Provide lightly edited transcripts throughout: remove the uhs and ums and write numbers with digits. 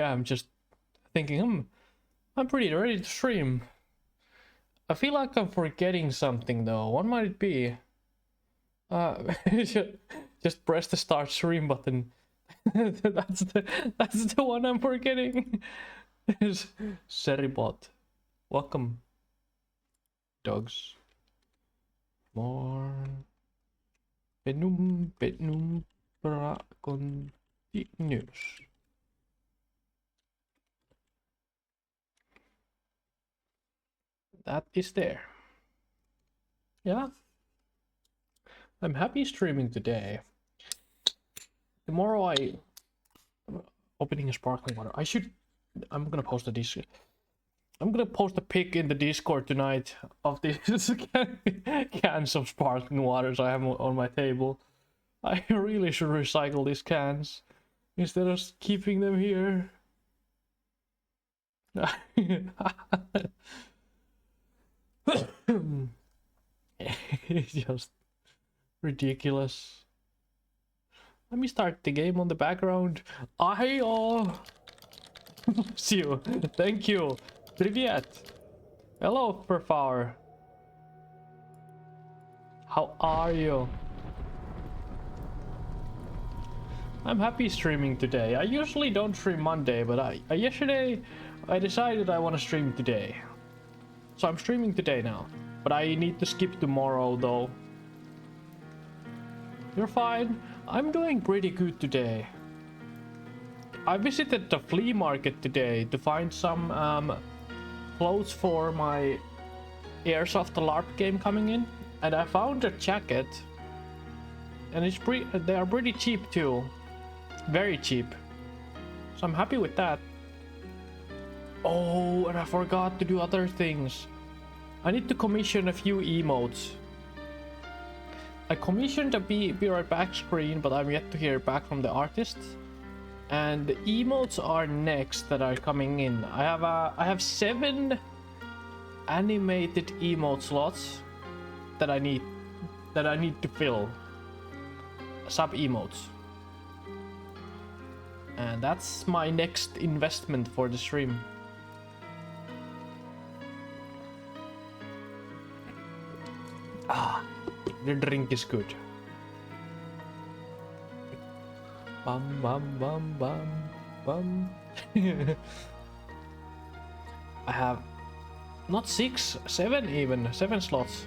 Yeah, I'm just thinking, I'm pretty ready to stream. I feel like I'm forgetting something though. What might it be? Just press the start stream button. that's the one I'm forgetting. Seribot. Welcome. Dogs. More. Penumbra continues. That is there. Yeah. I'm happy streaming today. Tomorrow I'm opening a sparkling water. I'm gonna post a Discord. I'm gonna post a pic in the Discord tonight of these cans of sparkling waters I have on my table. I really should recycle these cans instead of keeping them here. It's just ridiculous. Let me start the game on the background. Bless you. Thank you. Привет. Hello, Perfar. How are you? I'm happy streaming today. I usually don't stream Monday, but yesterday I decided I want to stream today. So I'm streaming today now. But I need to skip tomorrow though. You're fine. I'm doing pretty good today. I visited the flea market today to find some clothes for my Airsoft LARP game coming in, and I found a jacket, and they are pretty cheap too, very cheap. So I'm happy with that. Oh, and I forgot to do other things. I need to commission a few emotes. I commissioned a be right back screen, but I'm yet to hear back from the artist. And the emotes are next that are coming in. I have 7 animated emote slots that I need to fill. Sub emotes. And that's my next investment for the stream. The drink is good. Bum bum bum bum bum. I have not 6, 7 even, 7 slots.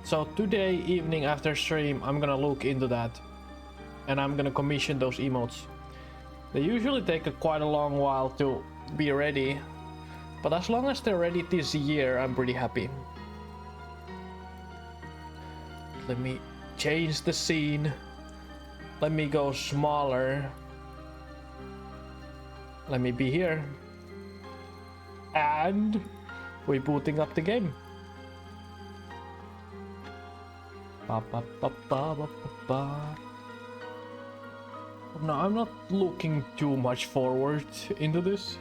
So today evening after stream I'm gonna look into that, and I'm gonna commission those emotes. They usually take quite a long while to be ready, but as long as they're ready this year I'm pretty happy. Let me change the scene. Let me go smaller. Let me be here. And we're booting up the game. Ba, ba, ba, ba, ba, ba, ba. No, I'm not looking too much forward into this,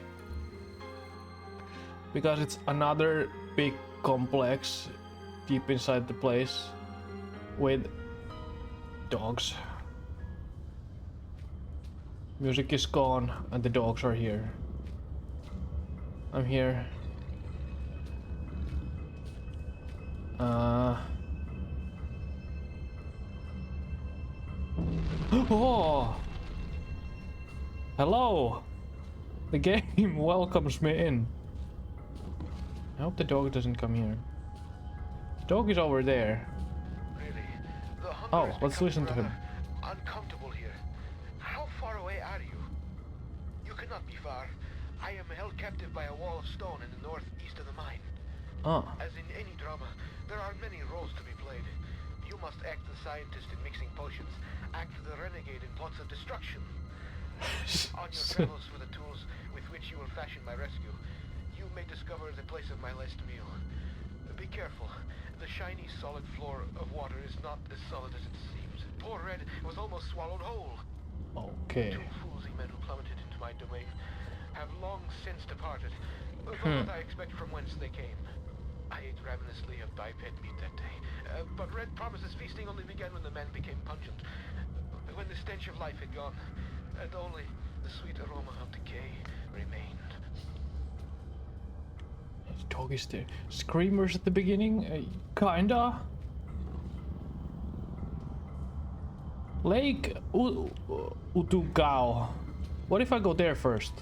because it's another big complex deep inside the place with dogs. Music is gone and the dogs are here. I'm here. Oh! Hello! The game welcomes me in. I hope the dog doesn't come here. The dog is over there. Oh, let's listen to him. Uncomfortable here. How far away are you? You cannot be far. I am held captive by a wall of stone in the northeast of the mine. Oh. As in any drama, there are many roles to be played. You must act the scientist in mixing potions, act the renegade in plots of destruction. On your travels for the tools with which you will fashion my rescue, you may discover the place of my last meal. Be careful. The shiny, solid floor of water is not as solid as it seems. Poor Red was almost swallowed whole. Okay. 2 foolsy men who plummeted into my domain have long since departed, from what I expect from whence they came. I ate ravenously of biped meat that day, but Red promises feasting only began when the men became pungent, when the stench of life had gone, and only the sweet aroma of decay remained. The dog is there. Screamers at the beginning? Kinda. Lake Utugao. What if I go there first?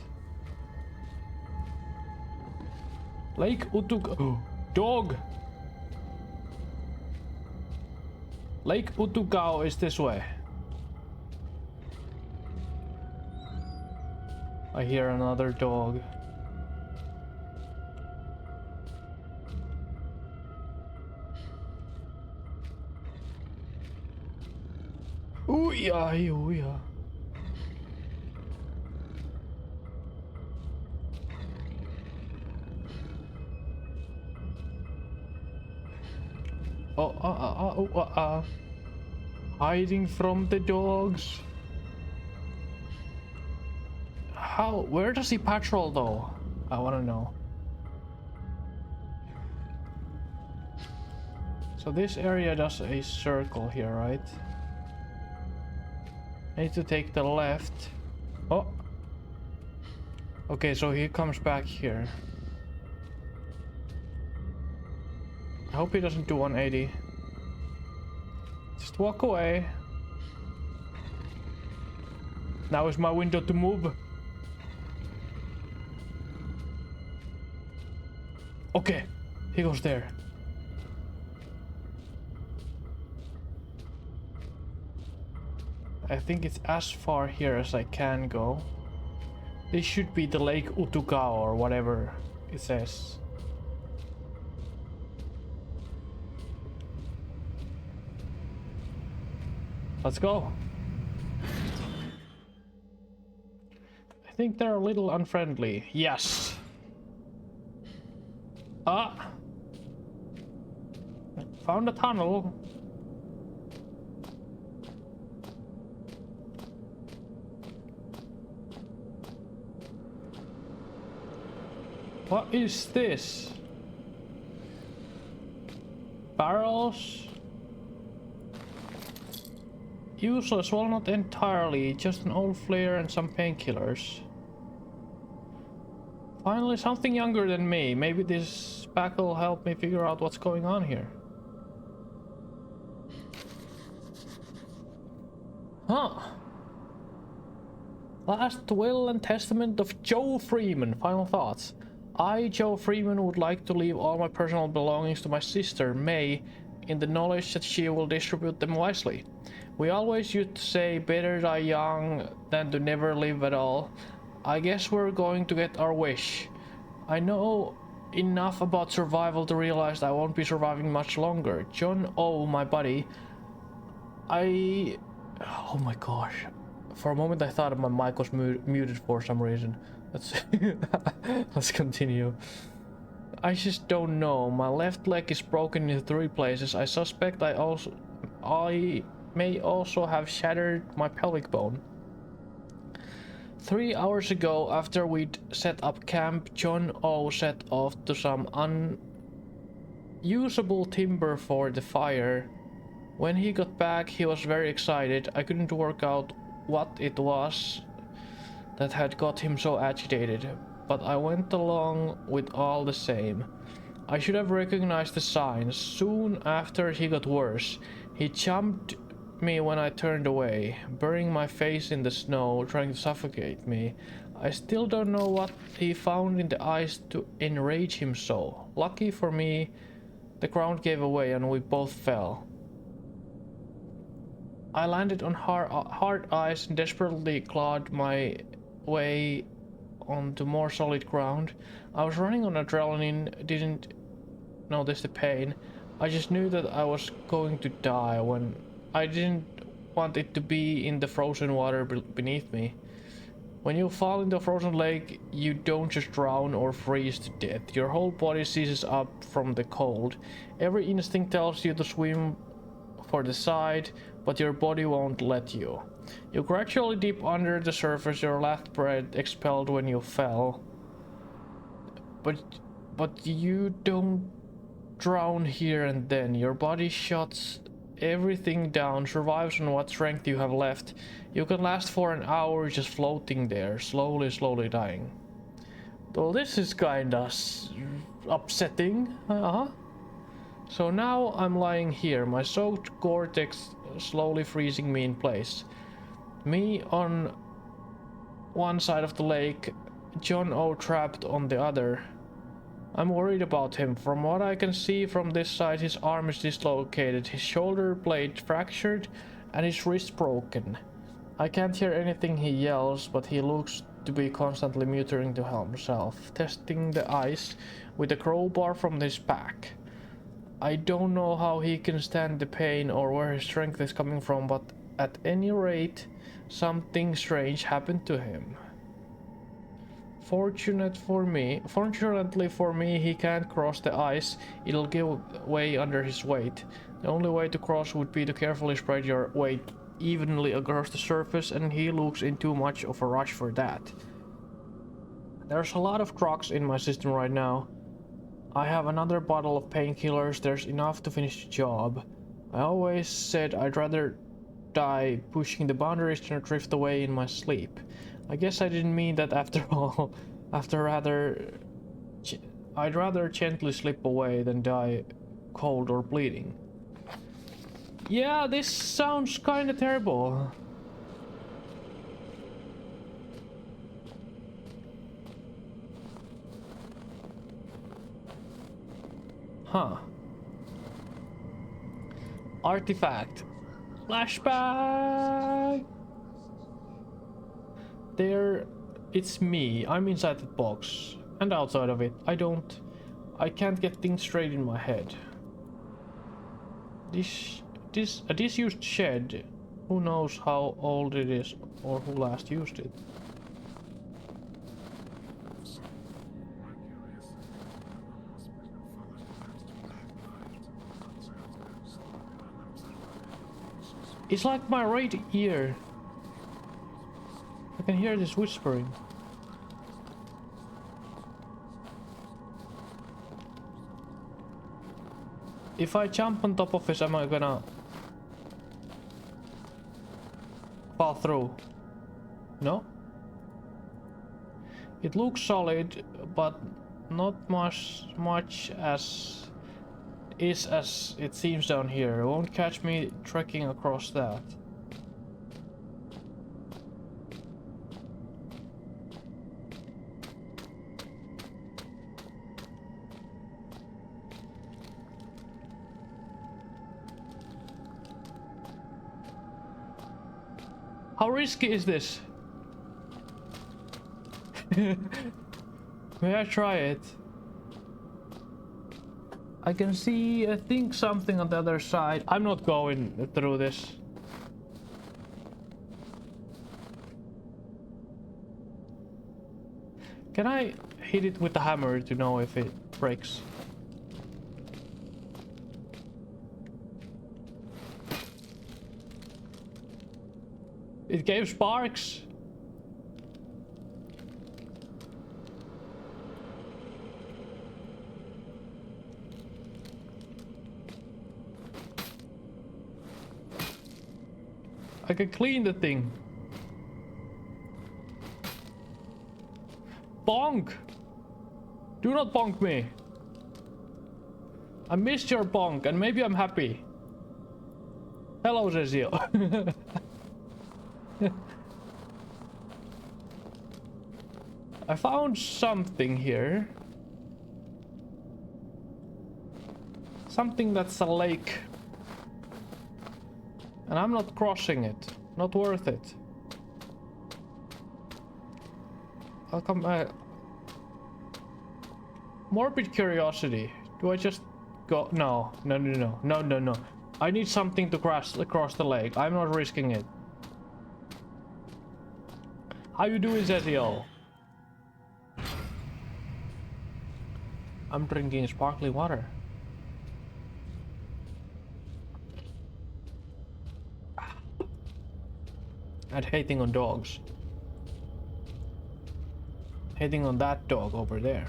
Lake Utugao. Dog! Lake Utugao is this way. I hear another dog. Ooh yeah, ooh yeah. Hiding from the dogs. How? Where does he patrol though? I want to know. So this area does a circle here, right? I need to take the left. Oh. Okay, so he comes back here. I hope he doesn't do 180. Just walk away. Now is my window to move. Okay, he goes there. I think it's as far here as I can go. This should be the Lake Utugao or whatever it says. Let's go. I think they're a little unfriendly. Yes. Ah. Found a tunnel. What is this? Barrels? Useless, well not entirely, just an old flare and some painkillers. Finally something younger than me. Maybe this pack will help me figure out what's going on here. Huh. Last will and testament of Joe Freeman. Final thoughts. I, Joe Freeman, would like to leave all my personal belongings to my sister, May, in the knowledge that she will distribute them wisely. We always used to say better die young than to never live at all. I guess we're going to get our wish. I know enough about survival to realize I won't be surviving much longer. John O, my buddy. Oh my gosh. For a moment I thought my mic was muted for some reason. Let's continue. I just don't know. My left leg is broken in 3 places. I suspect I may also have shattered my pelvic bone. 3 hours ago, after we'd set up camp, John O set off to some unusable timber for the fire. When he got back, he was very excited. I couldn't work out what it was that had got him so agitated, but I went along with all the same. I should have recognized the signs. Soon after he got worse, he jumped me when I turned away, burying my face in the snow, trying to suffocate me. I still don't know what he found in the ice to enrage him so. Lucky for me, the ground gave away and we both fell. I landed on hard ice and desperately clawed my way onto more solid ground. I was running on adrenaline, didn't notice the pain. I just knew that I was going to die when I didn't want it to be in the frozen water beneath me. When you fall into a frozen lake, you don't just drown or freeze to death. Your whole body seizes up from the cold. Every instinct tells you to swim for the side, but your body won't let you. You gradually dip under the surface, your last breath expelled when you fell. But you don't drown here and then. Your body shuts everything down, survives on what strength you have left. You can last for an hour just floating there, slowly dying. Well, this is kinda upsetting. So now I'm lying here, my soaked Gore-Tex slowly freezing me in place. Me on one side of the lake, John O trapped on the other. I'm worried about him. From what I can see from this side, his arm is dislocated, his shoulder blade fractured, and his wrist broken. I can't hear anything he yells, but he looks to be constantly muttering to himself, testing the ice with a crowbar from his pack. I don't know how he can stand the pain or where his strength is coming from, but at any rate, something strange happened to him. Fortunately for me, he can't cross the ice. It'll give way under his weight. The only way to cross would be to carefully spread your weight evenly across the surface, and he looks in too much of a rush for that. There's a lot of drugs in my system right now. I have another bottle of painkillers. There's enough to finish the job. I always said I'd rather die pushing the boundaries than drift away in my sleep. I guess I didn't mean that after all. I'd rather gently slip away than die cold or bleeding. Yeah, this sounds kinda terrible. Huh. Artifact. Flashback! There, it's me. I'm inside the box. And outside of it. I can't get things straight in my head. A disused shed. Who knows how old it is or who last used it. It's like my right ear. I can hear this whispering. If I jump on top of this, am I gonna fall through? No? It looks solid, but not much as it seems down here. It won't catch me trekking across that. How risky is this? May I try it? I can see, I think, something on the other side. I'm not going through this. Can I hit it with the hammer to know if it breaks? It gave sparks. I can clean the thing. Bonk! Do not bonk me. I missed your bonk and maybe I'm happy. Hello, Zezio. I found something here. Something that's a lake. And I'm not crossing it. Not worth it. I'll come back. Morbid curiosity. Do I just go? No. No. I need something to cross the lake. I'm not risking it. How you doing, Zezio? I'm drinking sparkling water. And hating on dogs. Hating on that dog over there.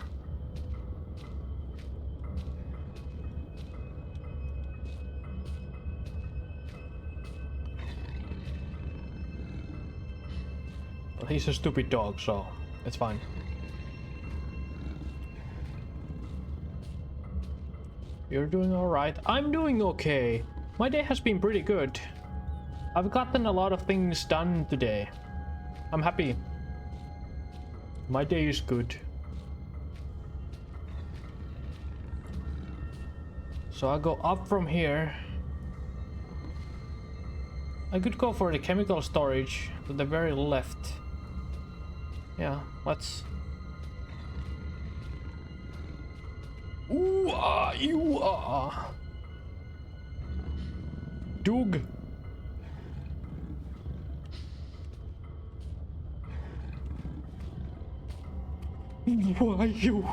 he's a stupid dog, so it's fine. You're doing alright. I'm doing okay. My day has been pretty good. I've gotten a lot of things done today. I'm happy. My day is good. So I go up from here. I could go for the chemical storage to the very left. Yeah, let's... Ooh, ah, you ah. Doug. Why you?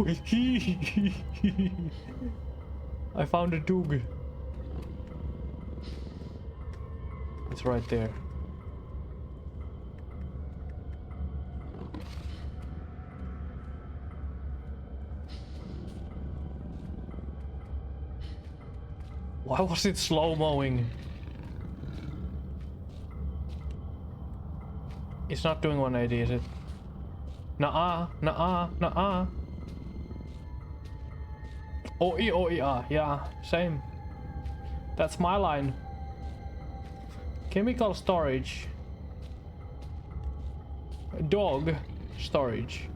I found a Doug. It's right there. Why was it slow-mowing? It's not doing 180, is it? Nuh-uh, nuh-uh, nuh-uh. Oh, yeah, same. That's my line. Chemical storage. Dog storage.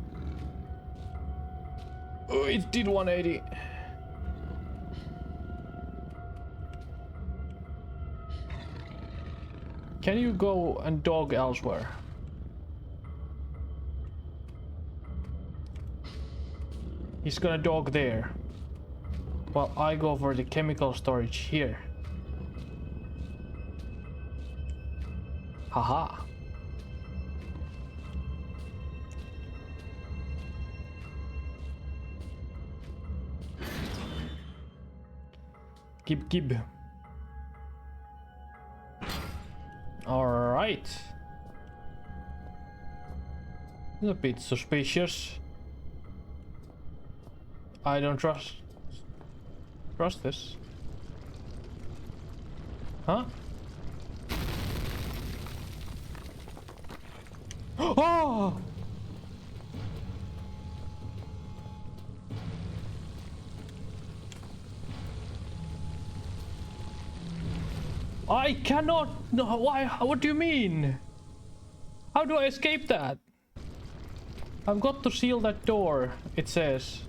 Oh, it did 180. Can you go and dog elsewhere? He's gonna dog there. Well, I go for the chemical storage here. Haha. Gib. Alright. A bit suspicious. I don't trust this. Huh? Oh! I cannot. No, why? What do you mean? How do I escape that? I've got to seal that door, it says.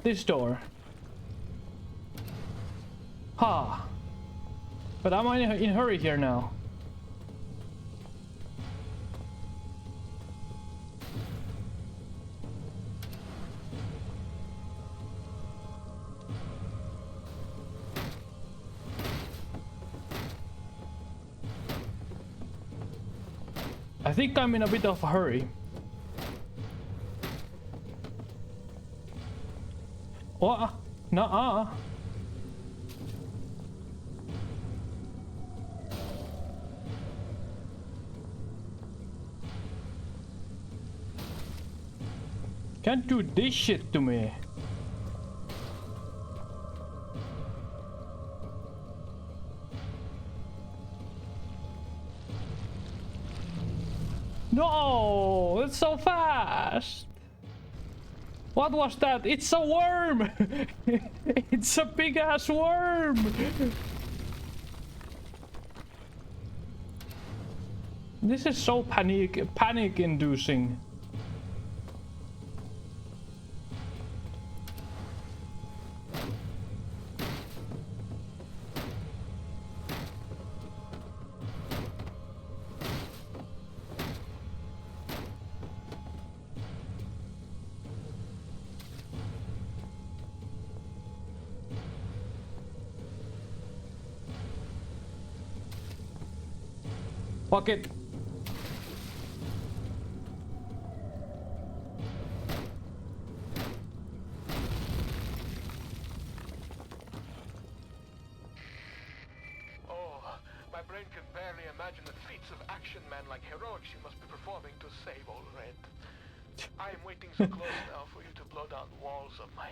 This door. Ha! But I'm in a hurry here now. I think I'm in a bit of a hurry. What? Nuh-uh. Can't do this shit to me. No, it's so fast. What was that? It's a worm. It's a big ass worm. This is so panic inducing. Fuck it. Oh, my brain can barely imagine the feats of action man like heroics you must be performing to save old Red. I am waiting so close now for you to blow down the walls of my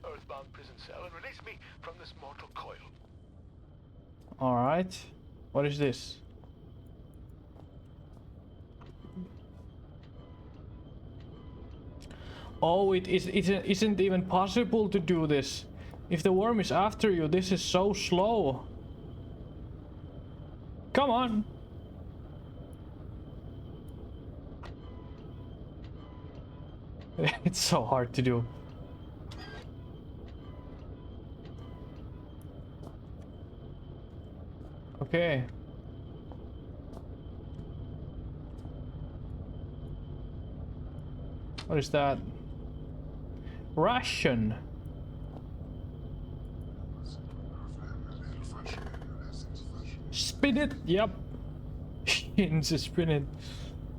earthbound prison cell and release me from this mortal coil. All right. What is this? Oh, isn't even possible to do this. If the worm is after you, this is so slow. Come on. It's so hard to do. Okay. What is that? Ration. Spin it. Yep. Just spin it.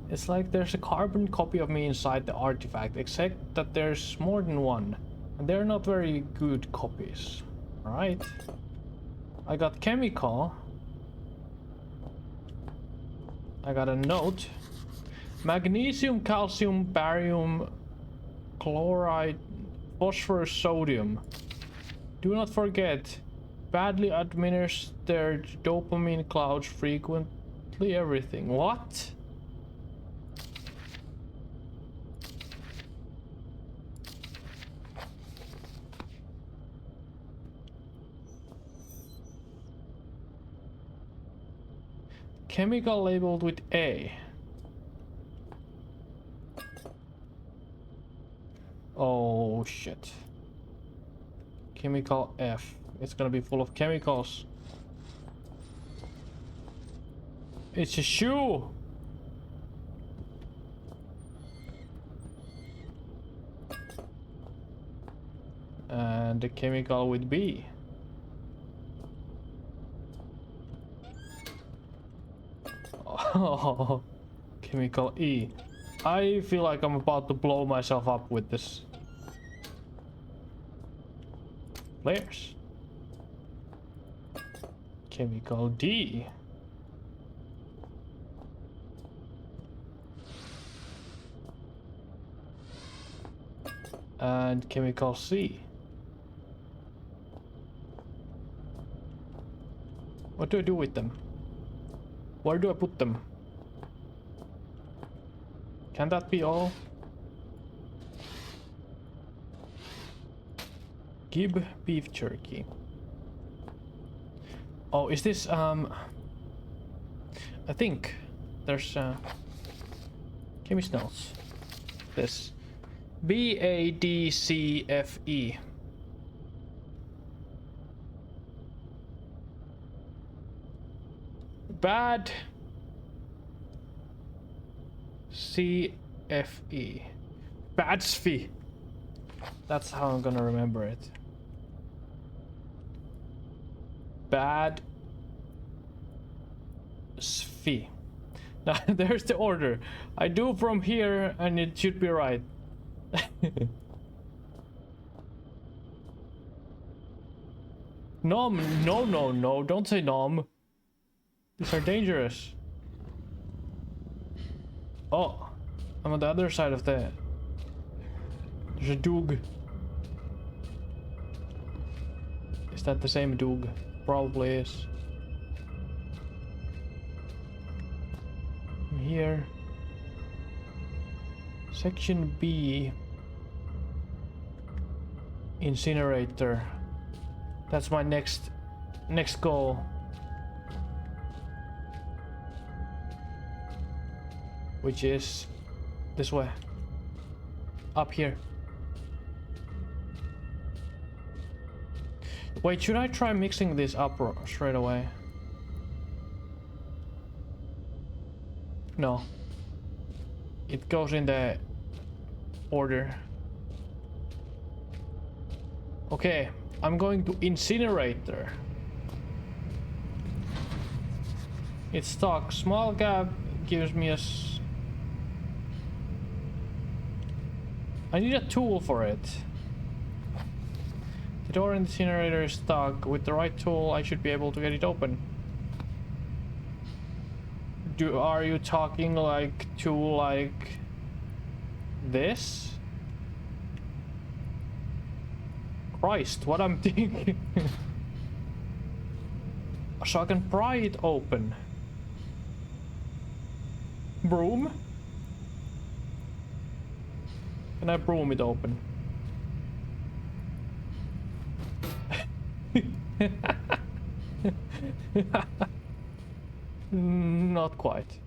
It's like there's a carbon copy of me inside the artifact, except that there's more than one. And they're not very good copies. Alright. I got chemical. I got a note. Magnesium, calcium, barium, chloride, phosphorus, sodium. Do not forget, badly administered dopamine clouds frequently everything. What? Chemical labeled with A. Oh shit. Chemical F. It's gonna be full of chemicals. It's a shoe! And the chemical with B. Oh, chemical E. I feel like I'm about to blow myself up with this. Flares. Chemical D. And chemical C. What do I do with them? Where do I put them? Can that be all? Gib beef jerky. Oh, is this I think there's chemist notes. This BADCFE. Bad CFE. Badsfi. That's how I'm gonna remember it. Bad Sfi. Now there's the order. I do from here and it should be right. Nom, no, don't say nom. These are dangerous. Oh, I'm on the other side of the... There's a Doog. Is that the same Doog? Probably is. I'm here. Section B. Incinerator. That's my next goal. Which is this way. Up here. Wait, should I try mixing this up straight away? No. It goes in the order. Okay, I'm going to incinerator. It's stock. Small gap gives me a... I need a tool for it. The door in the incinerator is stuck. With the right tool, I should be able to get it open. Are you talking like tool like this? Christ, what I'm thinking. So I can pry it open. Broom? Can I broom it open? Not quite.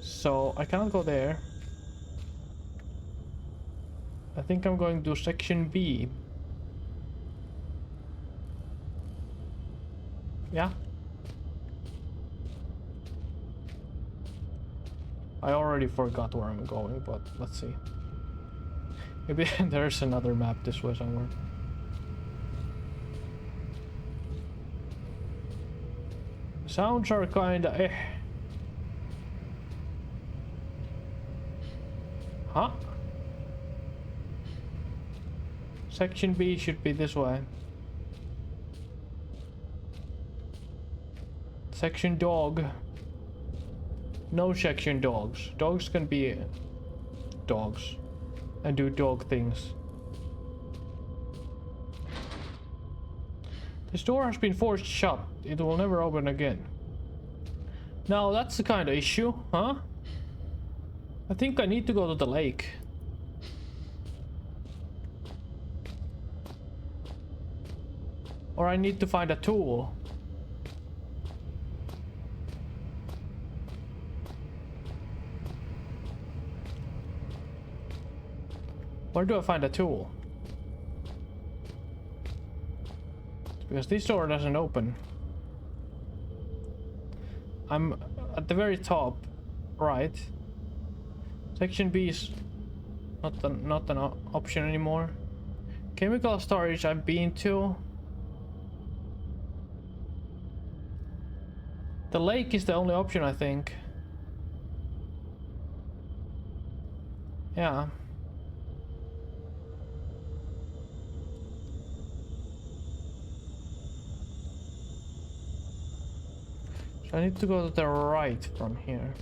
So I cannot go there. I think I'm going to section B. Yeah. I already forgot where I'm going, but let's see. Maybe there's another map this way somewhere. Sounds are kinda eh. Huh? Section B should be this way. Section dog. No section dogs. Dogs can be dogs and do dog things. This door has been forced shut. It will never open again. Now that's the kind of issue, huh? I think I need to go to the lake. Or I need to find a tool. Where do I find a tool? Because this door doesn't open. I'm at the very top, right? Section B is not an option anymore. Chemical storage I've been to. The lake is the only option, I think. Yeah. So I need to go to the right from here.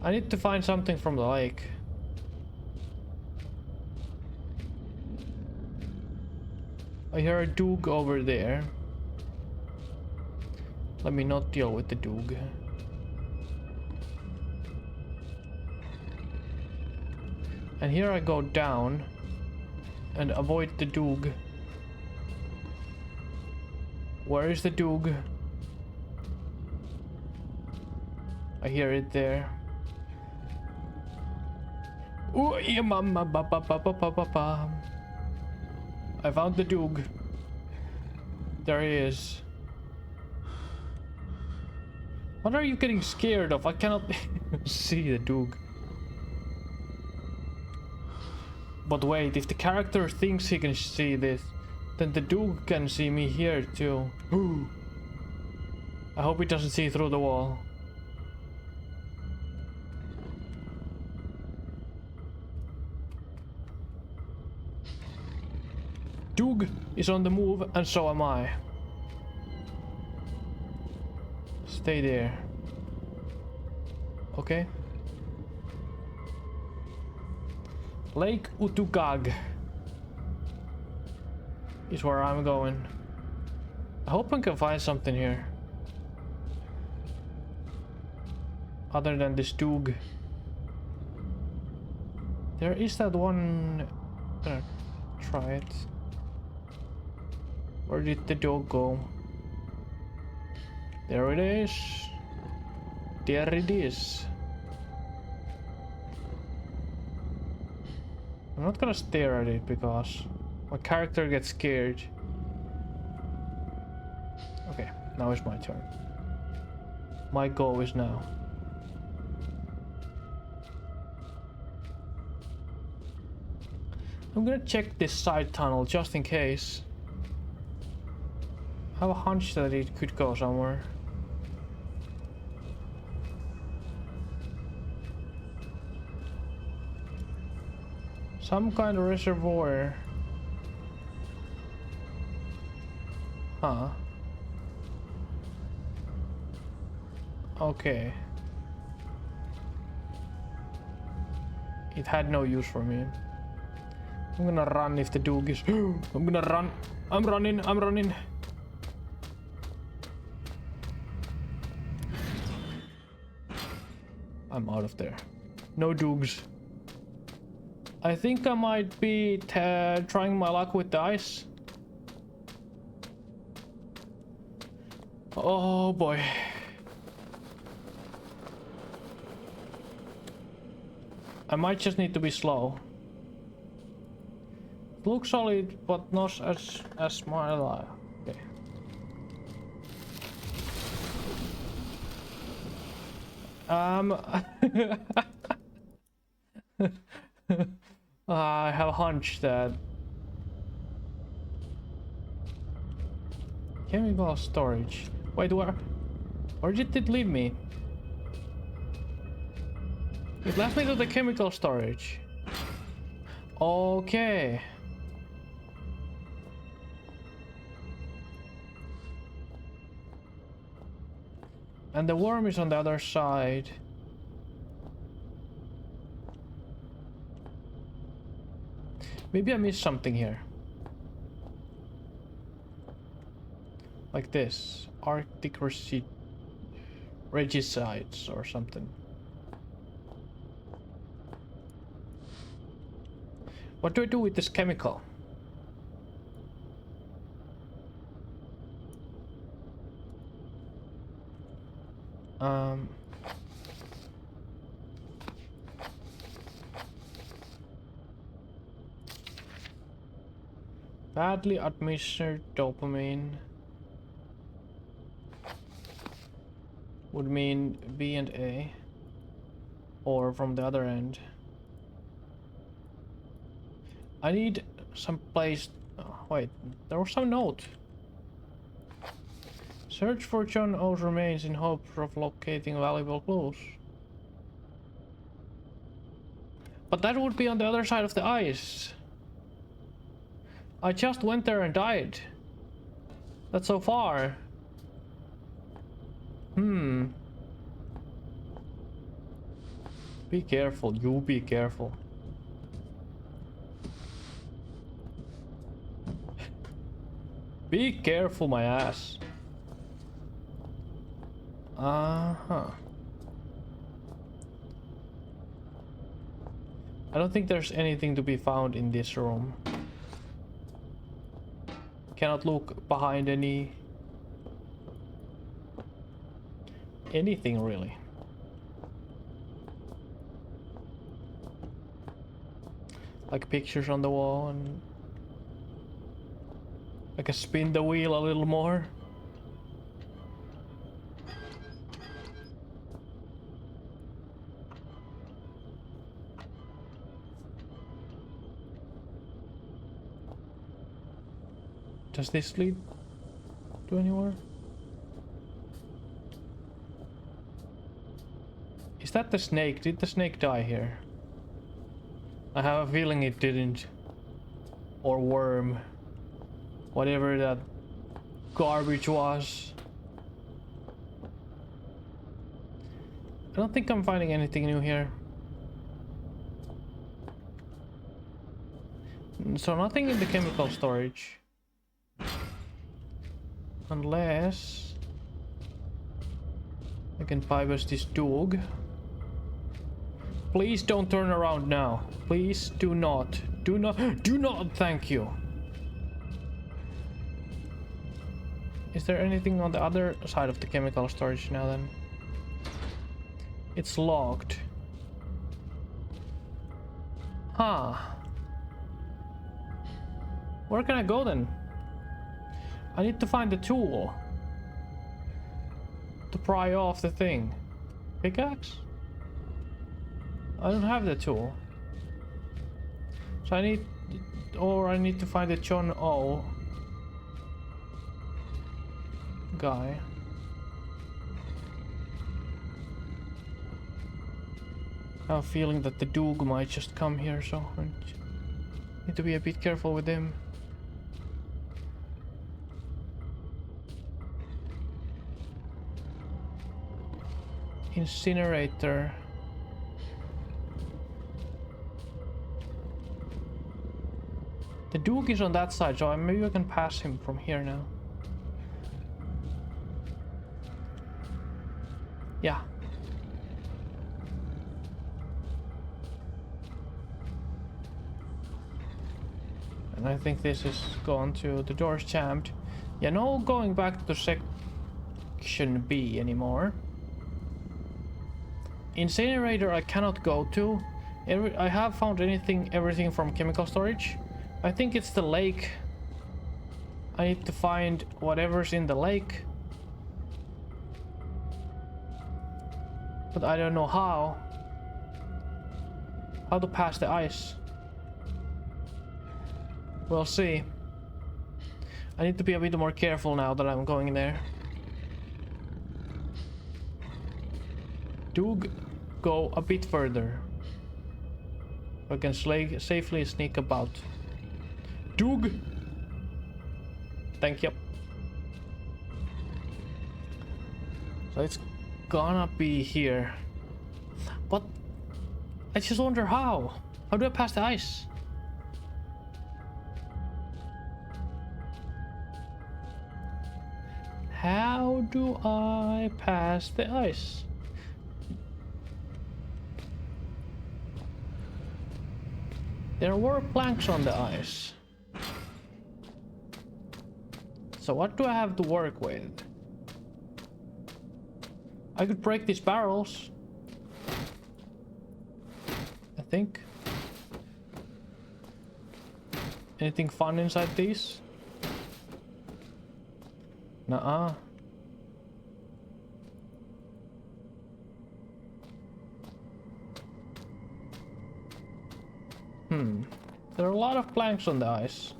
I need to find something from the lake. I hear a doog over there. Let me not deal with the doog. And here I go down and avoid the doog. Where is the doog? I hear it there. Ooh, yeah, mama, ba, ba, ba, ba, ba, ba, ba. I found the doog. There he is. What are you getting scared of? I cannot see the doog. But wait, if the character thinks he can see this, then the doog can see me here too. Ooh. I hope he doesn't see through the wall. Doog is on the move, and so am I. Stay there. Okay. Lake Utugag is where I'm going. I hope I can find something here. Other than this doog. There is that one... I'm gonna try it. Where did the dog go? There it is. There it is. I'm not gonna stare at it because my character gets scared. Okay, now it's my turn. My go is now. I'm gonna check this side tunnel just in case. I have a hunch that it could go somewhere. Some kind of reservoir. Huh. Okay. It had no use for me. I'm gonna run if the doog is... I'm gonna run. I'm running. I'm out of there. No doogs. I think I might be trying my luck with the ice. Oh boy. I might just need to be slow. Looks solid, but not as my life. Okay. I have a hunch that chemical storage. Wait, where did it lead me? It left me to the chemical storage. Okay. And the worm is on the other side. Maybe I missed something here. Like this. Arctic regicides or something. What do I do with this chemical? Badly administered dopamine would mean B and A, or from the other end. I need some place. Oh, wait, there was some note. Search for John O's remains in hopes of locating valuable clues. But that would be on the other side of the ice. I just went there and died. That's so far. Be careful, you be careful. Be careful, my ass. I don't think there's anything to be found in this room. Cannot look behind anything really. Like pictures on the wall, and I can spin the wheel a little more. Does this lead to anywhere? Is that the snake? Did the snake die here? I have a feeling it didn't. Or worm. Whatever that garbage was. I don't think I'm finding anything new here. So nothing in the chemical storage. Unless I can bypass this dog. Please don't turn around now. Please do not. Do not, thank you. Is there anything on the other side of the chemical storage now then? It's locked. Huh. Where can I go then? I need to find the tool to pry off the thing. Pickaxe? I don't have the tool. So I need to find the John O guy. I have a feeling that the Doog might just come here, so I need to be a bit careful with him. Incinerator. The Duke is on that side, so maybe I can pass him from here now. Yeah. And I think this is gone to the door's jammed. Yeah, no going back to section B anymore. Incinerator I cannot go to. I have found everything from chemical storage. I think it's the lake. I need to find whatever's in the lake. But I don't know how. How to pass the ice. We'll see. I need to be a bit more careful now that I'm going there. Do go a bit further. I can safely sneak about. Doug! Thank you. So it's gonna be here. But I just wonder how. How do I pass the ice? How do I pass the ice? There were planks on the ice. So what do I have to work with? I could break these barrels. I think. Anything fun inside these? Nuh-uh. There are a lot of planks on the ice.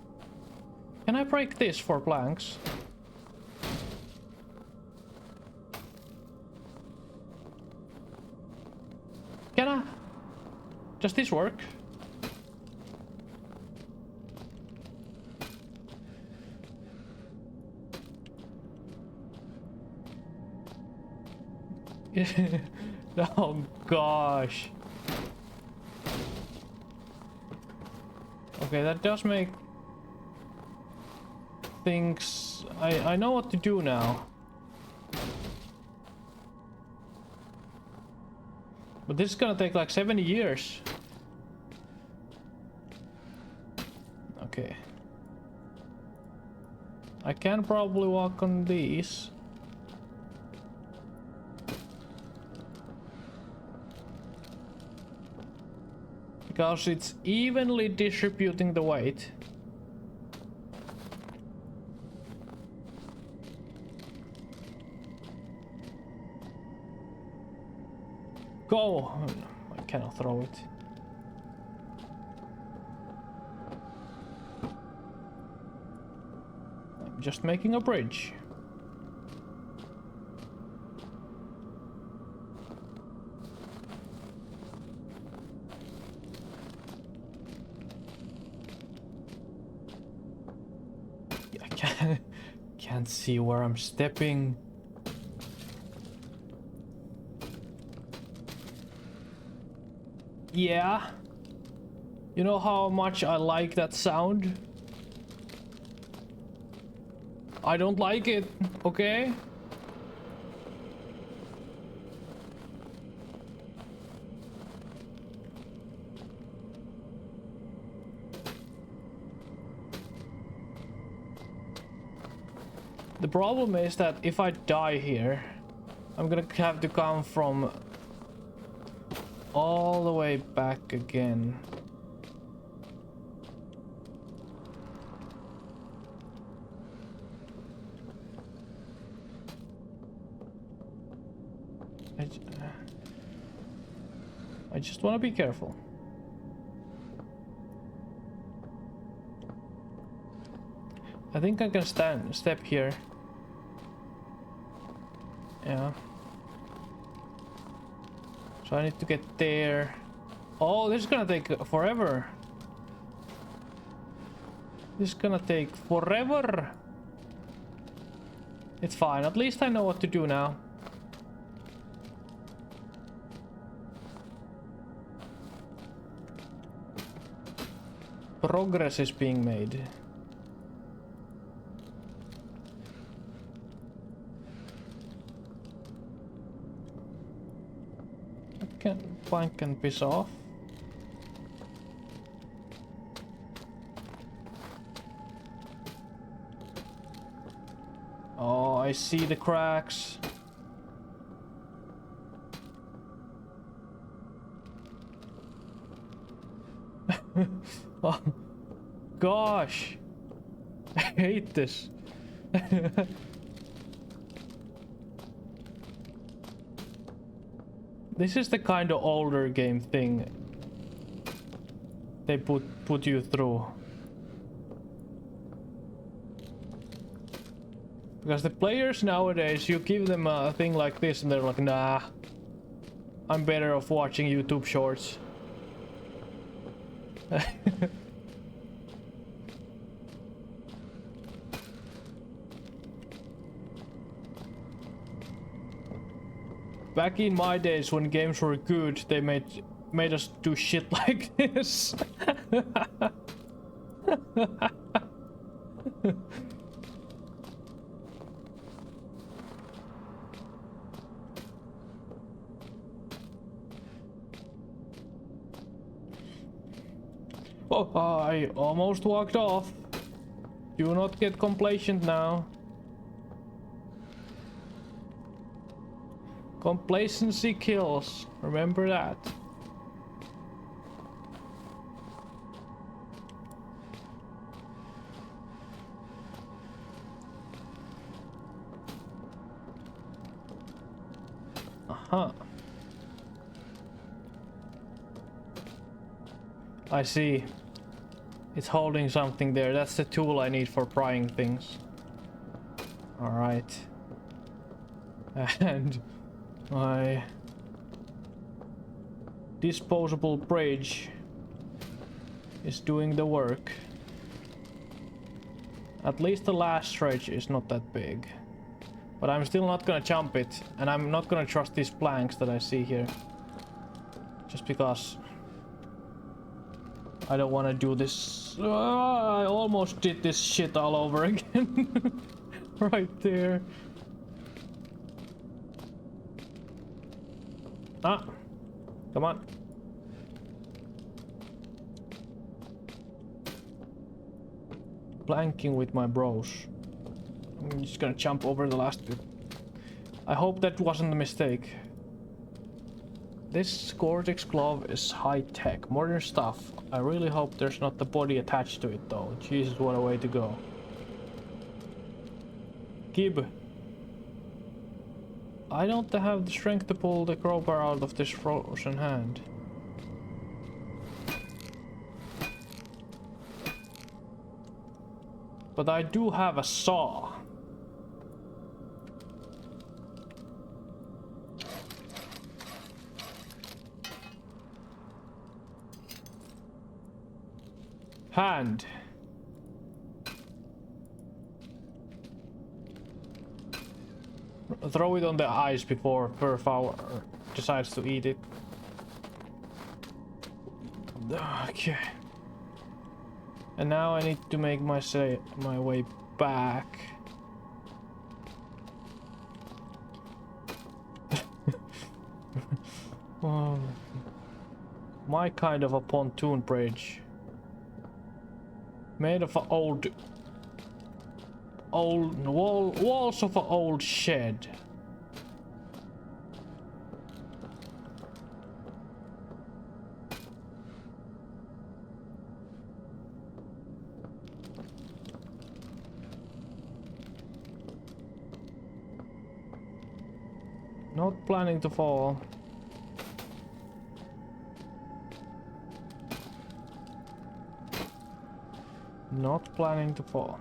Can I break this for planks? Can I? Does this work? Oh gosh. Okay, that does make things... I know what to do now. But this is gonna take like 70 years. Okay. I can probably walk on these. Because it's evenly distributing the weight. Go! I cannot throw it. I'm just making a bridge. Can't see where I'm stepping. Yeah. You know how much I like that sound? I don't like it, okay? The problem is that if I die here, I'm gonna have to come from all the way back again. I just want to be careful. I think I can step here. Yeah. So I need to get there. Oh, this is gonna take forever. This is gonna take forever. It's fine. At least I know what to do now. Progress is being made. Plank can piss off. I see the cracks. Oh, gosh. I hate this. This is the kind of older game thing they put you through. Because the players nowadays, you give them a thing like this and they're like, nah, I'm better off watching YouTube shorts. Back in my days when games were good, they made us do shit like this. Oh, I almost walked off. Do not get complacent now. Complacency kills. Remember that. Uh-huh. I see. It's holding something there. That's the tool I need for prying things. Alright. And my disposable bridge is doing the work. At least the last stretch is not that big. But I'm still not gonna jump it, and I'm not gonna trust these planks that I see here. Just because I don't want to do this. I almost did this shit all over again. Right there. Ah, come on. Planking with my bros. I'm just gonna jump over the last bit. I hope that wasn't a mistake. This Gore-Tex glove is high-tech, modern stuff. I really hope there's not the body attached to it though. Jesus, what a way to go. Gib. I don't have the strength to pull the crowbar out of this frozen hand. But I do have a saw. Hand. Throw it on the ice before Perfhour decides to eat it. Okay. And now I need to make my way back. Oh, my kind of a pontoon bridge. Made of old walls of an old shed. Not planning to fall. Not planning to fall.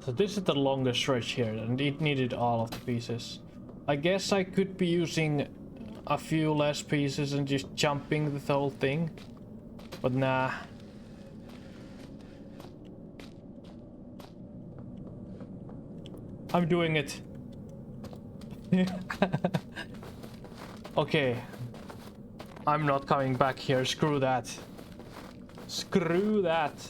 So this is the longest stretch here, and it needed all of the pieces. I guess I could be using a few less pieces and just jumping the whole thing, but nah. I'm doing it. Okay. I'm not coming back here. Screw that. Screw that.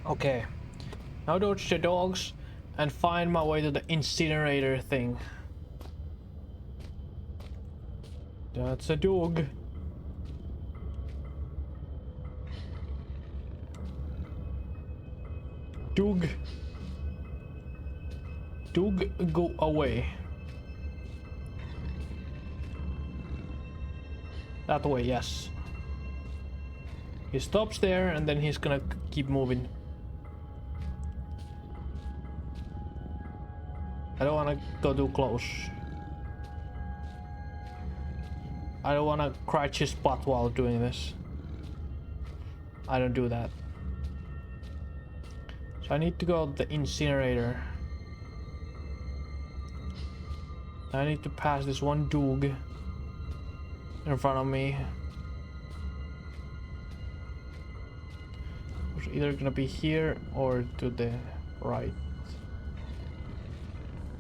Okay. Now dodge the dogs and find my way to the incinerator thing. That's a dog. Dog. Dog, go away. That way, yes. He stops there and then he's gonna keep moving. I don't wanna go too close. I don't wanna scratch his butt while doing this. I don't do that. So I need to go to the incinerator. I need to pass this one dog in front of me. It's either gonna be here or to the right.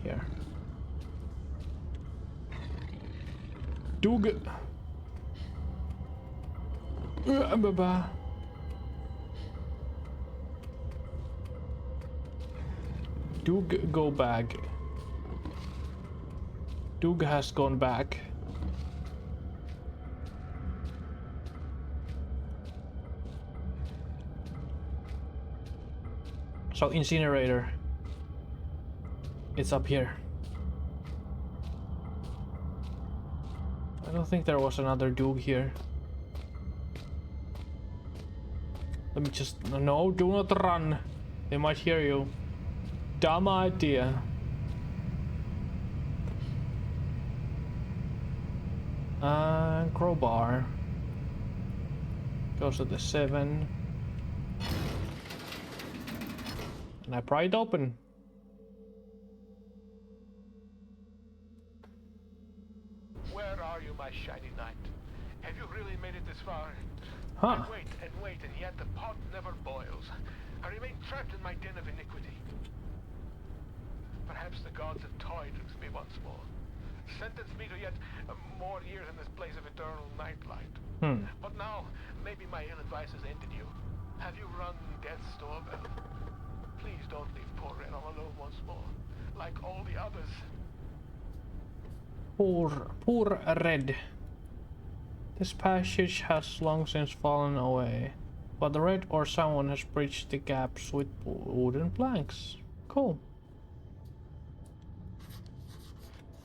Here. Dog. Dog, go back. Dog has gone back. So incinerator. It's up here. I don't think there was another dog here. Let me just... No, do not run. They might hear you. Dumb idea. Crowbar. Goes to the 7. And I pry it open. Where are you, my shiny knight? Have you really made it this far? Huh. I wait, and yet the pot never boils. I remain trapped in my den of iniquity. Perhaps the gods have toyed with me once more. Sentenced me to yet more years in this place of eternal nightlight. But now, maybe my ill advice has ended you. Have you rung death's doorbell? Please don't leave poor Red all alone once more, like all the others. Poor Red. This passage has long since fallen away, but the Red or someone has bridged the gaps with wooden planks. Cool.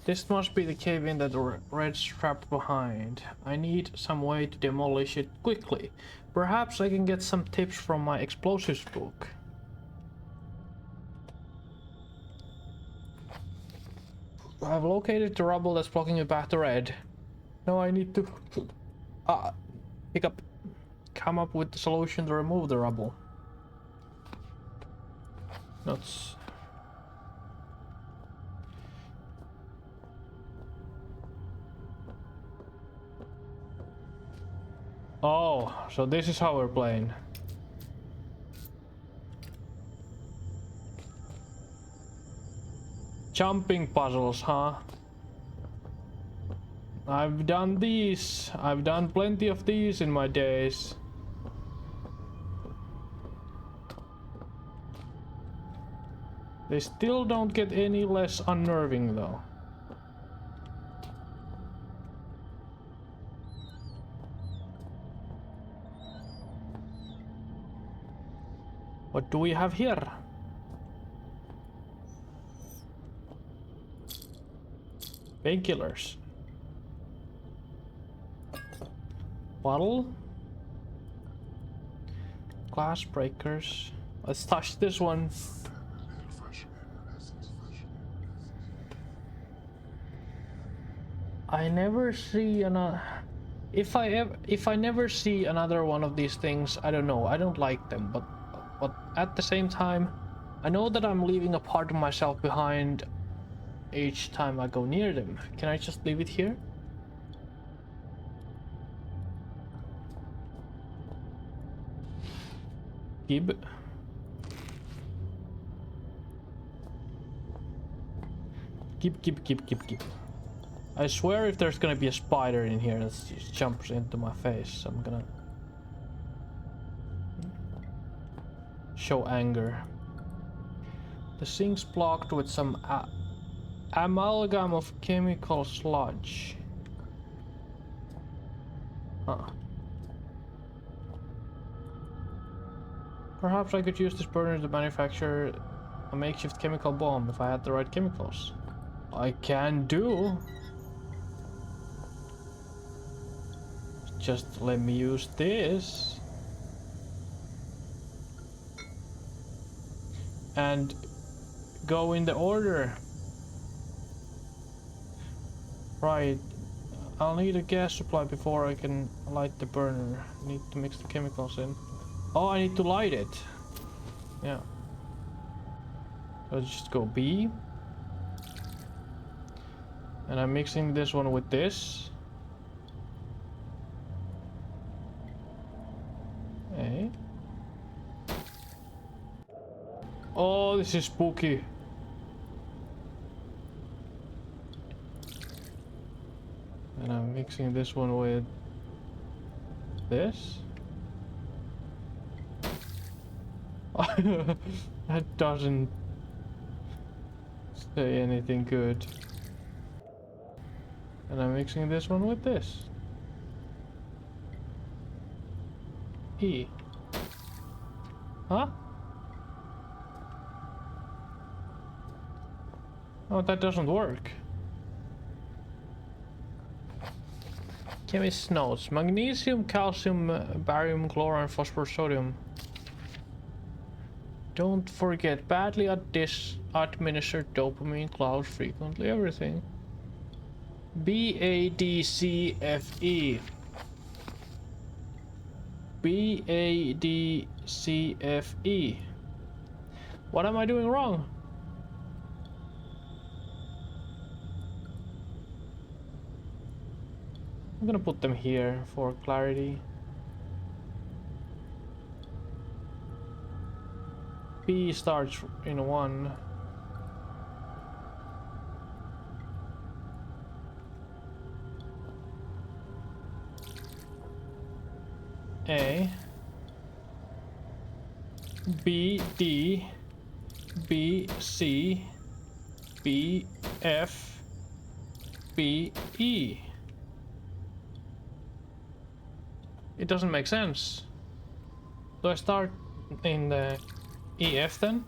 This must be the cave-in that the Red's trapped behind. I need some way to demolish it quickly. Perhaps I can get some tips from my explosives book. I've located the rubble that's blocking the path to Red. Now I need to come up with the solution to remove the rubble. That's... Oh, so this is how we're playing. Jumping puzzles, huh? I've done these. I've done plenty of these in my days. They still don't get any less unnerving though. What do we have here? Painkillers. Bottle. Glass breakers. Let's touch this one. I never see another. If I never see another one of these things, I don't know. I don't like them, but at the same time, I know that I'm leaving a part of myself behind each time I go near them. Can I just leave it here? Gib. Gib. I swear if there's gonna be a spider in here that just jumps into my face, I'm gonna show anger. The sink's blocked with some amalgam of chemical sludge. Huh. Perhaps I could use this burner to manufacture a makeshift chemical bomb if I had the right chemicals. I can do. Just let me use this. And go in the order. Right. I'll need a gas supply before I can light the burner. I need to mix the chemicals in. Oh, I need to light it. Yeah. So just go B. And I'm mixing this one with this. A. Oh, this is spooky. And I'm mixing this one with this. That doesn't say anything good. And I'm mixing this one with this. E. Huh? Oh, that doesn't work. Chemist notes: magnesium, calcium, barium, chlorine, phosphorus, sodium. Don't forget, badly administered dopamine clouds frequently everything. BADCFE. BADCFE. What am I doing wrong? I'm gonna put them here for clarity. B starts in 1. A. B, D, B, C, B, F, B, E. It doesn't make sense. Do I start in the EF then?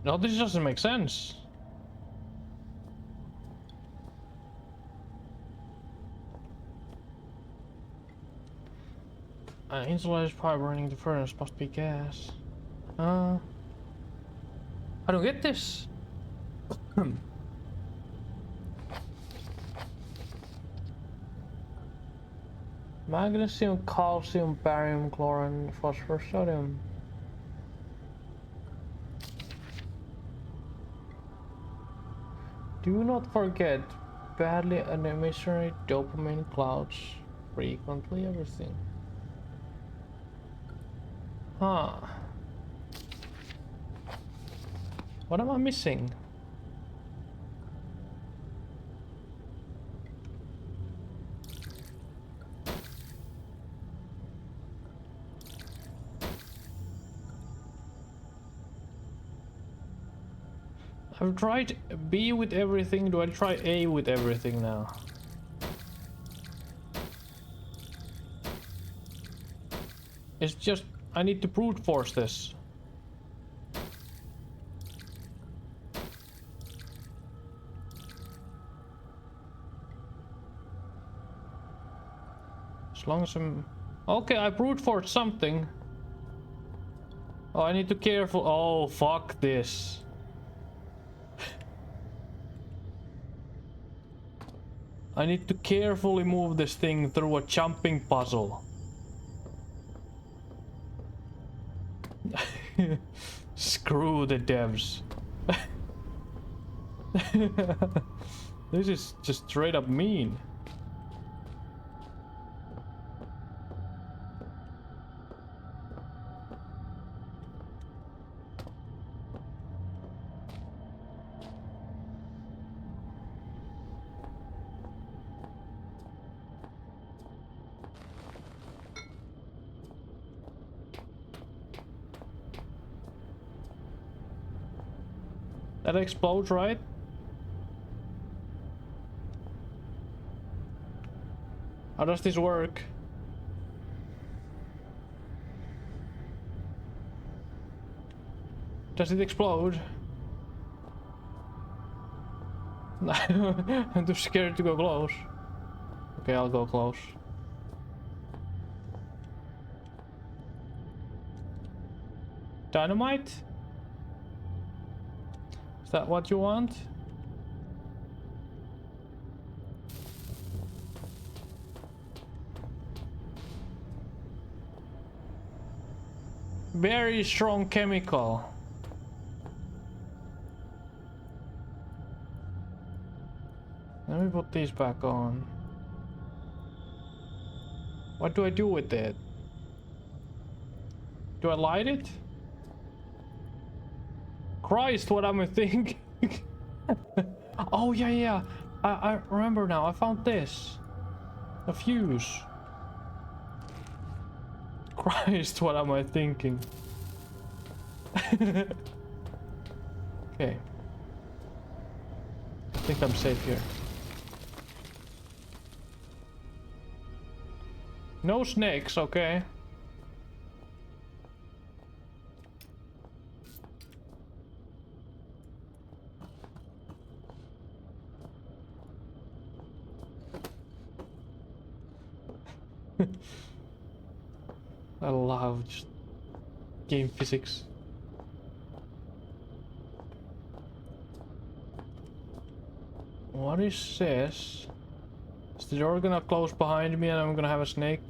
No, this doesn't make sense. Insulated pipe burning the furnace must be gas. I don't get this. Magnesium, calcium, barium, chlorine, phosphorus, sodium. Do not forget, badly administered dopamine clouds frequently everything. Huh. What am I missing? I've tried B with everything. Do I try A with everything now? It's just I need to brute force this. As long as I'm... Okay, I brute forced something. Oh, I need to careful... Oh, fuck this. I need to carefully move this thing through a jumping puzzle. Screw the devs. This is just straight up mean. That explodes, right? How does this work? Does it explode? I'm too scared to go close. Okay, I'll go close. Dynamite? Is that what you want? Very strong chemical. Let me put these back on. What do I do with it? Do I light it? Christ, what am I thinking? Oh yeah. I remember now. I found this. A fuse. Christ, what am I thinking? Okay. I think I'm safe here. No snakes, okay. I love just game physics. What is this? Is the door gonna close behind me and I'm gonna have a snake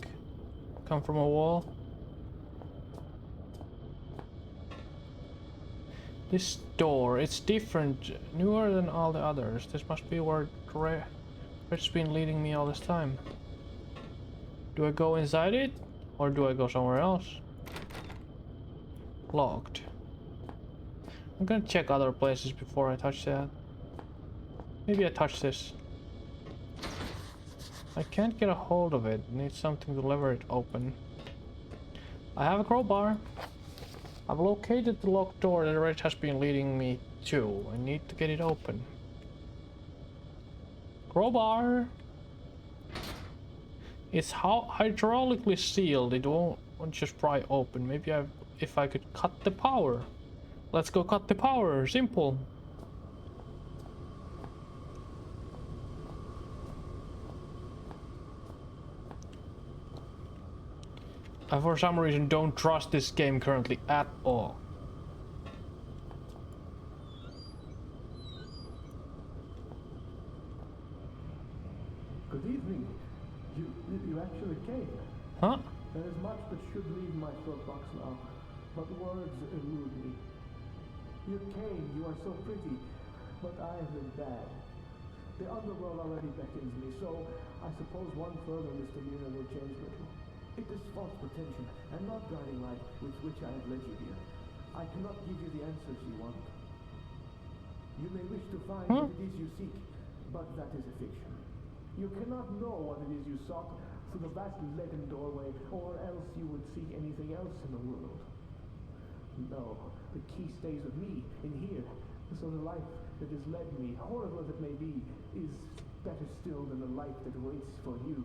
come from a wall? This door, it's different, newer than all the others. This must be where it's been leading me all this time. Do I go inside it? Or do I go somewhere else? Locked. I'm gonna check other places before I touch that. Maybe I touch this. I can't get a hold of it. Need something to lever it open. I have a crowbar. I've located the locked door that Red has been leading me to. I need to get it open. Crowbar! It's hydraulically sealed. It won't just pry open. Maybe if I could cut the power. Let's go cut the power. Simple. I for some reason don't trust this game currently at all. Good evening. You actually came. Huh? There is much that should leave my throat box now, but words elude me. You came, you are so pretty, but I have been bad. The underworld already beckons me, so I suppose one further misdemeanor will change little. It is false pretension, and not guiding light with which I have led you here. I cannot give you the answers you want. You may wish to find what it is you seek, but that is a fiction. You cannot know what it is you sought through the vast leaden doorway, or else you would seek anything else in the world. No, the key stays with me, in here, so the life that has led me, horrible as it may be, is better still than the life that waits for you,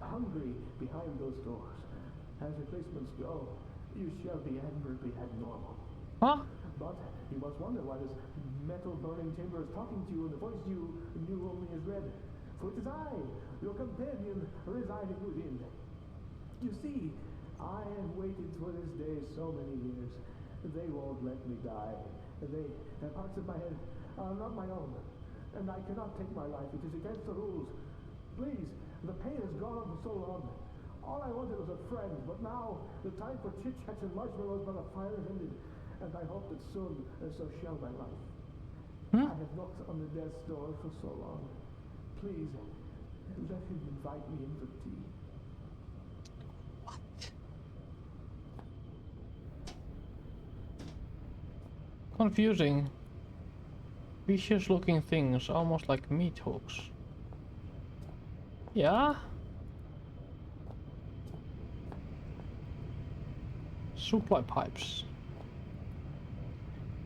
hungry behind those doors. As replacements go, you shall be admirably abnormal. Huh? But you must wonder why this metal burning chamber is talking to you, and the voice you knew only as red. For it is I, your companion, residing within. You see, I have waited for this day so many years. They won't let me die. The parts of my head are not my own, and I cannot take my life. It is against the rules. Please, the pain has gone on for so long. All I wanted was a friend, but now the time for chit-chats and marshmallows by the fire is ended, and I hope that soon so shall my life. I have knocked on the death's door for so long. Please, let him invite me in for tea. What? Confusing. Vicious looking things, almost like meat hooks. Yeah? Supply pipes.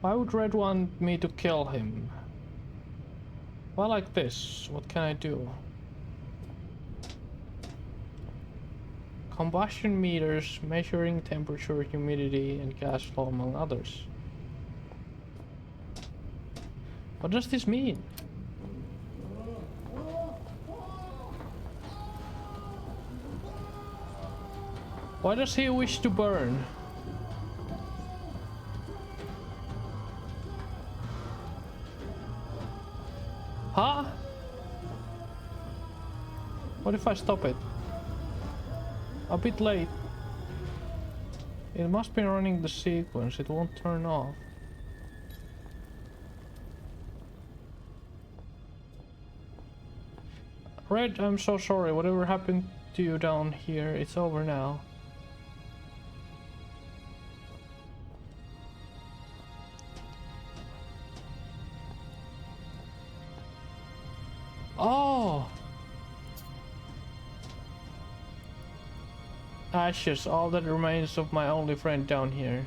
Why would Red want me to kill him? Well, like this, what can I do? Combustion meters measuring temperature, humidity, and gas flow, among others. What does this mean? Why does he wish to burn? Huh? What if I stop it? A bit late. It must be running the sequence, it won't turn off. Red, I'm so sorry, whatever happened to you down here, it's over now. Oh! Ashes, all that remains of my only friend down here.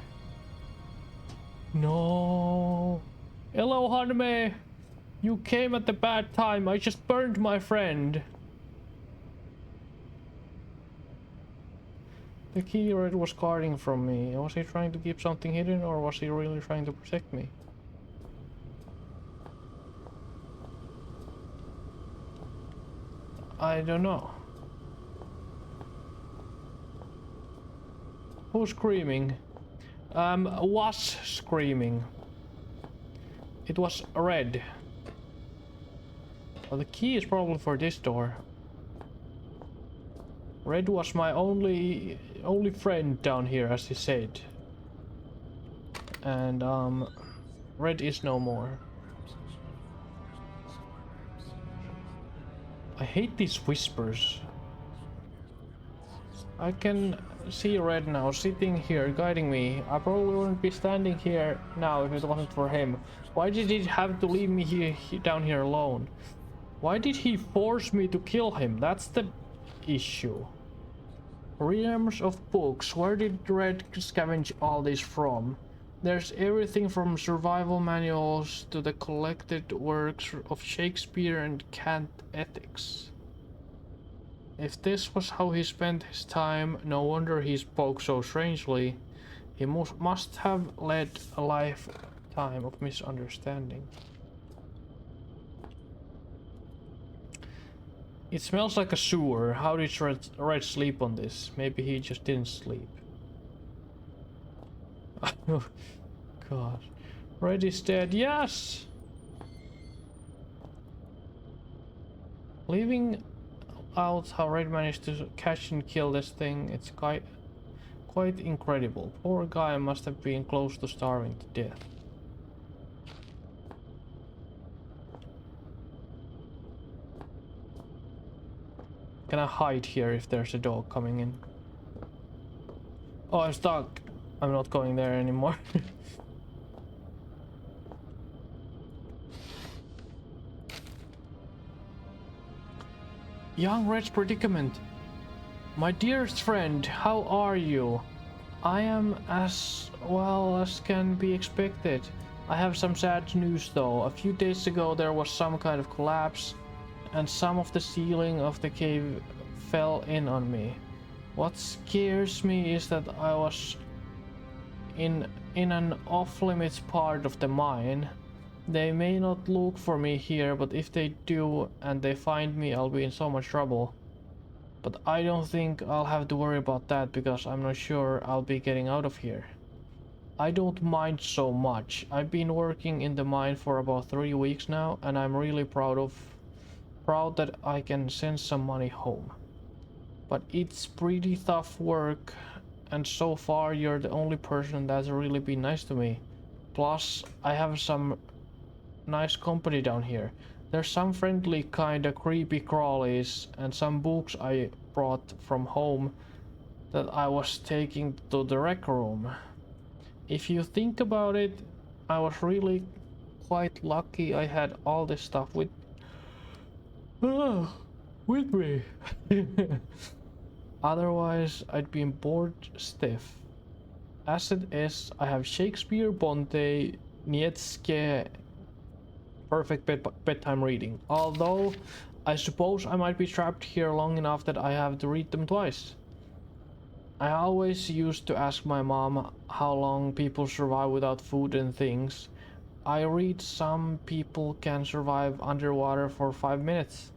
No. Hello, Hanme. You came at the bad time. I just burned my friend. The key Red was guarding from me. Was he trying to keep something hidden, or was he really trying to protect me? I don't know. Who's screaming? Was screaming. It was Red. Well, the key is probably for this door. Red was my only friend down here, as he said. And Red is no more. I hate these whispers. I can see Red now sitting here guiding me. I probably wouldn't be standing here now if it wasn't for him. Why did he have to leave me down here alone? Why did he force me to kill him? That's the issue. Realms of books. Where did Red scavenge all this from? There's everything from survival manuals to the collected works of Shakespeare and Kant ethics. If this was how he spent his time, no wonder he spoke so strangely. He must have led a lifetime of misunderstanding. It smells like a sewer. How did Red sleep on this? Maybe he just didn't sleep. Oh, God. Red is dead. Yes! Leaving out how Red managed to catch and kill this thing, it's quite incredible. Poor guy must have been close to starving to death. Can I hide here if there's a dog coming in? Oh, I'm stuck. I'm not going there anymore. Young Red's predicament. My dearest friend, how are you? I am as well as can be expected. I have some sad news though. A few days ago there was some kind of collapse and some of the ceiling of the cave fell in on me. What scares me is that I was in an off-limits part of the mine. They may not look for me here, but if they do and they find me, I'll be in so much trouble. But I don't think I'll have to worry about that because I'm not sure I'll be getting out of here. I don't mind so much. I've been working in the mine for about 3 weeks now, and I'm really proud that I can send some money home. But it's pretty tough work, and so far you're the only person that's really been nice to me. Plus, I have some nice company down here. There's some friendly kinda creepy crawlies and some books I brought from home that I was taking to the rec room. If you think about it, I was really quite lucky I had all this stuff with me. Otherwise, I'd been bored stiff. As it is, I have Shakespeare, Bonte, Nietzsche perfect bedtime reading. Although, I suppose I might be trapped here long enough that I have to read them twice. I always used to ask my mom how long people survive without food and things. I read some people can survive underwater for 5 minutes,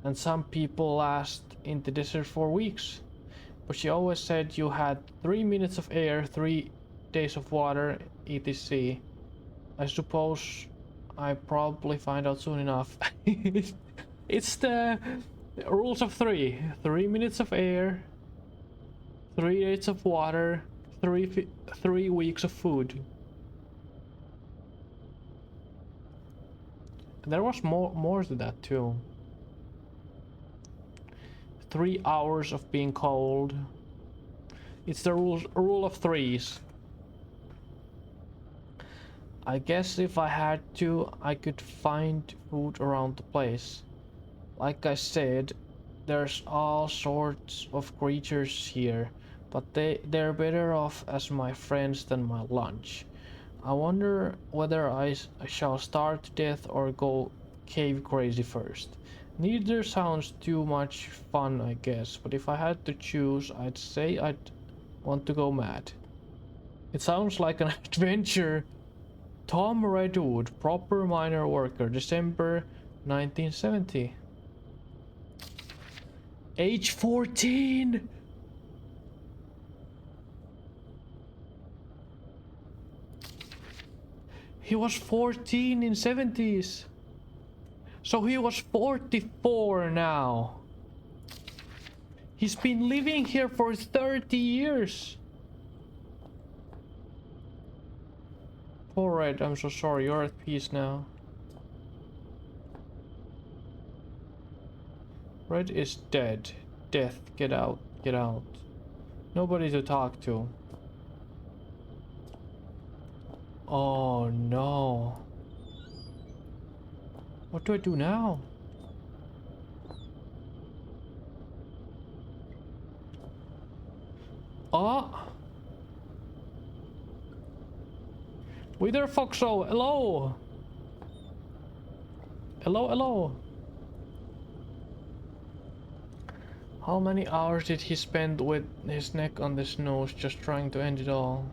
and some people last in the desert for weeks. But she always said you had 3 minutes of air, 3 days of water, etc. I suppose I probably find out soon enough. It's the rules of 3. 3 minutes of air, 3 days of water, 3 weeks of food. There was more to that too. 3 hours of being cold. It's the rule of 3s. I guess if I had to, I could find food around the place. Like I said, there's all sorts of creatures here, but they're better off as my friends than my lunch. I wonder whether I shall starve to death or go cave crazy first. Neither sounds too much fun, I guess, but if I had to choose, I'd say I'd want to go mad. It sounds like an adventure. Tom Redwood, proper miner worker, December 1970. Age 14! He was 14 in 70s. So he was 44 now. He's been living here for 30 years. Poor Red, I'm so sorry, you're at peace now. Red is dead. Death, get out, get out. Nobody to talk to. Oh no. What do I do now? Oh! Wither Foxo, hello! Hello, hello! How many hours did he spend with his neck on this nose just trying to end it all?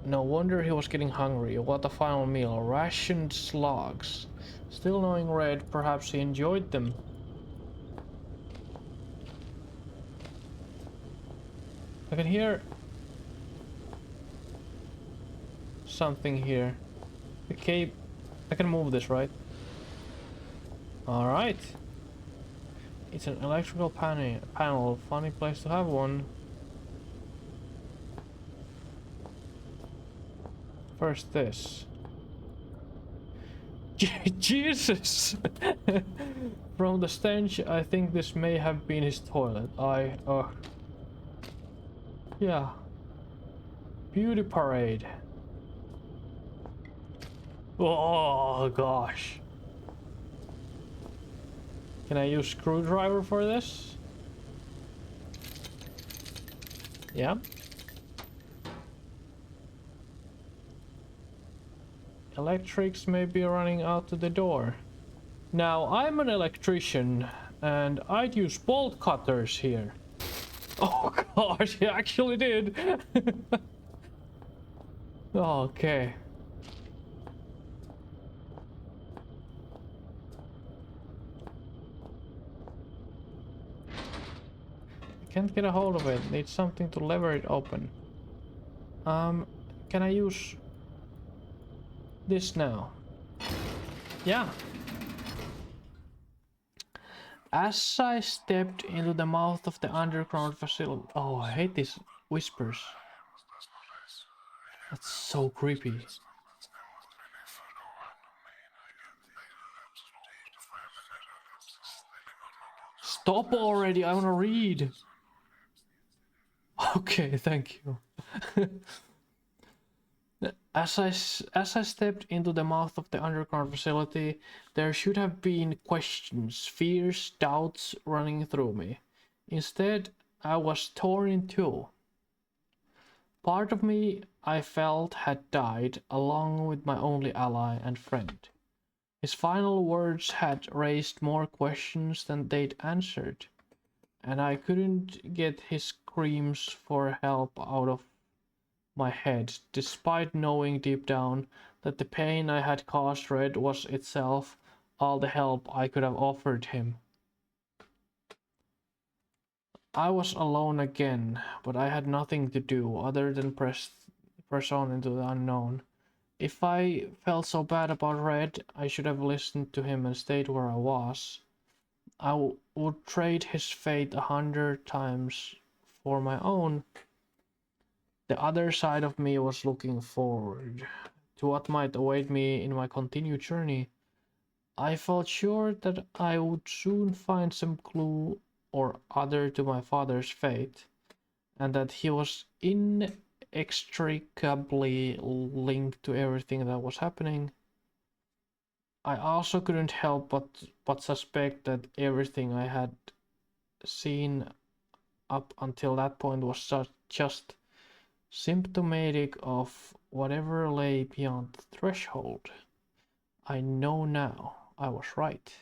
No wonder he was getting hungry. What a final meal. Rationed slugs. Still knowing Red, perhaps he enjoyed them. I can hear something here. The cave. I can move this, right? Alright. It's an electrical panel. Funny place to have one. First this. Jesus! From the stench, I think this may have been his toilet. Yeah. Beauty parade. Oh gosh. Can I use screwdriver for this? Yeah. Electrics may be running out to the door. Now, I'm an electrician, and I'd use bolt cutters here. Oh gosh, he actually did! Okay. I can't get a hold of it. Need something to lever it open. Can I use this now? Yeah. As I stepped into the mouth of the underground facility. Oh, I hate these whispers. That's so creepy. Stop already, I wanna read. Okay, thank you. As I stepped into the mouth of the underground facility, there should have been questions, fears, doubts running through me. Instead, I was torn in two. Part of me, I felt, had died along with my only ally and friend. His final words had raised more questions than they'd answered, and I couldn't get his screams for help out of my head, despite knowing deep down that the pain I had caused Red was itself all the help I could have offered him. I was alone again, but I had nothing to do other than press on into the unknown. If I felt so bad about Red, I should have listened to him and stayed where I was. I would trade his fate 100 times for my own. The other side of me was looking forward to what might await me in my continued journey. I felt sure that I would soon find some clue or other to my father's fate, and that he was inextricably linked to everything that was happening. I also couldn't help but suspect that everything I had seen up until that point was just symptomatic of whatever lay beyond the threshold. I know now I was right.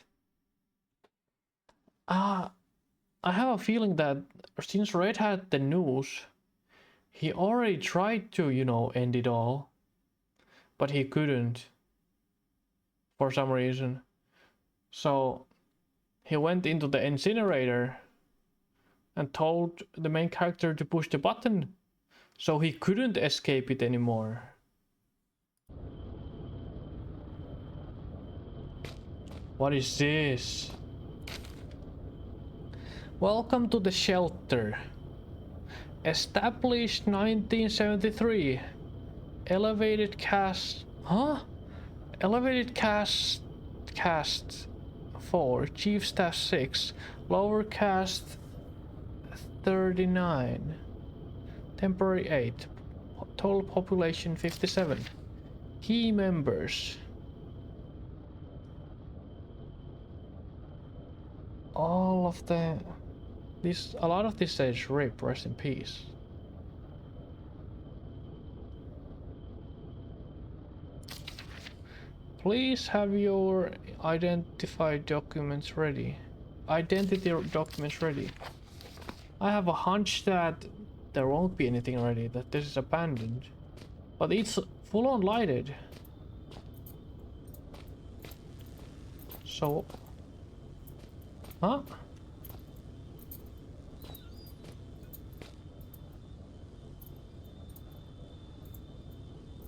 I have a feeling that since Red had the news, he already tried to, end it all, but he couldn't for some reason. So he went into the incinerator and told the main character to push the button, so he couldn't escape it anymore. What is this? Welcome to the shelter. Established 1973. Elevated cast... Huh? Elevated cast 4. Chief staff 6. Lower cast 39. Temporary 8. Total population 57. Key members. All of the... a lot of this says RIP, rest in peace. Please have your identity documents ready. I have a hunch that there won't be anything ready, that this is abandoned. But it's full on lighted. So... Huh?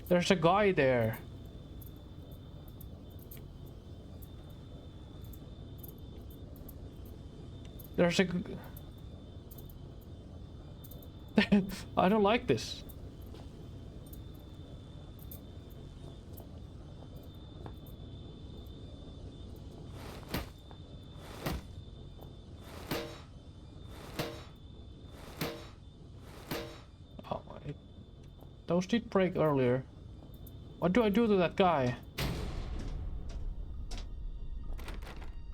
There's a guy there. There's a... I don't like this. Oh, those did break earlier. What do I do to that guy?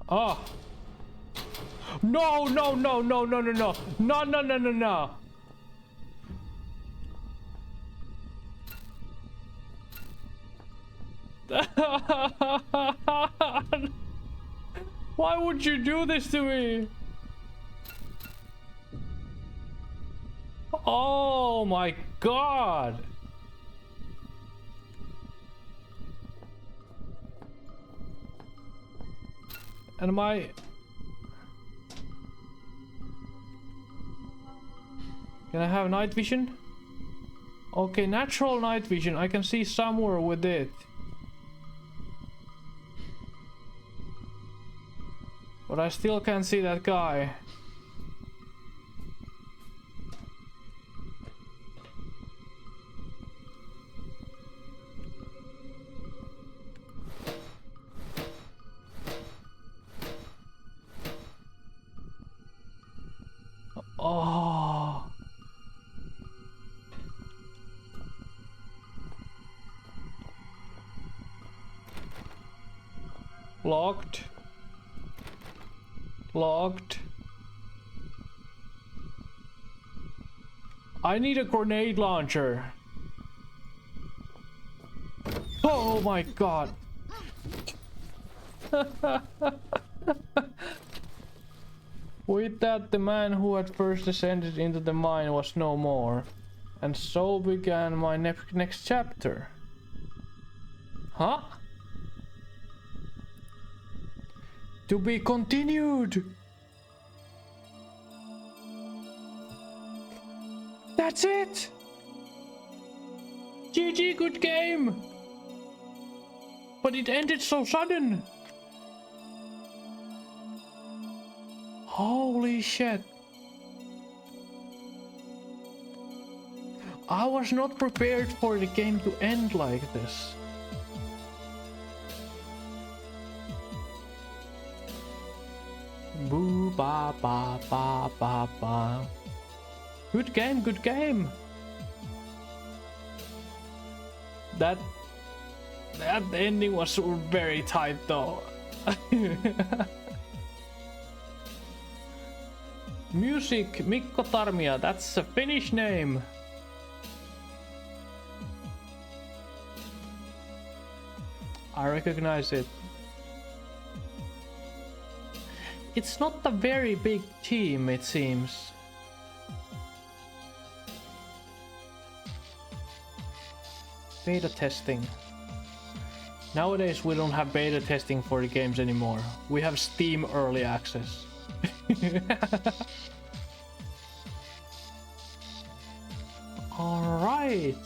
Oh! No, no, no, no, no, no, no. No, no, no, no, no. Why would you do this to me? Oh my god. And am I... Can I have night vision? Okay, natural night vision. I can see somewhere with it. But I still can't see that guy. Oh. Locked. Locked. I need a grenade launcher. Oh my god. With that, the man who had first descended into the mine was no more. And so began my next chapter. Huh? To be continued. That's it. GG, good game. But it ended so sudden. Holy shit. I was not prepared for the game to end like this. Boo ba ba ba ba ba. Good game, good game. That ending was very tight though. Music, Mikko Tarmia, that's a Finnish name. I recognize it. It's not a very big team, it seems. Beta testing. Nowadays we don't have beta testing for the games anymore. We have Steam early access. Alright.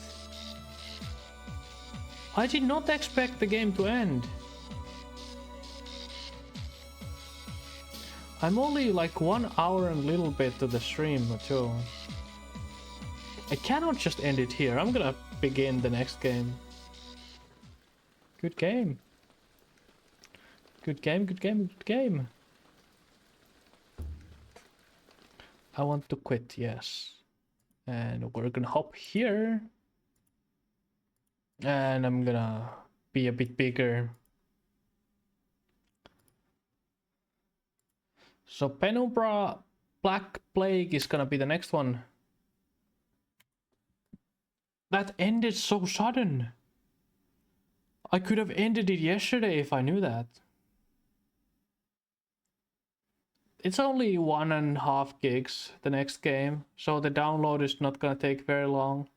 I did not expect the game to end. I'm only like 1 hour and a little bit to the stream too. I cannot just end it here. I'm gonna begin the next game. Good game. Good game, good game, good game. I want to quit, yes. And we're gonna hop here. And I'm gonna be a bit bigger. So Penumbra Black Plague is gonna be the next one. That ended so sudden. I could have ended it yesterday if I knew that. It's only 1.5 gigs, the next game, so the download is not gonna take very long.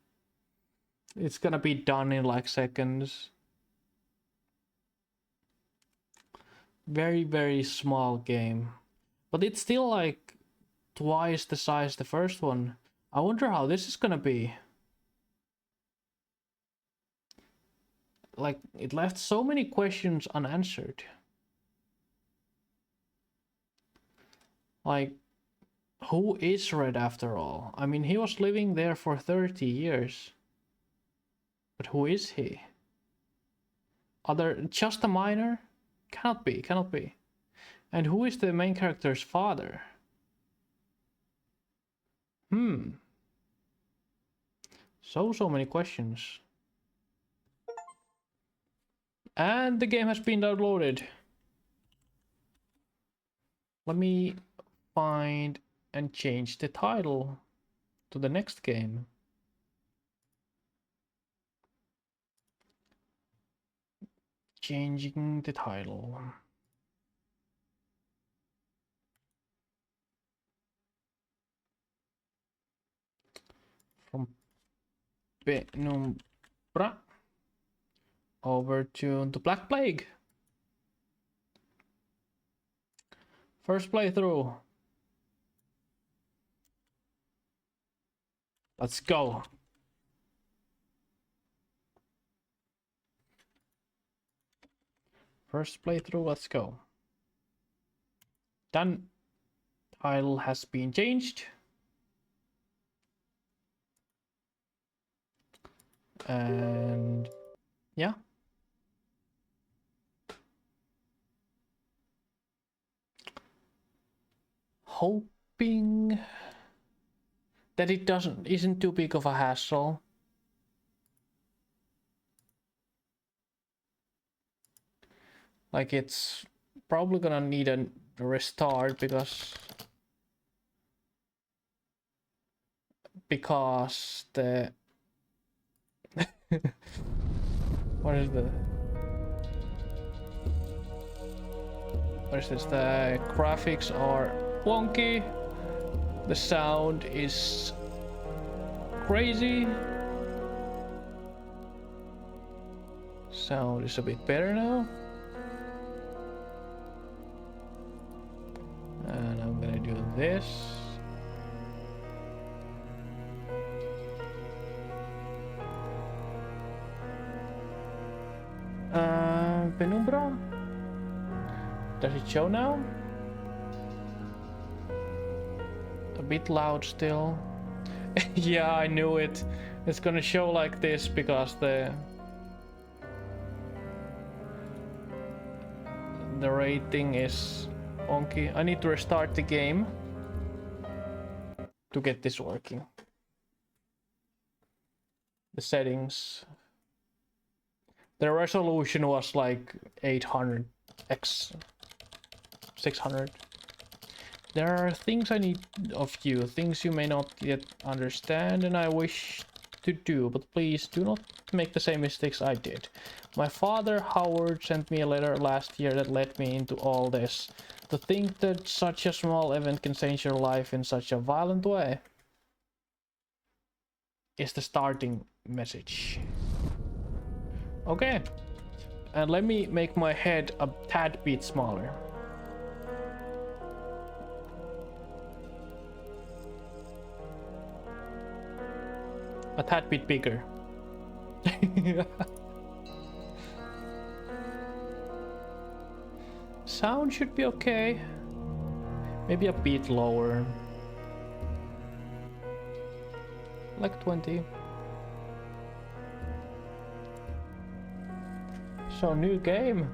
It's gonna be done in like seconds. Very, very small game. But it's still like twice the size the first one. I wonder how this is gonna be. Like, it left so many questions unanswered. Like, who is Red after all? I mean, he was living there for 30 years. But who is he? Just a miner? Cannot be, cannot be. And who is the main character's father? So many questions. And the game has been downloaded. Let me find and change the title to the next game. Changing the title. From Penumbra over to the Black Plague. First playthrough. Let's go. First playthrough, let's go. Done. Title has been changed. And yeah. Hoping that it isn't too big of a hassle. Like, it's probably gonna need a restart because because the what is this? The graphics are wonky, the sound is crazy. Sound is a bit better now. And I'm gonna do this. Penumbra? Does it show now? A bit loud still. Yeah, I knew it. It's gonna show like this because the rating is wonky. I need to restart the game to get this working. The settings. The resolution was like 800x 600. There are things I need of you, things you may not yet understand and I wish to do, but please do not make the same mistakes I did. My father, Howard, sent me a letter last year that led me into all this. To think that such a small event can change your life in such a violent way is the starting message. Okay, and let me make my head a tad bit smaller. A tad bit bigger. Sound should be okay. Maybe a bit lower. Like 20. So, new game.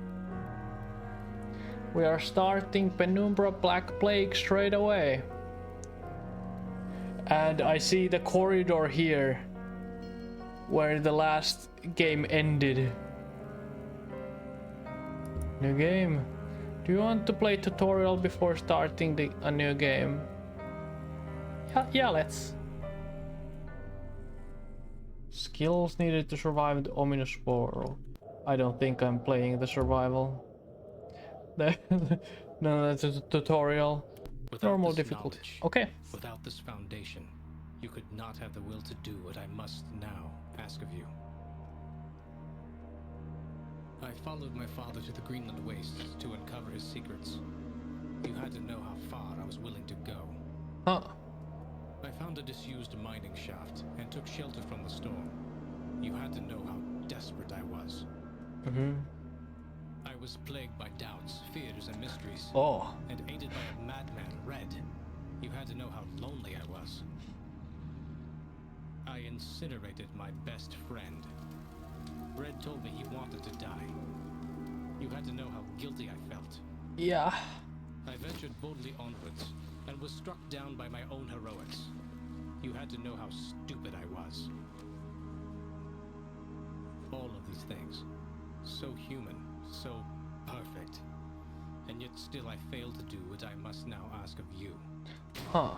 We are starting Penumbra Black Plague straight away. And I see the corridor here where the last game ended. New game. Do you want to play tutorial before starting a new game? Yeah, let's. Skills needed to survive the ominous world. I don't think I'm playing the survival. No, that's a tutorial. Without Normal this difficulty. knowledge, Okay. Without this foundation, you could not have the will to do what I must now ask of you. I followed my father to the Greenland wastes to uncover his secrets. You had to know how far I was willing to go. Huh. I found a disused mining shaft and took shelter from the storm. You had to know how desperate I was. I was plagued by doubts, fears, and mysteries. Oh. And aided by a madman, Red. You had to know how lonely I was. I incinerated my best friend. Red told me he wanted to die. You had to know how guilty I felt. Yeah. I ventured boldly onwards and was struck down by my own heroics. You had to know how stupid I was. All of these things. So human, so perfect. And yet still I failed to do what I must now ask of you. Huh.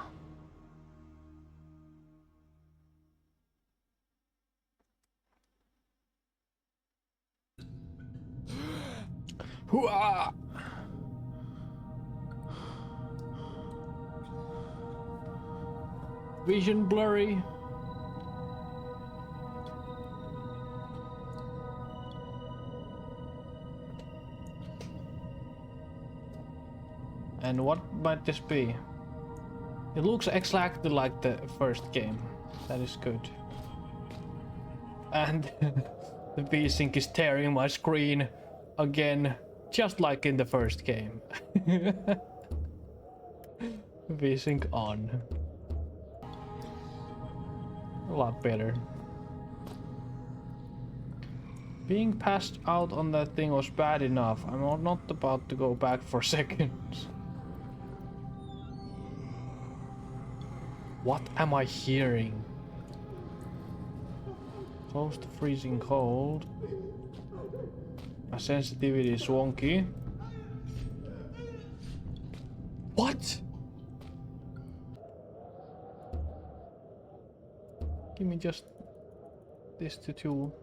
Hooah! Vision blurry. And what might this be? It looks exactly like the first game. That is good. And the V-Sync is tearing my screen again, just like in the first game. V-Sync on. A lot better. Being passed out on that thing was bad enough. I'm not about to go back for seconds. What am I hearing? Close to freezing cold. My sensitivity is wonky. What? Give me just this tool.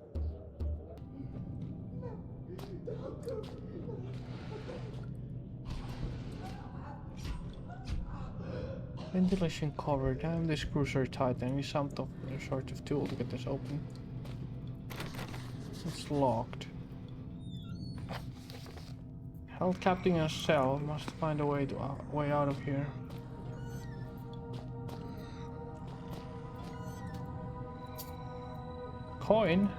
Ventilation cover. Damn, these screws are tight. I need some sort of tool to get this open. It's locked. Held captain in a cell. Must find a way out of here. Coin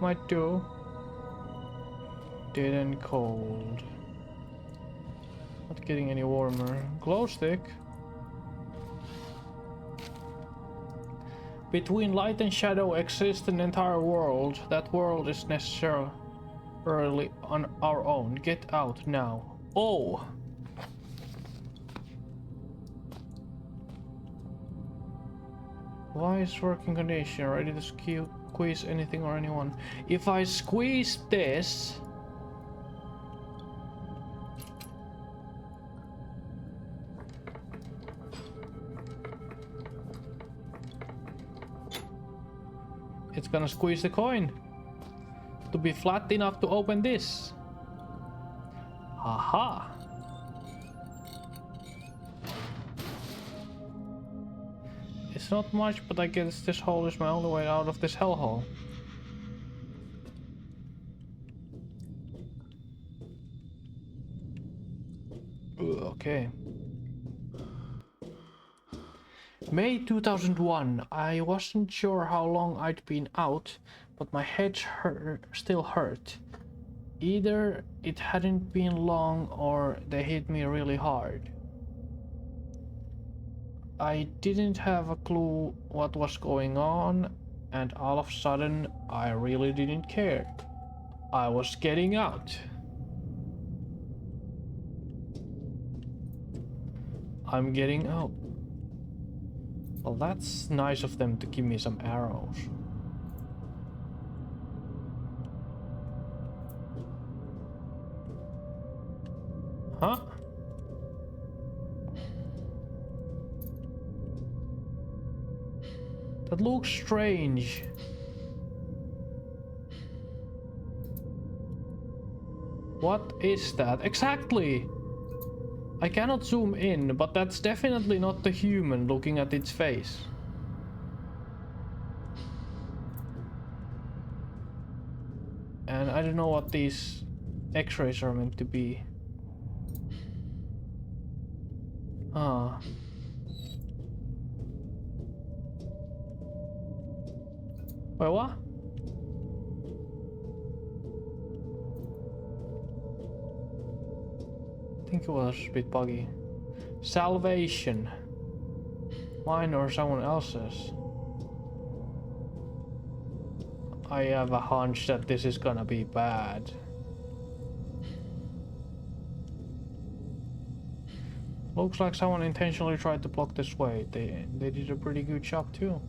might do. Dead and cold. Not getting any warmer. Glow stick. Between light and shadow exists an entire world. That world is necessarily on our own. Get out now. Oh! Wise working condition. Ready to squeeze anything or anyone. If I squeeze this... it's gonna squeeze the coin to be flat enough to open this. Haha. It's not much, but I guess this hole is my only way out of this hellhole. Okay. May 2001. I wasn't sure how long I'd been out, but my head still hurt. Either it hadn't been long or they hit me really hard. I didn't have a clue what was going on, and all of a sudden I really didn't care. I was getting out. I'm getting out. Well, that's nice of them to give me some arrows. Huh? That looks strange. What is that? Exactly! I cannot zoom in, but that's definitely not the human looking at its face. And I don't know what these X-rays are meant to be. Ah. Wait, what? I think it was a bit buggy. Salvation. Mine or someone else's. I have a hunch that this is gonna be bad. Looks like someone intentionally tried to block this way. They did a pretty good job too.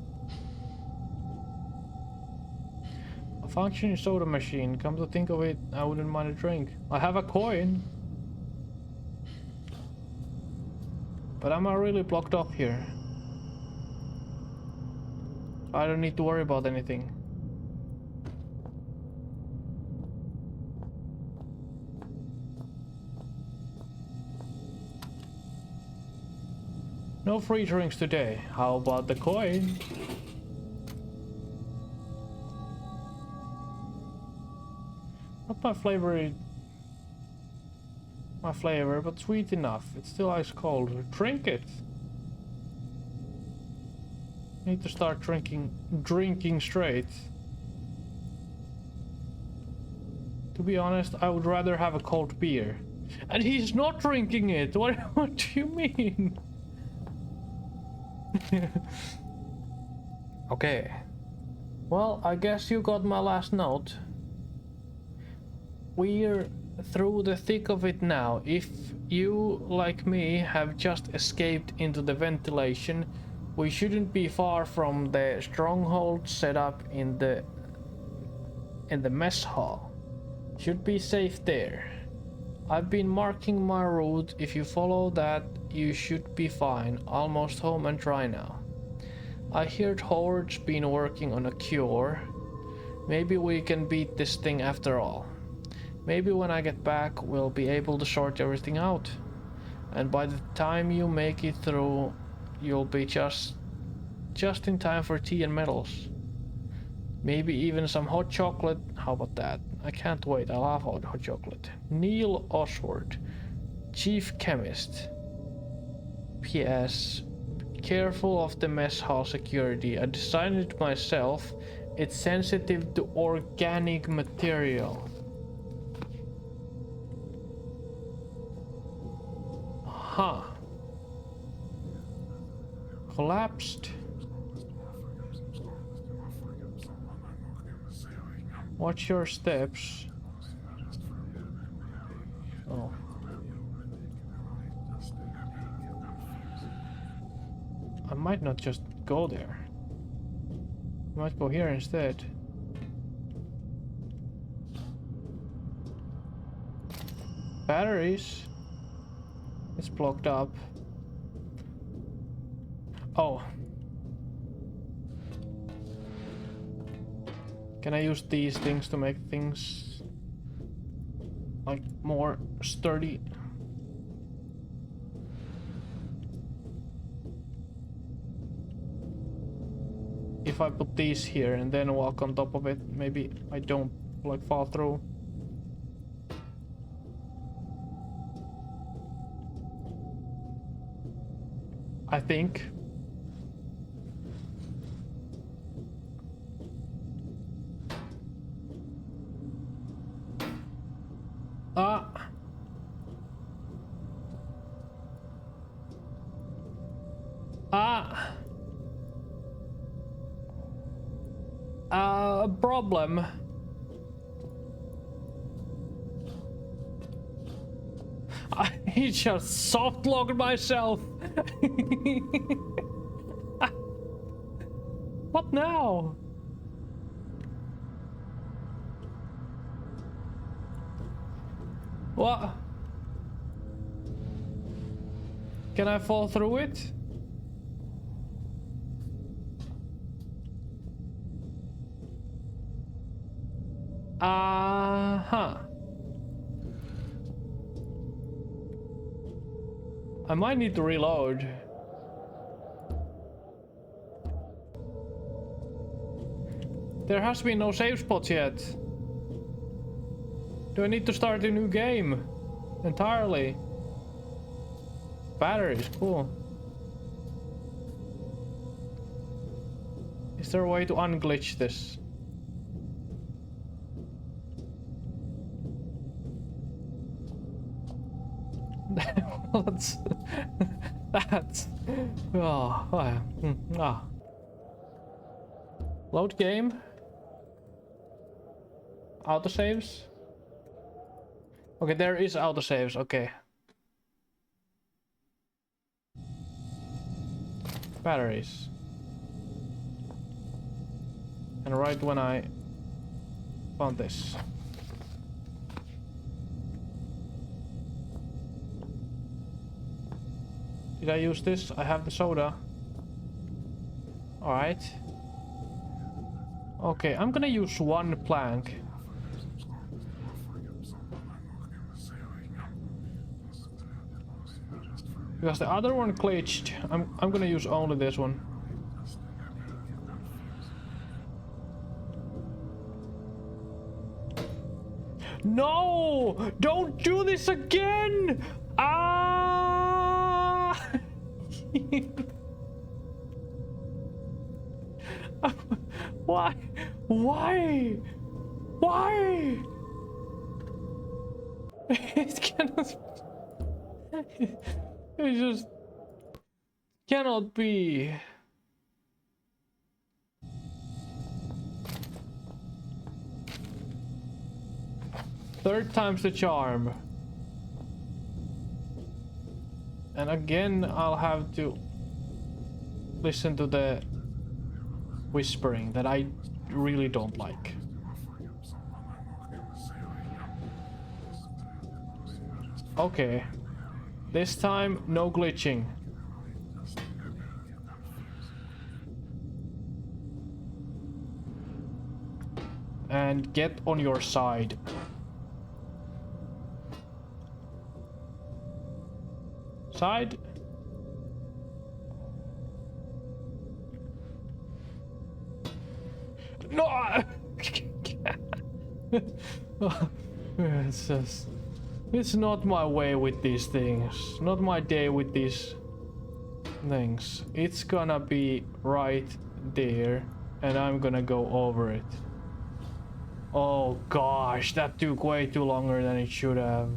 A functioning soda machine. Come to think of it, I wouldn't mind a drink. I have a coin. But am I really blocked off here? I don't need to worry about anything. No free drinks today. How about the coin? Not my flavor, but sweet enough. It's still ice cold. Drink it. Need to start drinking straight. To be honest, I would rather have a cold beer. And he's not drinking it. What do you mean? Okay. Well, I guess you got my last note. We're through the thick of it now. If you, like me, have just escaped into the ventilation, we shouldn't be far from the stronghold set up in the mess hall. Should be safe there. I've been marking my route. If you follow that, you should be fine. Almost home and dry now. I heard Howard's been working on a cure. Maybe we can beat this thing after all. Maybe when I get back, we'll be able to sort everything out. And by the time you make it through, you'll be just in time for tea and medals. Maybe even some hot chocolate. How about that? I can't wait. I love hot chocolate. Neil Oswald, Chief Chemist. P.S. Careful of the mess hall security. I designed it myself. It's sensitive to organic material. Huh. Collapsed. Watch your steps. Oh. I might not just go there. I might go here instead. Batteries. It's blocked up. Oh. Can I use these things to make things like more sturdy? If I put these here and then walk on top of it, maybe I don't like fall through. I think. Problem. I just soft locked myself. What now? What? Can I fall through it? I might need to reload. There has been no save spots yet. Do I need to start a new game entirely? Batteries, cool. Is there a way to unglitch this? That's Load game. Autosaves. Okay, there is autosaves. Okay. Batteries. And right when I found this. Did I use this? I have the soda. Alright. Okay, I'm gonna use one plank. Because the other one glitched. I'm gonna use only this one. No! Don't do this again! Ah! Why? Why? Why? It cannot. It just cannot be. Third time's the charm. And again, I'll have to listen to the whispering that I really don't like. Okay. This time, no glitching. and get on your side. Side. No! It's just... It's not my way with these things. Not my day with these things. It's gonna be right there, and I'm gonna go over it. Oh gosh, that took way too longer than it should have.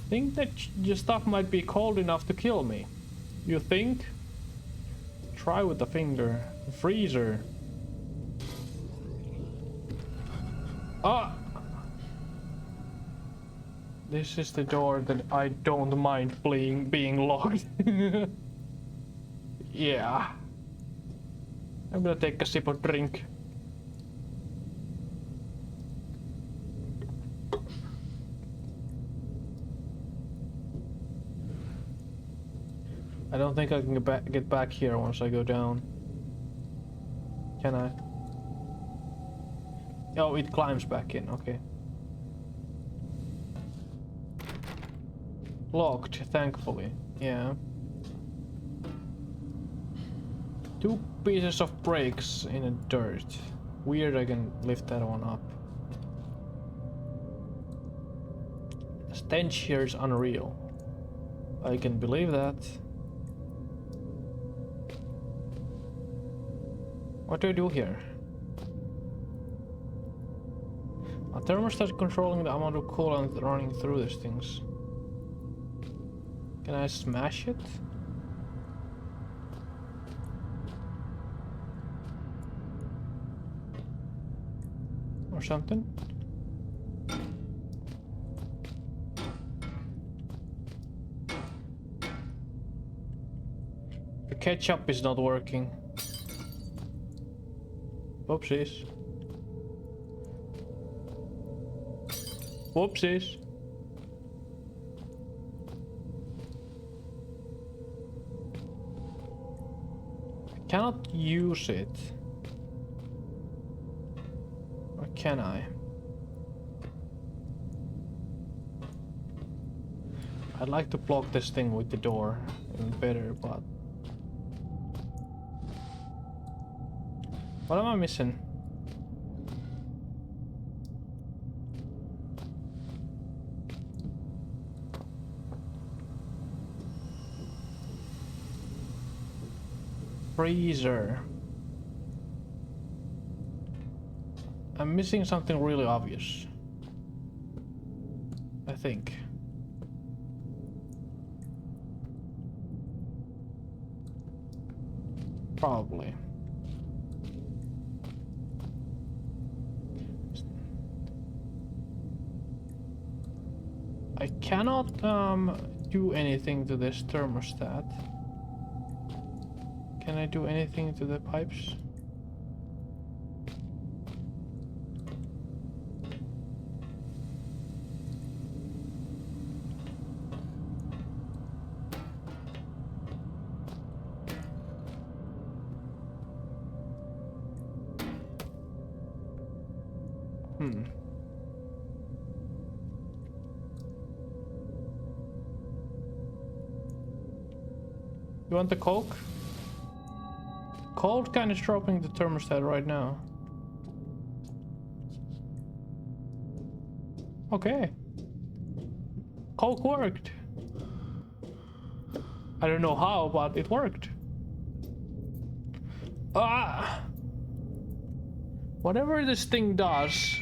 Think that your stuff might be cold enough to kill me. You think? Try with the finger. Freezer. Ah! This is the door that I don't mind being locked. Yeah. I'm gonna take a sip of drink. I don't think I can get back here once I go down. Can I? Oh, it climbs back in, okay. Locked, thankfully. Yeah. 2 pieces of brakes in the dirt. Weird, I can lift that one up. The stench here is unreal. I can believe that. What do I do here? A thermostat controlling the amount of coolant running through these things. Can I smash it? Or something? The ketchup is not working. Whoopsies. Whoopsies. I cannot use it. Or can I? I'd like to block this thing with the door even better, but... What am I missing? Freezer. I'm missing something really obvious. I think. Probably. I cannot do anything to this thermostat. Can I do anything to the pipes? You want the Coke? Cold kind of dropping the thermostat right now. Okay. Coke worked. I don't know how, but it worked. Ah! Whatever this thing does,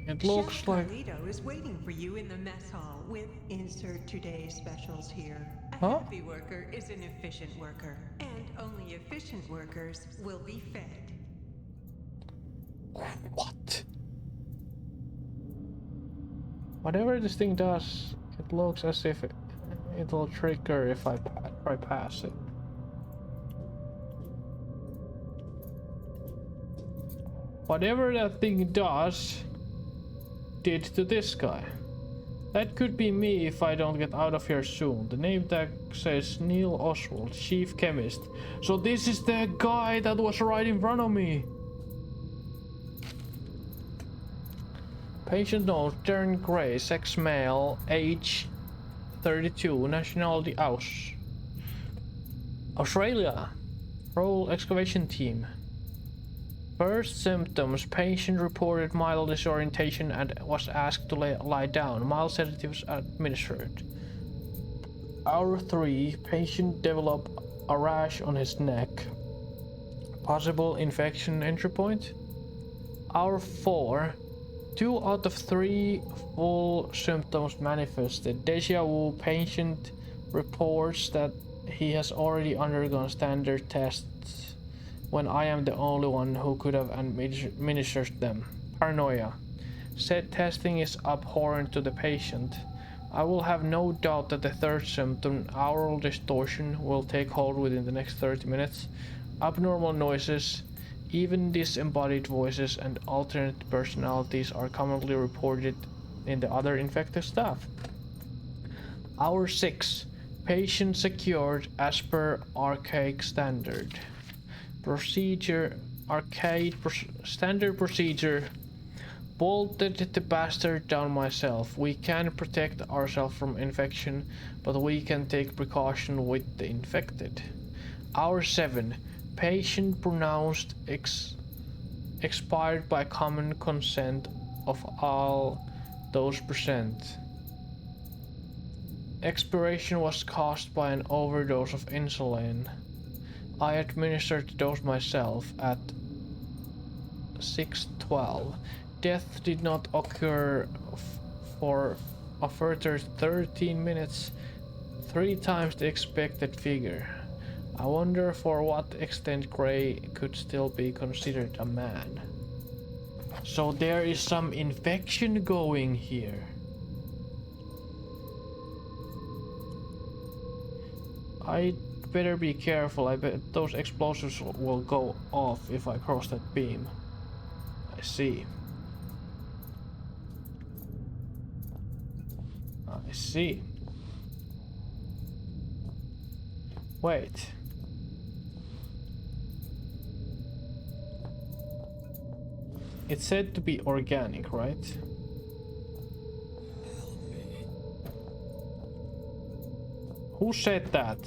it looks Chef like... Carlito is waiting for you in the mess hall with insert today's specials here. A Huh? happy worker is an efficient worker, and only efficient workers will be fed. What? Whatever this thing does, it looks as if it'll trigger if I try pass it. Whatever that thing does, did to this guy. That could be me if I don't get out of here soon. The name tag says Neil Oswald, chief chemist. So this is the guy that was right in front of me. Patient note, Darren Gray, sex male, age 32, nationality Australia. Role excavation team. First symptoms, patient reported mild disorientation and was asked to lie down. Mild sedatives administered. Hour 3, patient developed a rash on his neck. Possible infection entry point. Hour 4, 2 out of 3 full symptoms manifested. Deja vu, patient reports that he has already undergone standard tests when I am the only one who could have administered them. Paranoia. Said testing is abhorrent to the patient. I will have no doubt that the third symptom, aural distortion, will take hold within the next 30 minutes. Abnormal noises, even disembodied voices and alternate personalities are commonly reported in the other infected staff. Hour 6. Patient secured as per archaic standard. Standard procedure. Bolted the bastard down myself. We can protect ourselves from infection, but we can take precaution with the infected. Hour 7. Patient pronounced expired by common consent of all those present. Expiration was caused by an overdose of insulin. I administered the dose myself at 6:12. Death did not occur for a further 13 minutes, 3 times the expected figure. I wonder for what extent Gray could still be considered a man. So there is some infection going here. I better be careful. I bet those explosives will go off if I cross that beam. I see. I see. Wait. It's said to be organic, right? Who said that?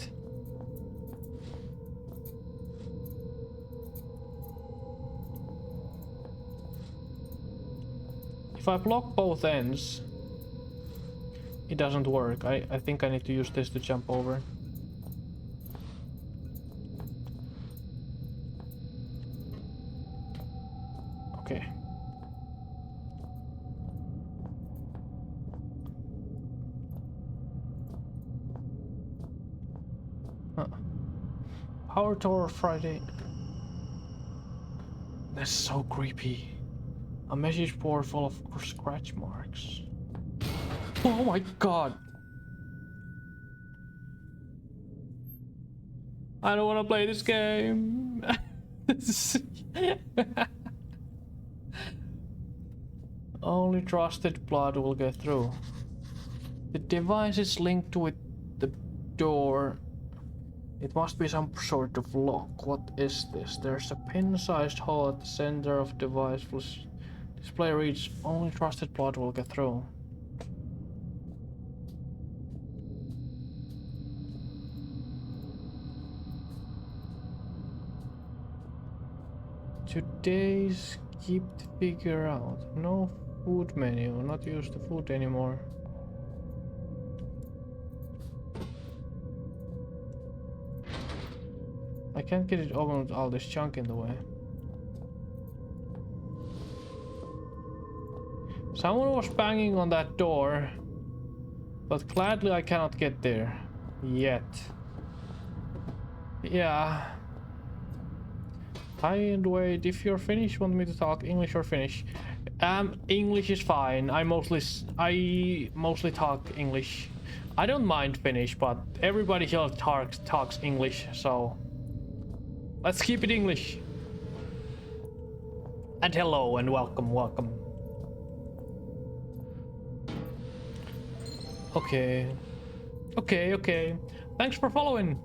If I block both ends, it doesn't work. I think I need to use this to jump over. Okay. Power Tower Friday. That's so creepy. A message board full of scratch marks. Oh my god. I don't want to play this game. Only trusted blood will get through. The device is linked with the door. It must be some sort of lock. What is this? There's a pin-sized hole at the center of the device. Display reads, only trusted blood will get through. Today's skipped figure out. No food menu. Not use the food anymore. I can't get it open with all this junk in the way. Someone was banging on that door, but gladly I cannot get there. Yet. Yeah. Hi and wait, if you're Finnish, want me to talk English or Finnish? English is fine. I mostly talk English. I don't mind Finnish, but everybody here talks English, so let's keep it English. And hello and welcome. Okay. Thanks for following.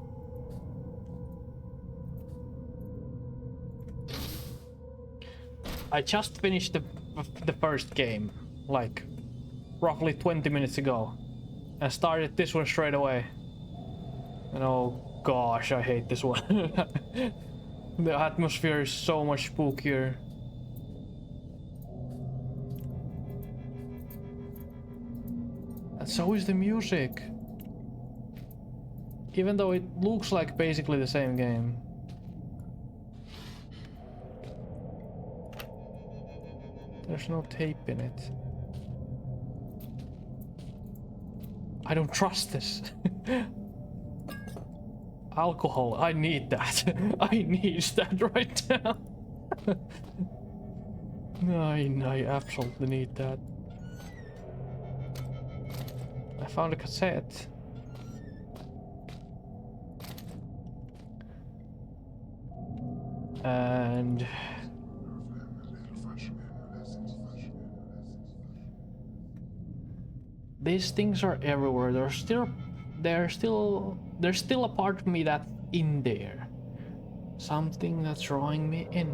I just finished the first game like roughly 20 minutes ago and started this one straight away. And oh gosh, I hate this one. The atmosphere is so much spookier. And so is the music. Even though it looks like basically the same game. There's no tape in it. I don't trust this. Alcohol, I need that. I need that right now. I absolutely need that. I found a cassette. And these things are everywhere. There's still a part of me that's in there. Something that's drawing me in.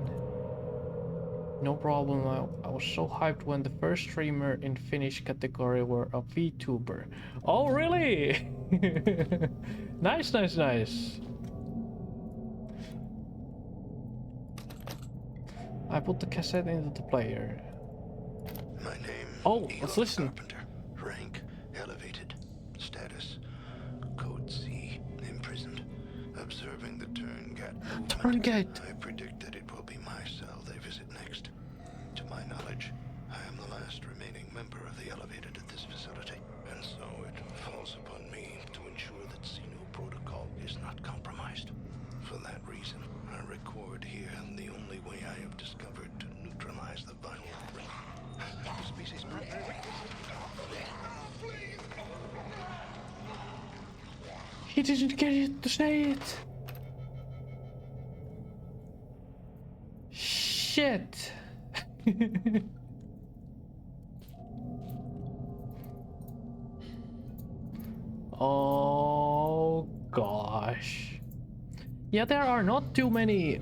No problem. I was so hyped when the first streamer in Finnish category were a VTuber. Oh really? Nice. I put the cassette into the player. My name. Oh, let's listen. Carpenter. Rank elevated. Status code C. Imprisoned. Observing the Turngate movement. Turngate. I predict that it will be my cell they visit next. To my knowledge, I am the last remaining member of the elevated at this facility, and so it falls upon me to ensure that Xeno protocol is not compromised. For that reason, I record here the only way I have discovered to neutralize the vinyl threat. Species He didn't get it to say it. Shit. Oh gosh. Yeah, there are not too many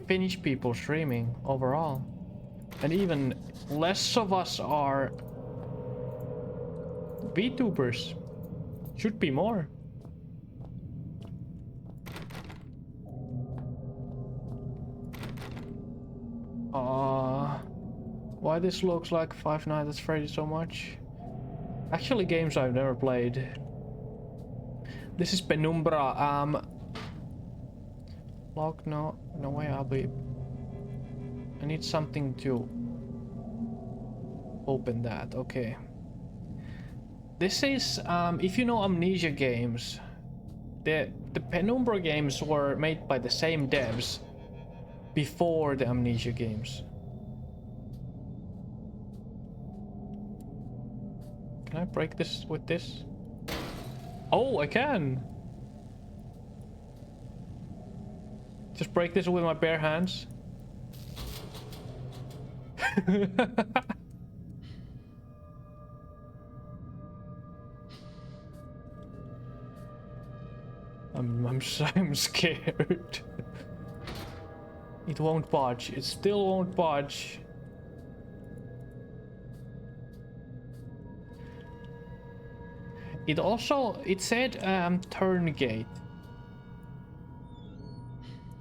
Finnish people streaming overall. And even less of us are VTubers. Should be more. Why this looks like Five Nights at Freddy's so much? Actually, games I've never played. This is Penumbra. Lock? No way. I need something to open that. Okay. This is if you know Amnesia games, the Penumbra games were made by the same devs before the Amnesia games. Can I break this with this? Oh, I can! Just break this with my bare hands. I'm scared. It won't budge. It still won't budge. It said Turngate.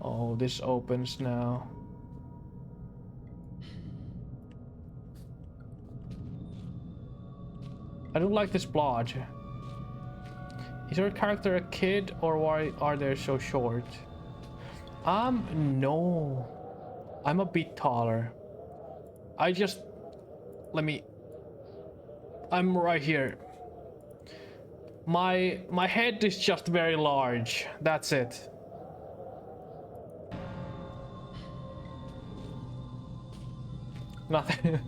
Oh, this opens now. I don't like this blodge. Is your character a kid or why are they so short? No. I'm a bit taller. I'm right here. My head is just very large. That's it. Nothing.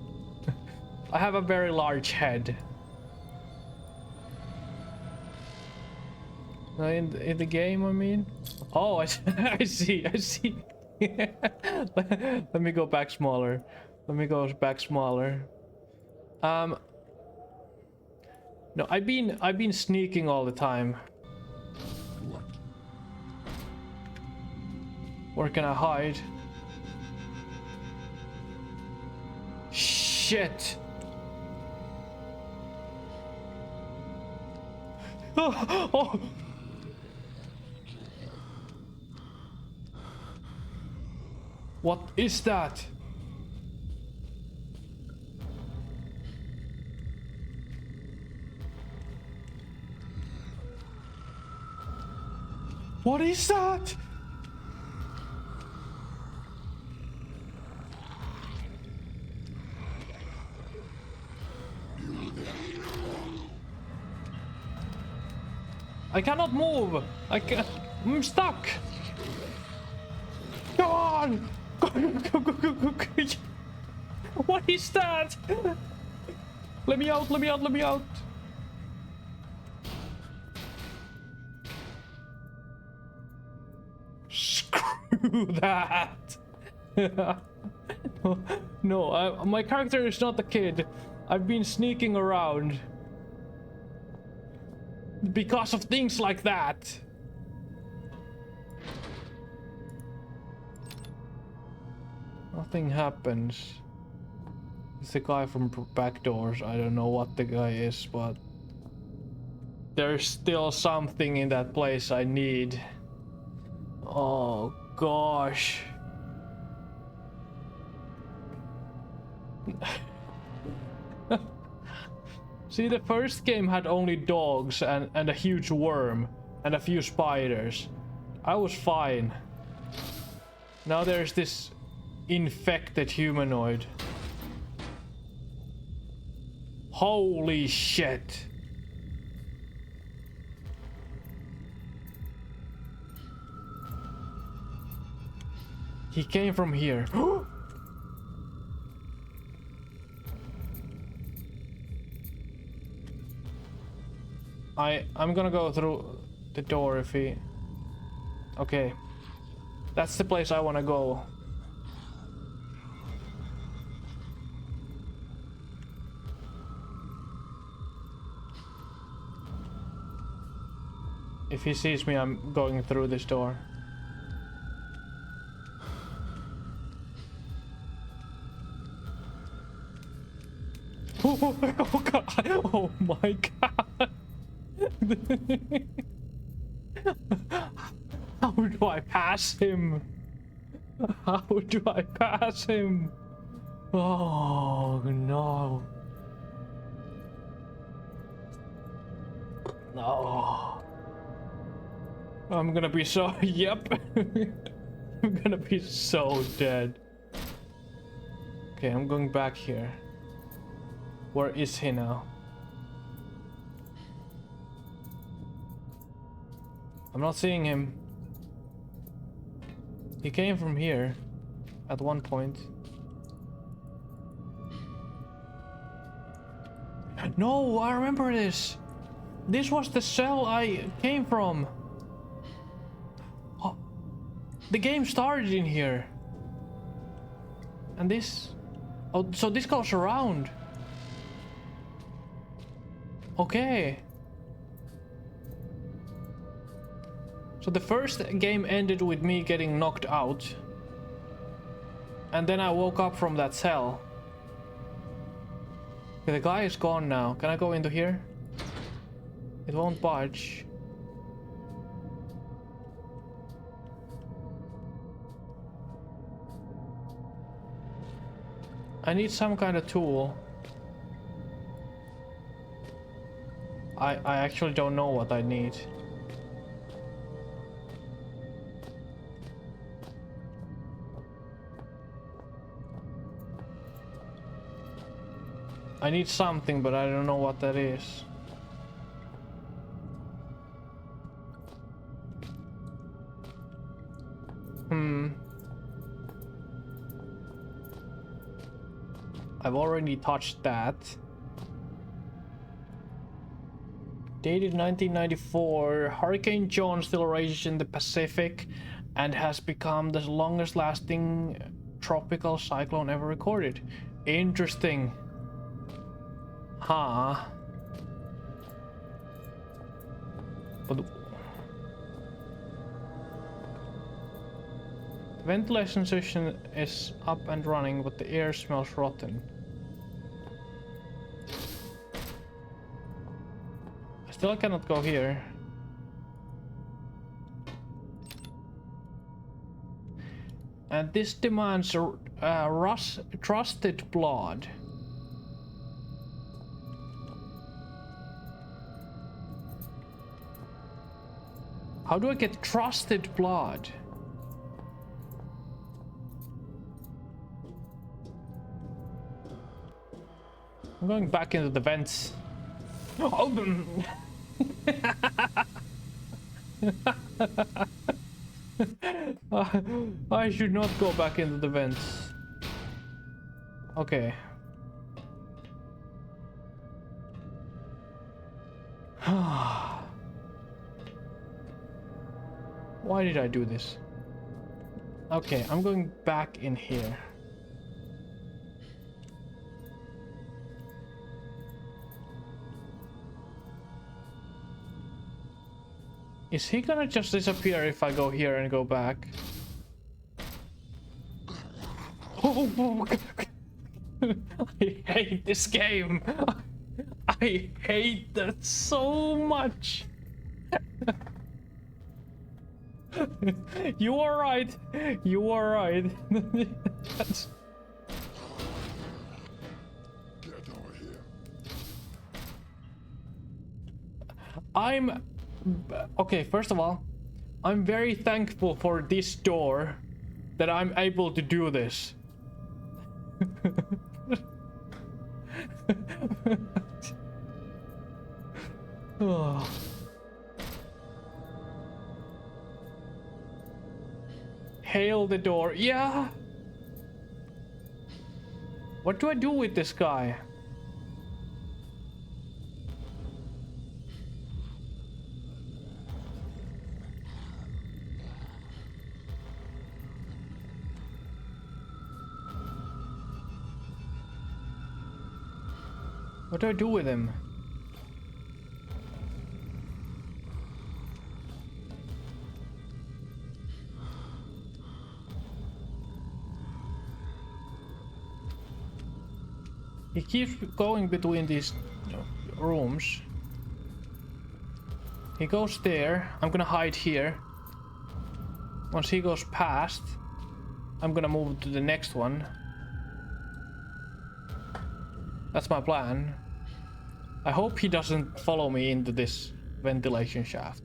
I have a very large head. In the game, I mean. Oh, I see. Let me go back smaller. No, I've been sneaking all the time. Where can I hide? Shh. shit! Oh, oh. What is that? What is that? I cannot move. I'm stuck. Go on. Go. What is that? Let me out. Let me out. Screw that. No, my character is not the kid. I've been sneaking around because of things like that. Nothing happens. It's the guy from back doors. I don't know what the guy is, but there's still something in that place I need. Oh gosh. See, the first game had only dogs and a huge worm and a few spiders. I was fine. Now there's this infected humanoid. Holy shit. He came from here. I'm gonna go through the door if he... Okay. That's the place I wanna go. If he sees me, I'm going through this door. Oh god! Oh my god! How do I pass him? How do I pass him? Oh no! No! I'm gonna be so... Yep! I'm gonna be so dead. Okay, I'm going back here. Where is he now? I'm not seeing him. He came from here at one point. No, I remember this. This was the cell I came from. Oh, the game started in here. And this... Oh, so this goes around. Okay. So the first game ended with me getting knocked out. And then I woke up from that cell. Okay, the guy is gone now. Can I go into here? It won't budge. I need some kind of tool. I actually don't know what I need. I need something, but I don't know what that is. I've already touched that. Dated 1994, Hurricane John still rages in the Pacific and has become the longest lasting tropical cyclone ever recorded. Interesting. Huh. But the ventilation system is up and running, but the air smells rotten. Still I cannot go here. And this demands trusted blood. How do I get trusted blood? I'm going back into the vents. Oh, I should not go back into the vents. Okay. Why did I do this? Okay, I'm going back in here. Is he gonna just disappear if I go here and go back? Oh, I hate this game. I hate that so much. You are right. You are right. That's... Get over here. I'm... Okay, first of all, I'm very thankful for this door that I'm able to do this. Oh. Hail the door. Yeah. What do I do with this guy? What do I do with him? He keeps going between these rooms. He goes there. I'm gonna hide here. Once he goes past, I'm gonna move to the next one. That's my plan. I hope he doesn't follow me into this ventilation shaft.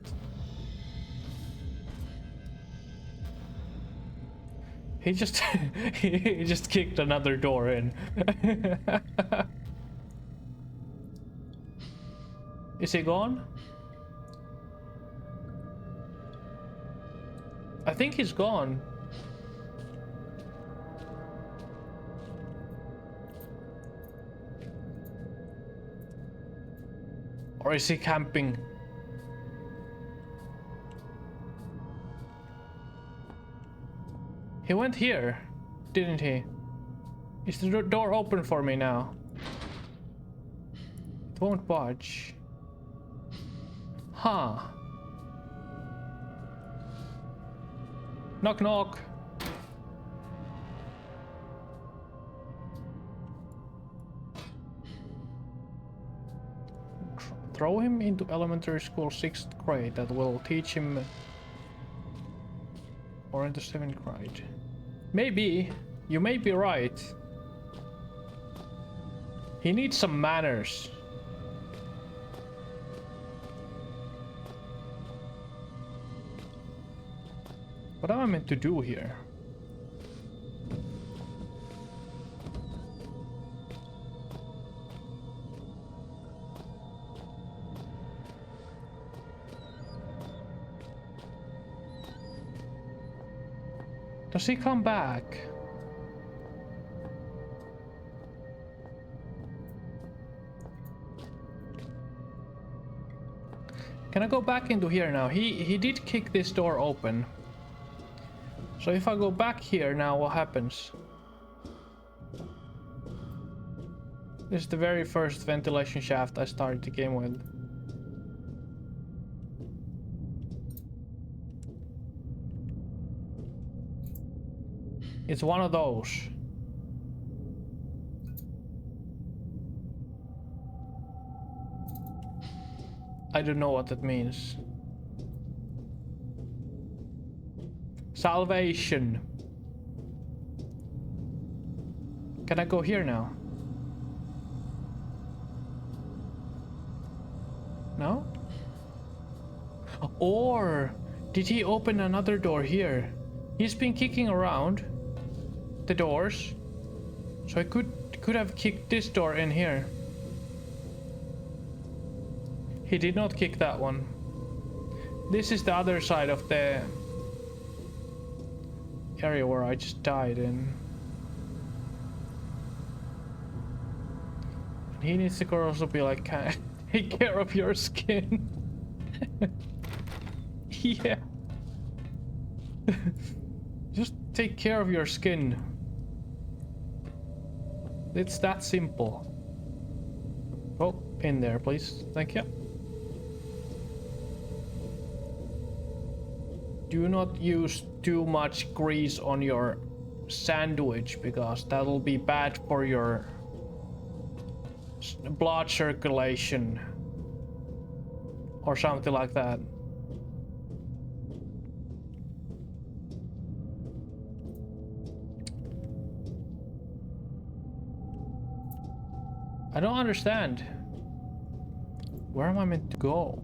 He just he just kicked another door in. Is he gone? I think he's gone. Or is he camping? He went here, didn't he? Is the door open for me now? It won't budge. Huh. Knock knock. Throw him into elementary school 6th grade. That will teach him. Or into 7th grade. Maybe. You may be right. He needs some manners. What am I meant to do here? Does he come back? Can I go back into here now? He did kick this door open. So if I go back here now, what happens? This is the very first ventilation shaft I started the game with. It's one of those. I don't know what that means. Salvation. Can I go here now? No? Or did he open another door here? He's been kicking around the doors, so I could have kicked this door in here. He did not kick that one. This is the other side of the area where I just died in. He needs to also be like, take care of your skin. Yeah. Just take care of your skin. It's that simple. Oh, in there, please. Thank you. Do not use too much grease on your sandwich because that'll be bad for your blood circulation or something like that. I don't understand. Where am I meant to go?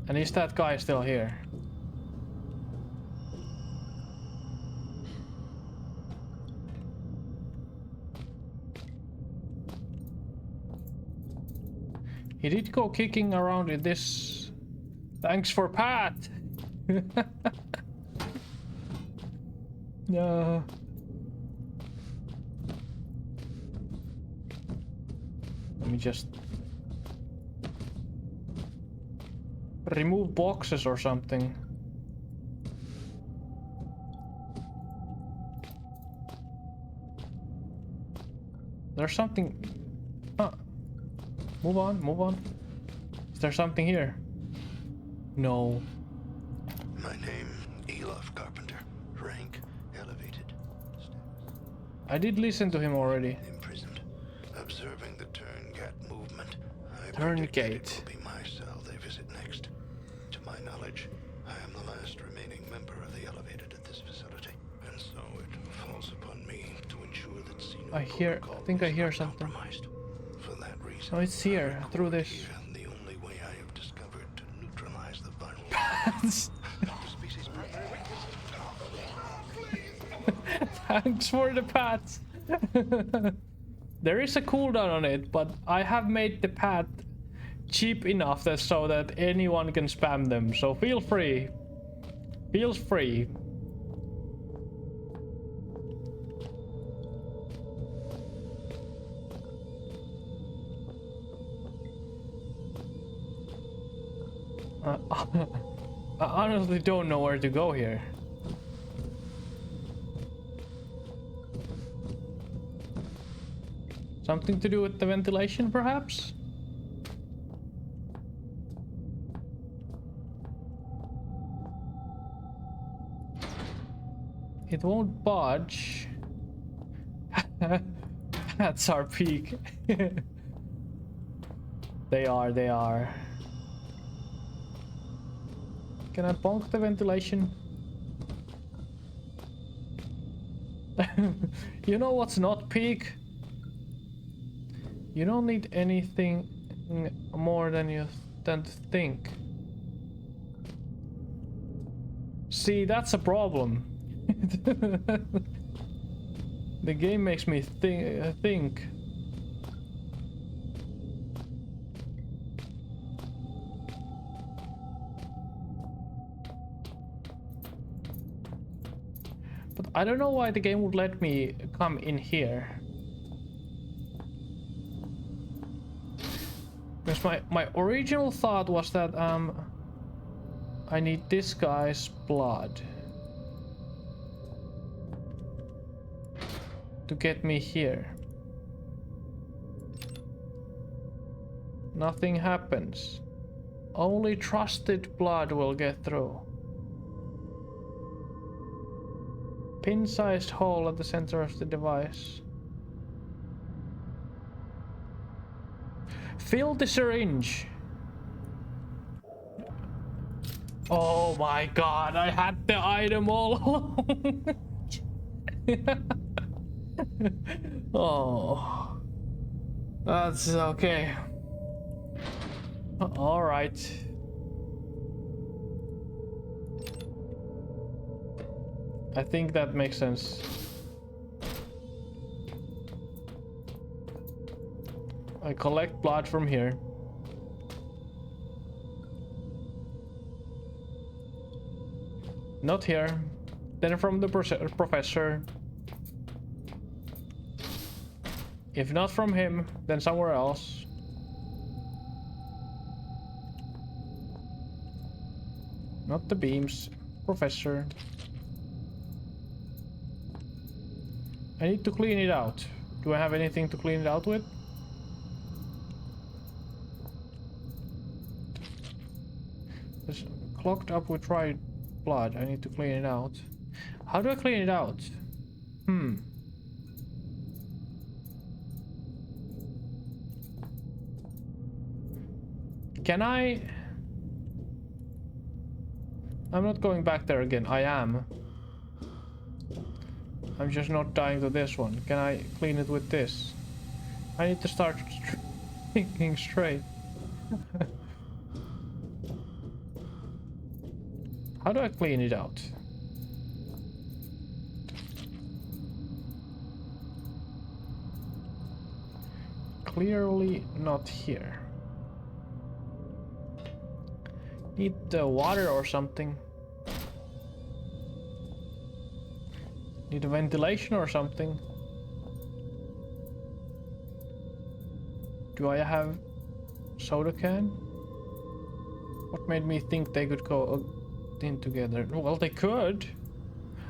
And is that guy still here? He did go kicking around in this. Thanks for Pat. No. Let me just remove boxes or something. There's something. Huh. Move on, move on. Is there something here? No. My name, Elof Carpenter. Rank, elevated. I did listen to him already. Imprisoned. Observing the Turngate movement. I Turngate. predicted it will be my cell they visit next. To my knowledge, I am the last remaining member of the elevated at this facility. And so it falls upon me to ensure that I think I hear something. compromised. For that reason, Oh, it's here, through this. here, the only way I have discovered to neutralize the viral species primary weakness. Thanks for the pats. There is a cooldown on it, but I have made the pat cheap enough that so that anyone can spam them. So feel free. Feel free. I honestly don't know where to go here. Something to do with the ventilation, perhaps? It won't budge. That's our peak. They are. Can I bonk the ventilation? You know what's not peak? You don't need anything more than you think. See, that's a problem. The game makes me think. But I don't know why the game would let me come in here. Because my original thought was that I need this guy's blood to get me here. Nothing happens. Only trusted blood will get through. Pin-sized hole at the center of the device. Fill the syringe. Oh my god, I had the item all along. Oh. That's okay. All right. I think that makes sense. I collect blood from here. Not here. Then from the professor. If not from him, then somewhere else. Not the beams. Professor. I need to clean it out. Do I have anything to clean it out with? It's clogged up with dried blood. I need to clean it out. How do I clean it out? Can I? I'm not going back there again. I am. I'm just not dying to this one. Can I clean it with this? I need to start thinking straight. How do I clean it out? Clearly not here. Need the water or something. Need a ventilation or something. Do I have soda can? What made me think they could go in together? Well, they could.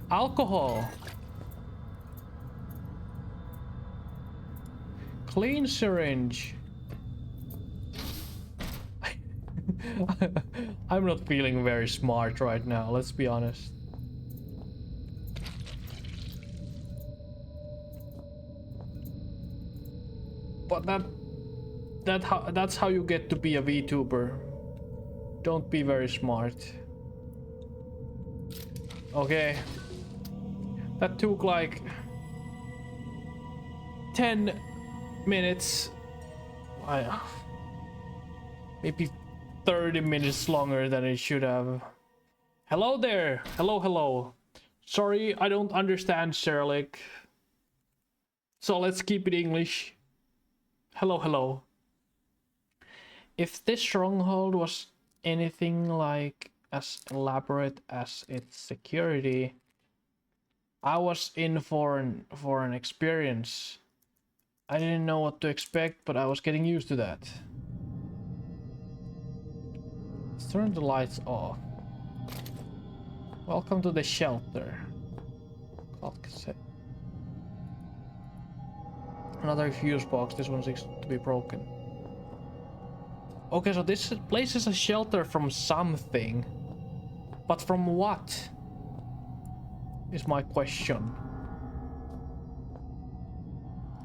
Alcohol. Clean syringe. I'm not feeling very smart right now, let's be honest. But that's how you get to be a VTuber. Don't be very smart. Okay. That took like 10 minutes. Maybe 30 minutes longer than it should have. Hello there. Hello. Sorry, I don't understand Cyrillic. So let's keep it English. Hello. If this stronghold was anything like as elaborate as its security, I was in for an experience. I didn't know what to expect, but I was getting used to that. Let's turn the lights off. Welcome to the shelter. Another fuse box. This one seems to be broken. Okay, so this place is a shelter from something. But from what? Is my question.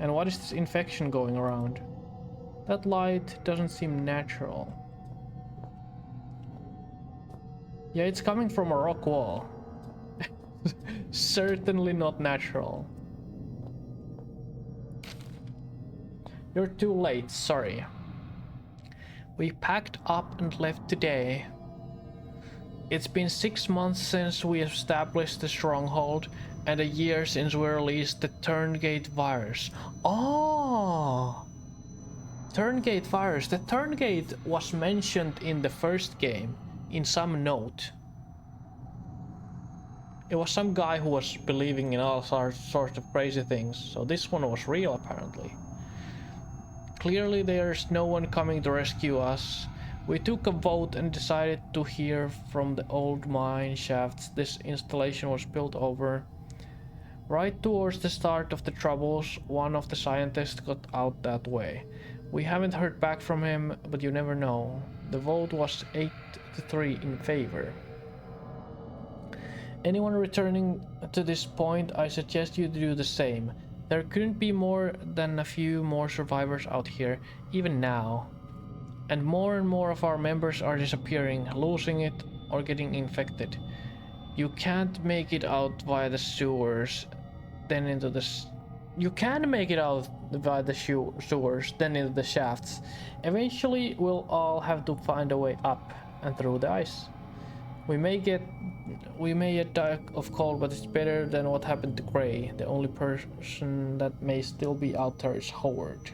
And what is this infection going around? That light doesn't seem natural. Yeah, it's coming from a rock wall. Certainly not natural. You're too late, sorry. We packed up and left today. It's been 6 months since we established the stronghold and a year since we released the Turngate virus. Oh! Turngate virus. The Turngate was mentioned in the first game in some note. It was some guy who was believing in all sorts of crazy things, so this one was real apparently. Clearly there's no one coming to rescue us. We took a vote and decided to hear from the old mine shafts this installation was built over. Right towards the start of the troubles, one of the scientists got out that way. We haven't heard back from him, but you never know. The vote was 8-3 in favor. Anyone returning to this point, I suggest you do the same. There couldn't be more than a few more survivors out here, even now. And more of our members are disappearing, losing it, or getting infected. You can't make it out via the sewers, then into the... You can make it out via the sewers, then into the shafts. Eventually, we'll all have to find a way up and through the ice. We may die of cold, but it's better than what happened to Gray. The only person that may still be out there is Howard.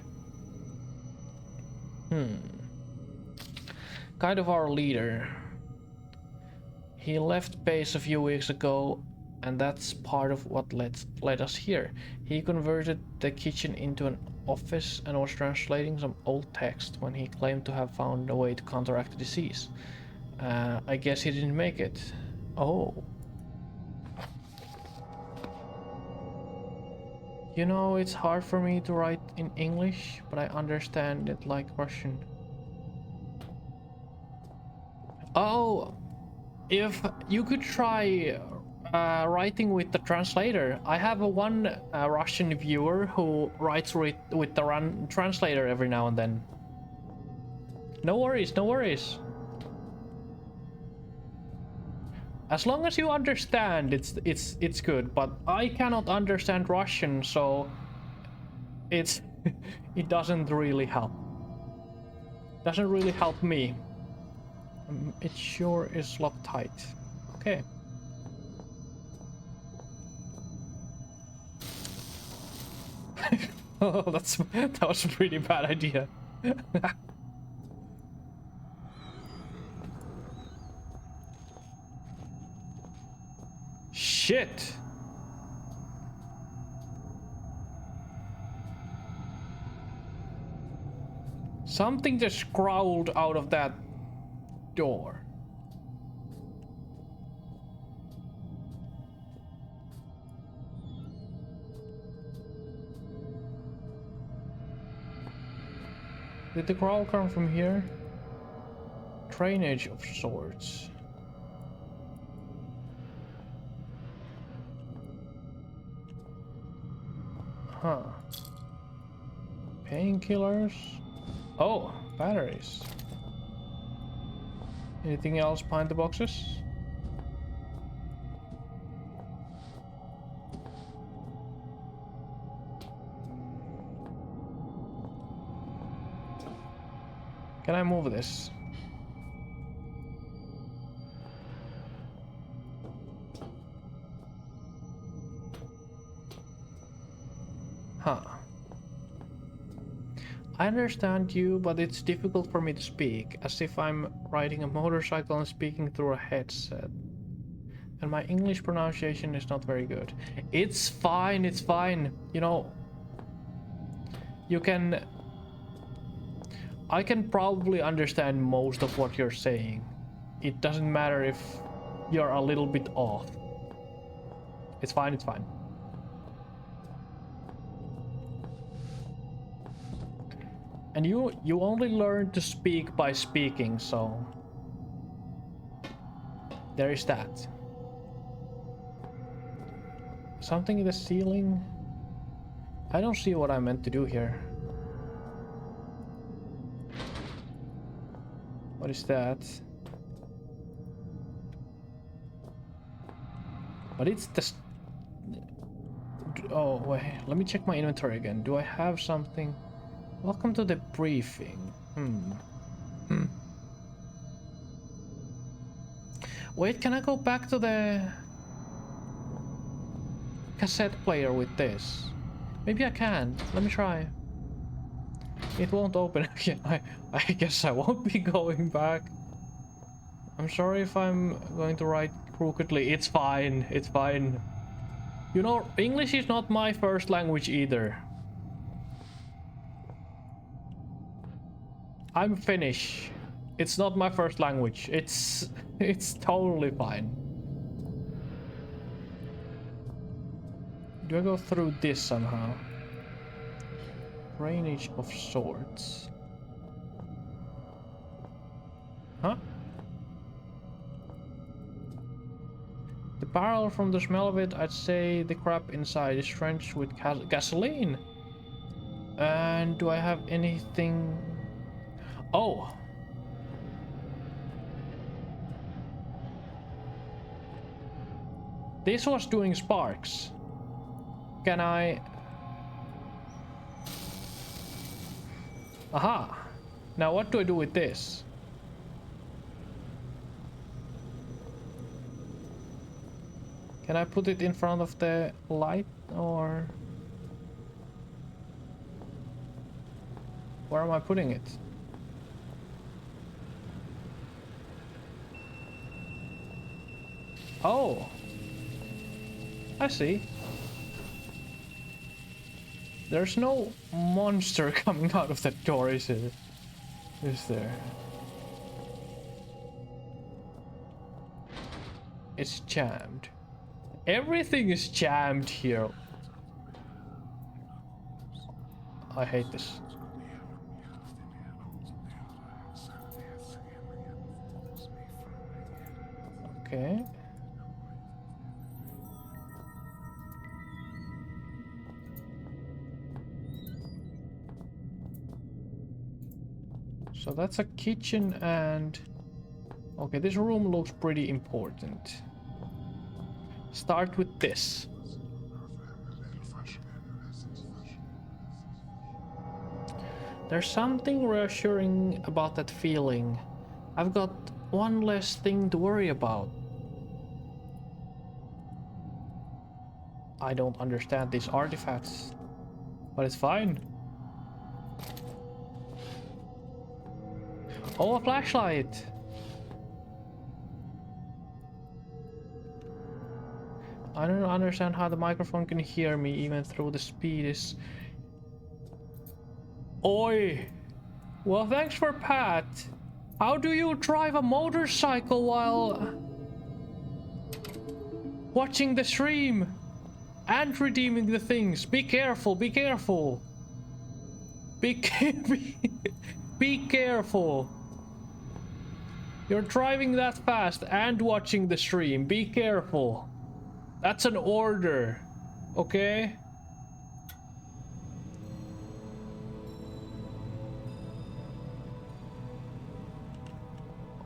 Kind of our leader. He left base a few weeks ago, and that's part of what led us here. He converted the kitchen into an office and was translating some old text when he claimed to have found a way to counteract the disease. I guess he didn't make it. Oh. You know, it's hard for me to write in English, but I understand it like Russian. Oh, if you could try writing with the translator. I have one Russian viewer who writes with the translator every now and then. No worries, no worries. As long as you understand, it's good. But I cannot understand Russian, so it doesn't really help. Doesn't really help me. It sure is locked tight. Okay. Oh, that was a pretty bad idea. Shit. Something just growled out of that door. Did the growl come from here? Drainage of sorts. Huh. Painkillers. Oh, batteries. Anything else behind the boxes? Can I move this? Huh. I understand you, but it's difficult for me to speak, as if I'm riding a motorcycle and speaking through a headset. And my English pronunciation is not very good. It's fine, it's fine. You know, I can probably understand most of what you're saying. It doesn't matter if you're a little bit off. It's fine, it's fine. And you only learn to speak by speaking, so there is that. Something in the ceiling? I don't see what I meant to do here. What is that? But it's the... Oh, wait. Let me check my inventory again. Do I have something? Welcome to the briefing. Wait, can I go back to the cassette player with this? Maybe I can. Let me try. It won't open again. I guess I won't be going back. I'm sorry if I'm going to write crookedly. It's fine. It's fine. You know, English is not my first language either. I'm Finnish. It's not my first language. It's totally fine. Do I go through this somehow? Drainage of sorts. Huh? The barrel, from the smell of it, I'd say the crap inside is drenched with gasoline. And do I have anything? Oh. This was doing sparks. Can I? Aha. Now what do I do with this? Can I put it in front of the light or? Where am I putting it? Oh. I see. There's no monster coming out of that door, is it? Is there? It's jammed. Everything is jammed here. I hate this. Okay. So that's a kitchen and... Okay, this room looks pretty important. Start with this. There's something reassuring about that feeling. I've got one less thing to worry about. I don't understand these artifacts, but it's fine. Oh, a flashlight! I don't understand how the microphone can hear me even though the speed is... Oi! Well, thanks for Pat. How do you drive a motorcycle while... watching the stream? And redeeming the things. Be careful, be careful! Be careful! You're driving that fast and watching the stream. Be careful. That's an order. Okay?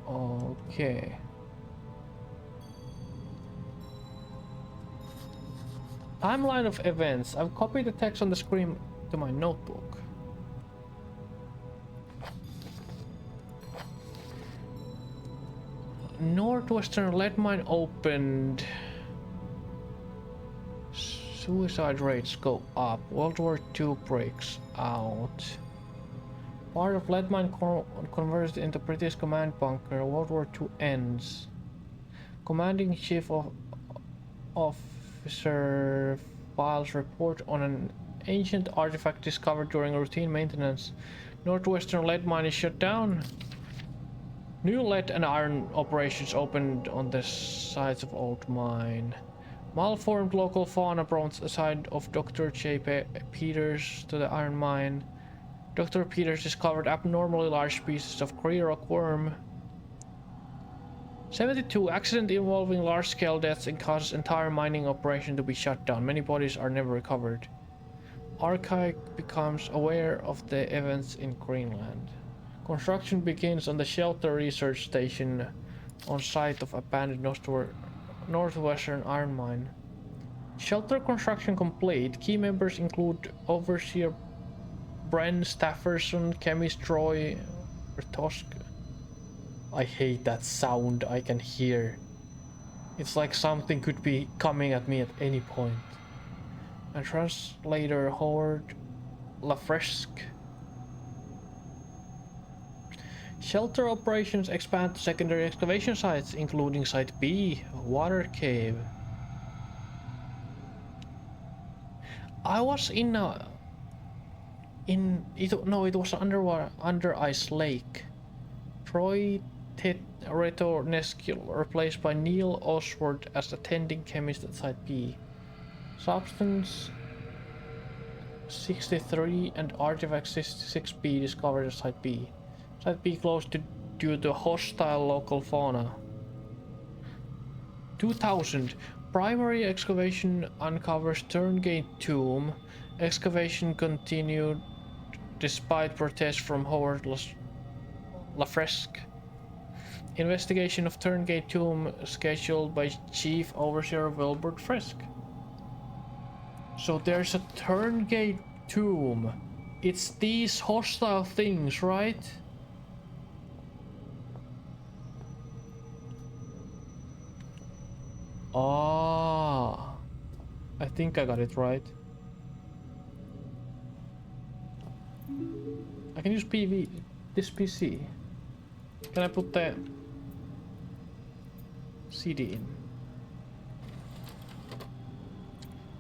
Okay. Timeline of events. I've copied the text on the screen to my notebook. Northwestern lead mine opened. Suicide rates go up. World War II breaks out. Part of lead mine converted into British command bunker. World War II ends. Commanding chief officer files report on an ancient artifact discovered during routine maintenance. Northwestern lead mine is shut down. New lead and iron operations opened on the sites of old mine. Malformed local fauna brought aside of Dr. J. Peters to the iron mine. Dr. Peters discovered abnormally large species of grey rock worm. 72 accident involving large-scale deaths and causes entire mining operation to be shut down. Many bodies are never recovered. Archive becomes aware of the events in Greenland. Construction begins on the Shelter Research Station on site of abandoned Northwestern iron mine. Shelter construction complete. Key members include Overseer Bren Stafferson, Chemist Troy Retosk. I hate that sound I can hear. It's like something could be coming at me at any point. And translator Howard Lafresque. Shelter operations expand to secondary excavation sites, including Site B, Water Cave. I was it was under ice lake. Troy Retonescu replaced by Neil Oswald as attending chemist at Site B. Substance 63 and Artifact 66B discovered at Site B. Site B closed due to hostile local fauna. 2000. Primary excavation uncovers Turngate tomb. Excavation continued despite protests from Howard Lafresque. Investigation of Turngate tomb scheduled by Chief Overseer Wilbert Frisk. So there's a Turngate tomb. It's these hostile things, right? Ah, I think I got it right. I can use this PC. Can I put the CD in?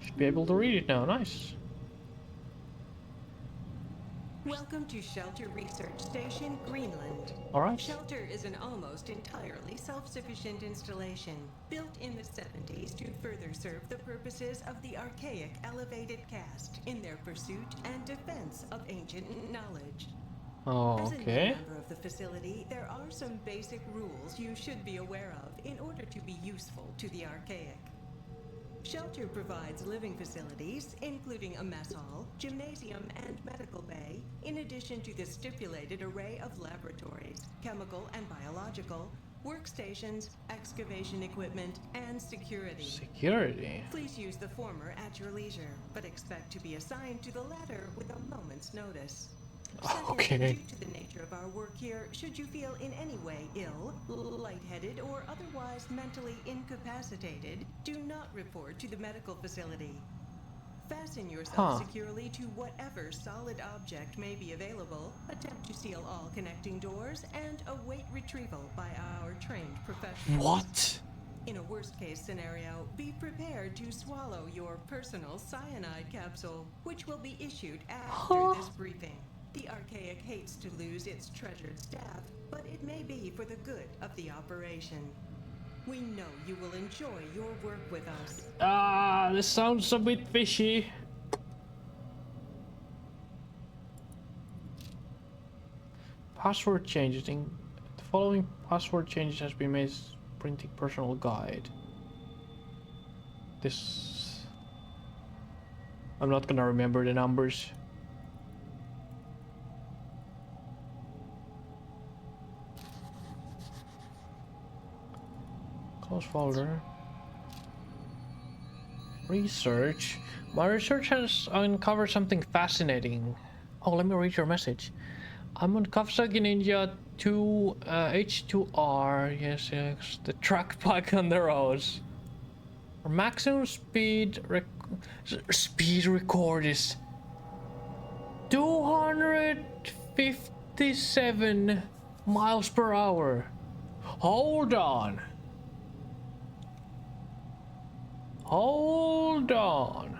Should be able to read it now, nice. Welcome to Shelter Research Station, Greenland. Alright. Shelter is an almost entirely self-sufficient installation built in the 70s to further serve the purposes of the archaic elevated caste in their pursuit and defense of ancient knowledge. Oh, As a new okay. member of the facility, there are some basic rules you should be aware of in order to be useful to the archaic. Shelter provides living facilities, including a mess hall, gymnasium, and medical bay, in addition to the stipulated array of laboratories, chemical and biological, workstations, excavation equipment, and security. Security. Please use the former at your leisure, but expect to be assigned to the latter with a moment's notice. Second, Okay. due to the nature of our work here, should you feel in any way ill, lightheaded, or otherwise mentally incapacitated, do not report to the medical facility. Fasten yourself securely to whatever solid object may be available, attempt to seal all connecting doors, and await retrieval by our trained professionals. What? In a worst-case scenario, be prepared to swallow your personal cyanide capsule, which will be issued after this briefing. The Archaic hates to lose its treasured staff, but it may be for the good of the operation. We know you will enjoy your work with us. Ah, this sounds a bit fishy. Password changes. The following password changes has been made. Printing personal guide. This. I'm not gonna remember the numbers. Close folder. Research. My research has uncovered something fascinating. Oh, let me read your message. I'm on Kawasaki Ninja 2 H2R. Yes, yes. The track bike on the roads. Our maximum speed record is 257 miles per hour. Hold on. Hold on.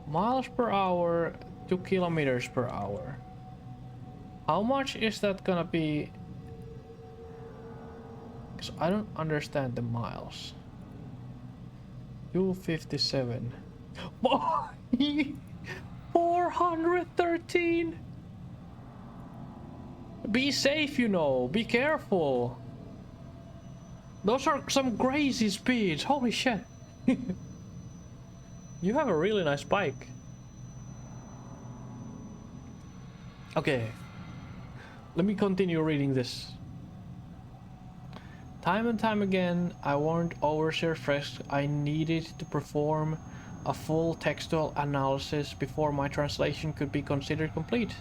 Miles per hour to kilometers per hour. How much is that gonna be? Because I don't understand the miles. 257. 413. Be safe, you know. Be careful. Those are some crazy speeds. Holy shit. You have a really nice bike. Okay. Let me continue reading this. Time and time again, I warned Overseer Frisk I needed to perform a full textual analysis before my translation could be considered complete.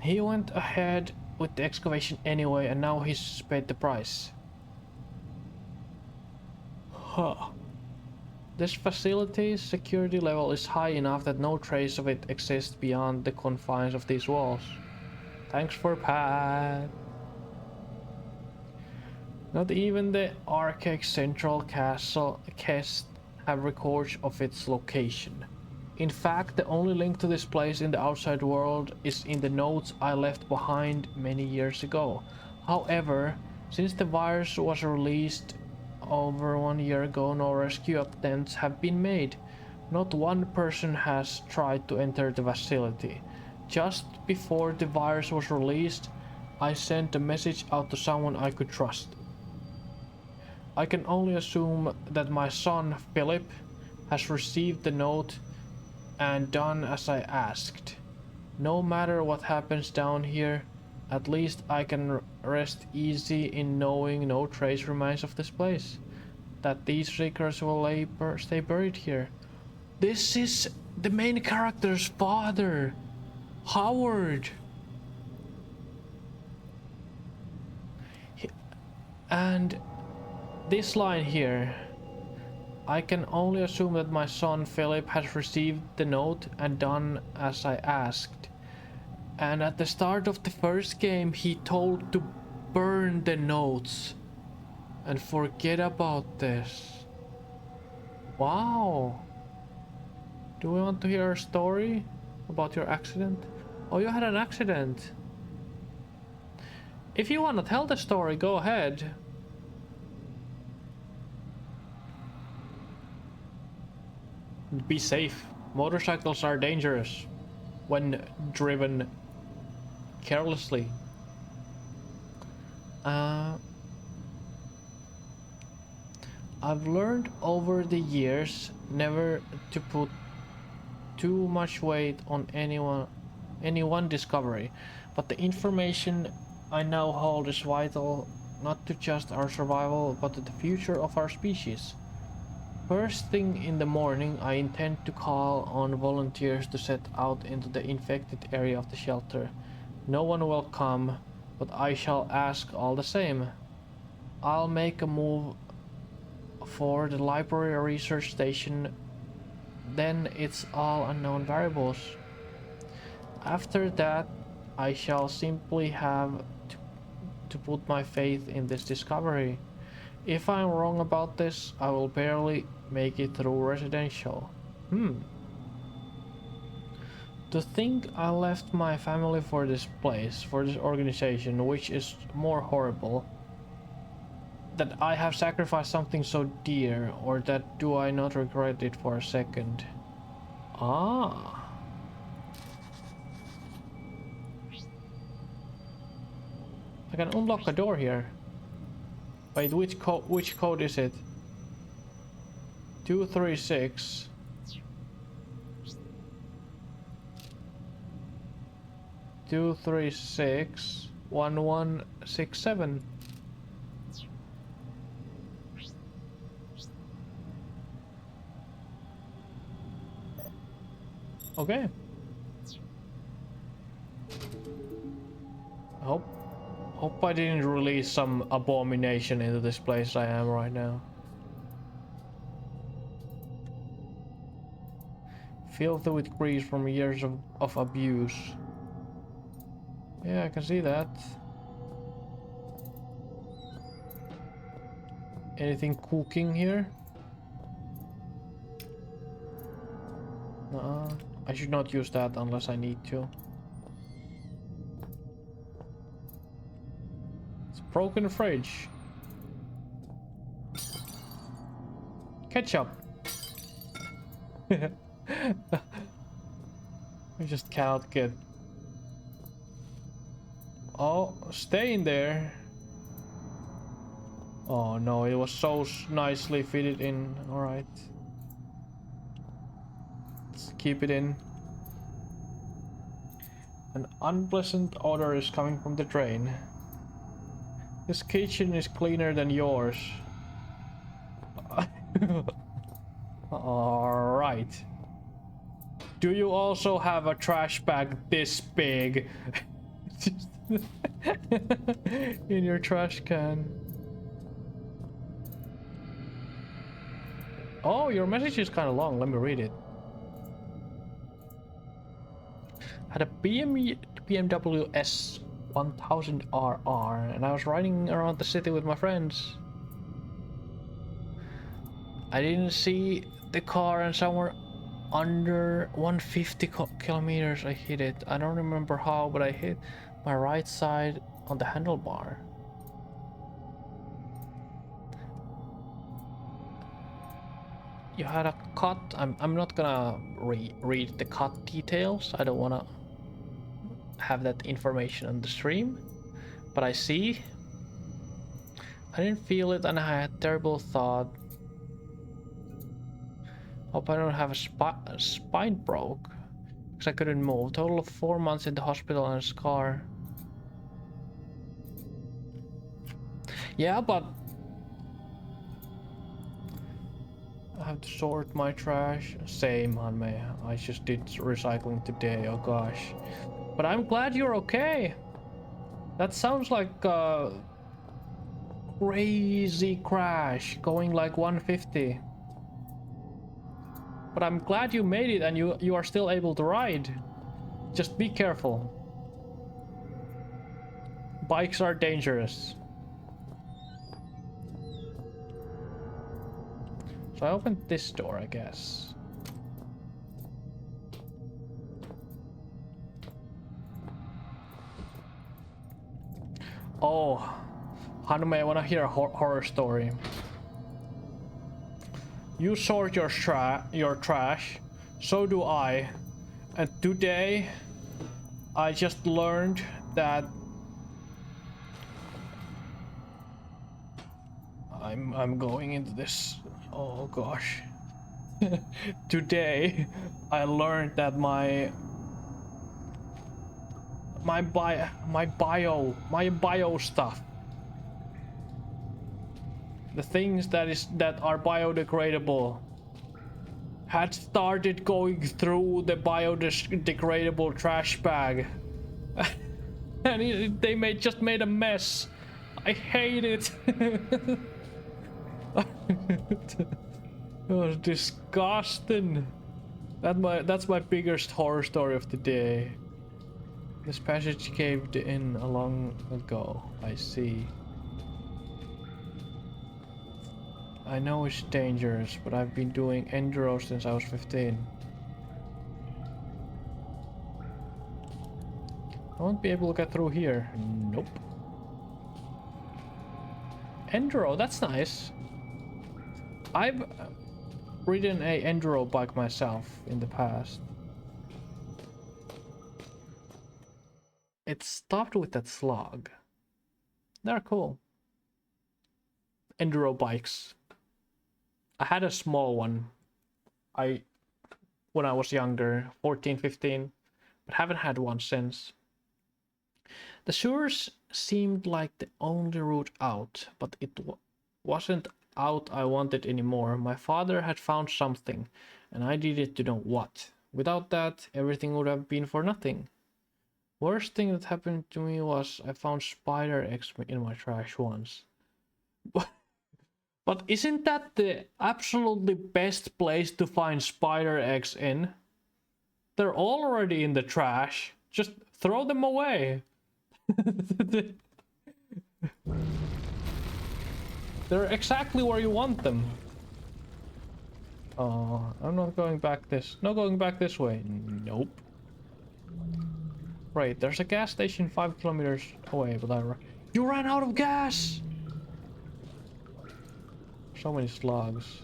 He went ahead with the excavation anyway, and now he's paid the price. Huh. This facility's security level is high enough that no trace of it exists beyond the confines of these walls. Thanks for Pat. Not even the archaic central castle have records of its location. In fact, the only link to this place in the outside world is in the notes I left behind many years ago. However, since the virus was released over 1 year ago, no rescue attempts have been made. Not one person has tried to enter the facility. Just before the virus was released, I sent a message out to someone I could trust. I can only assume that my son, Philip, has received the note and done as I asked. No matter what happens down here, at least I can rest easy in knowing no trace remains of this place. That these secrets will stay buried here. This is the main character's father, Howard. And this line here. I can only assume that my son Philip has received the note and done as I asked. And at the start of the first game he told to burn the notes and forget about this. Wow. Do we want to hear a story about your accident? Oh, you had an accident. If you want to tell the story, go ahead. Be safe. Motorcycles are dangerous when driven carelessly. I've learned over the years never to put too much weight on any one discovery, but the information I now hold is vital not to just our survival but to the future of our species. First thing in the morning, I intend to call on volunteers to set out into the infected area of the shelter. No one will come, but I shall ask all the same. I'll make a move for the library or research station, then it's all unknown variables. After that, I shall simply have to put my faith in this discovery. If I'm wrong about this, I will barely make it through residential. To think I left my family for this place, for this organization, which is more horrible. That I have sacrificed something so dear, or that do I not regret it for a second? Ah. I can unlock a door here. Wait, which code is it? 236. 236 1167. Okay. Hope I didn't release some abomination into this place I am right now. Filthy with grease from years of abuse. Yeah, I can see that. Anything cooking here? I should not use that unless I need to. It's a broken fridge. Ketchup. We just cannot get. Oh, stay in there. Oh no, it was so nicely fitted in. Alright. Let's keep it in. An unpleasant odor is coming from the drain. This kitchen is cleaner than yours. Alright. Do you also have a trash bag this big? In your trash can. Oh, your message is kind of long. Let me read it. Had a BMW S1000RR and I was riding around the city with my friends. I didn't see the car and somewhere under 150 kilometers I hit it. I don't remember how, but I hit my right side on the handlebar. You had a cut. I'm not gonna read the cut details. I don't wanna have that information on the stream. But I see. I didn't feel it and I had a terrible thought. Hope I don't have a spine broke. Because I couldn't move. Total of 4 months in the hospital and a scar. Yeah, but I have to sort my trash. Same, Hanmei. I just did recycling today. Oh gosh. But I'm glad you're okay. That sounds like a crazy crash, going like 150. But I'm glad you made it and you are still able to ride. Just be careful. Bikes are dangerous. So I opened this door, I guess. Oh, Hanume, I wanna hear a horror story. You sort your trash, so do I. And today, I just learned that I'm going into this. Oh gosh. Today, I learned that my bio stuff, the things that are biodegradable, had started going through the biodegradable trash bag. And they just made a mess. I hate it. It was disgusting. That's my biggest horror story of the day. This passage caved in a long ago. I see. I know it's dangerous, but I've been doing enduro since I was 15. I won't be able to get through here. Nope. Enduro, that's nice. I've ridden a enduro bike myself in the past. It stopped with that slug. They're cool. Enduro bikes. I had a small one. When I was younger, 14, 15, but haven't had one since. The sewers seemed like the only route out, but it wasn't out I wanted anymore. My father had found something, and I needed to know what. Without that, everything would have been for nothing. Worst thing that happened to me was I found spider eggs in my trash once. But isn't that the absolutely best place to find spider eggs in? They're already in the trash. Just throw them away. They're exactly where you want them. Oh, I'm not going back going back this way. Nope. Right, there's a gas station 5 kilometers away, but you ran out of gas! So many slugs.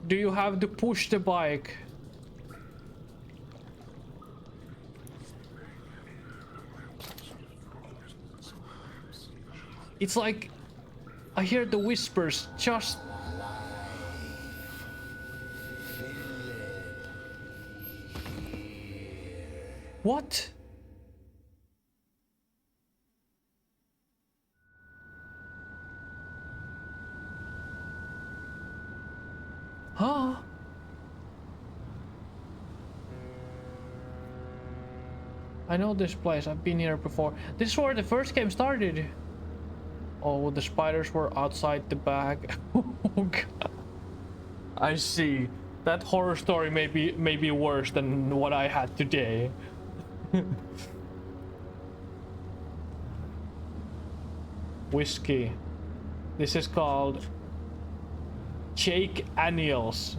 Do you have to push the bike? It's like I hear the whispers just... What? Huh? I know this place. I've been here before. This is where the first game started. Oh, the spiders were outside the bag. Oh god. I see. That horror story may be worse than what I had today. Whiskey. This is called Jake Daniels.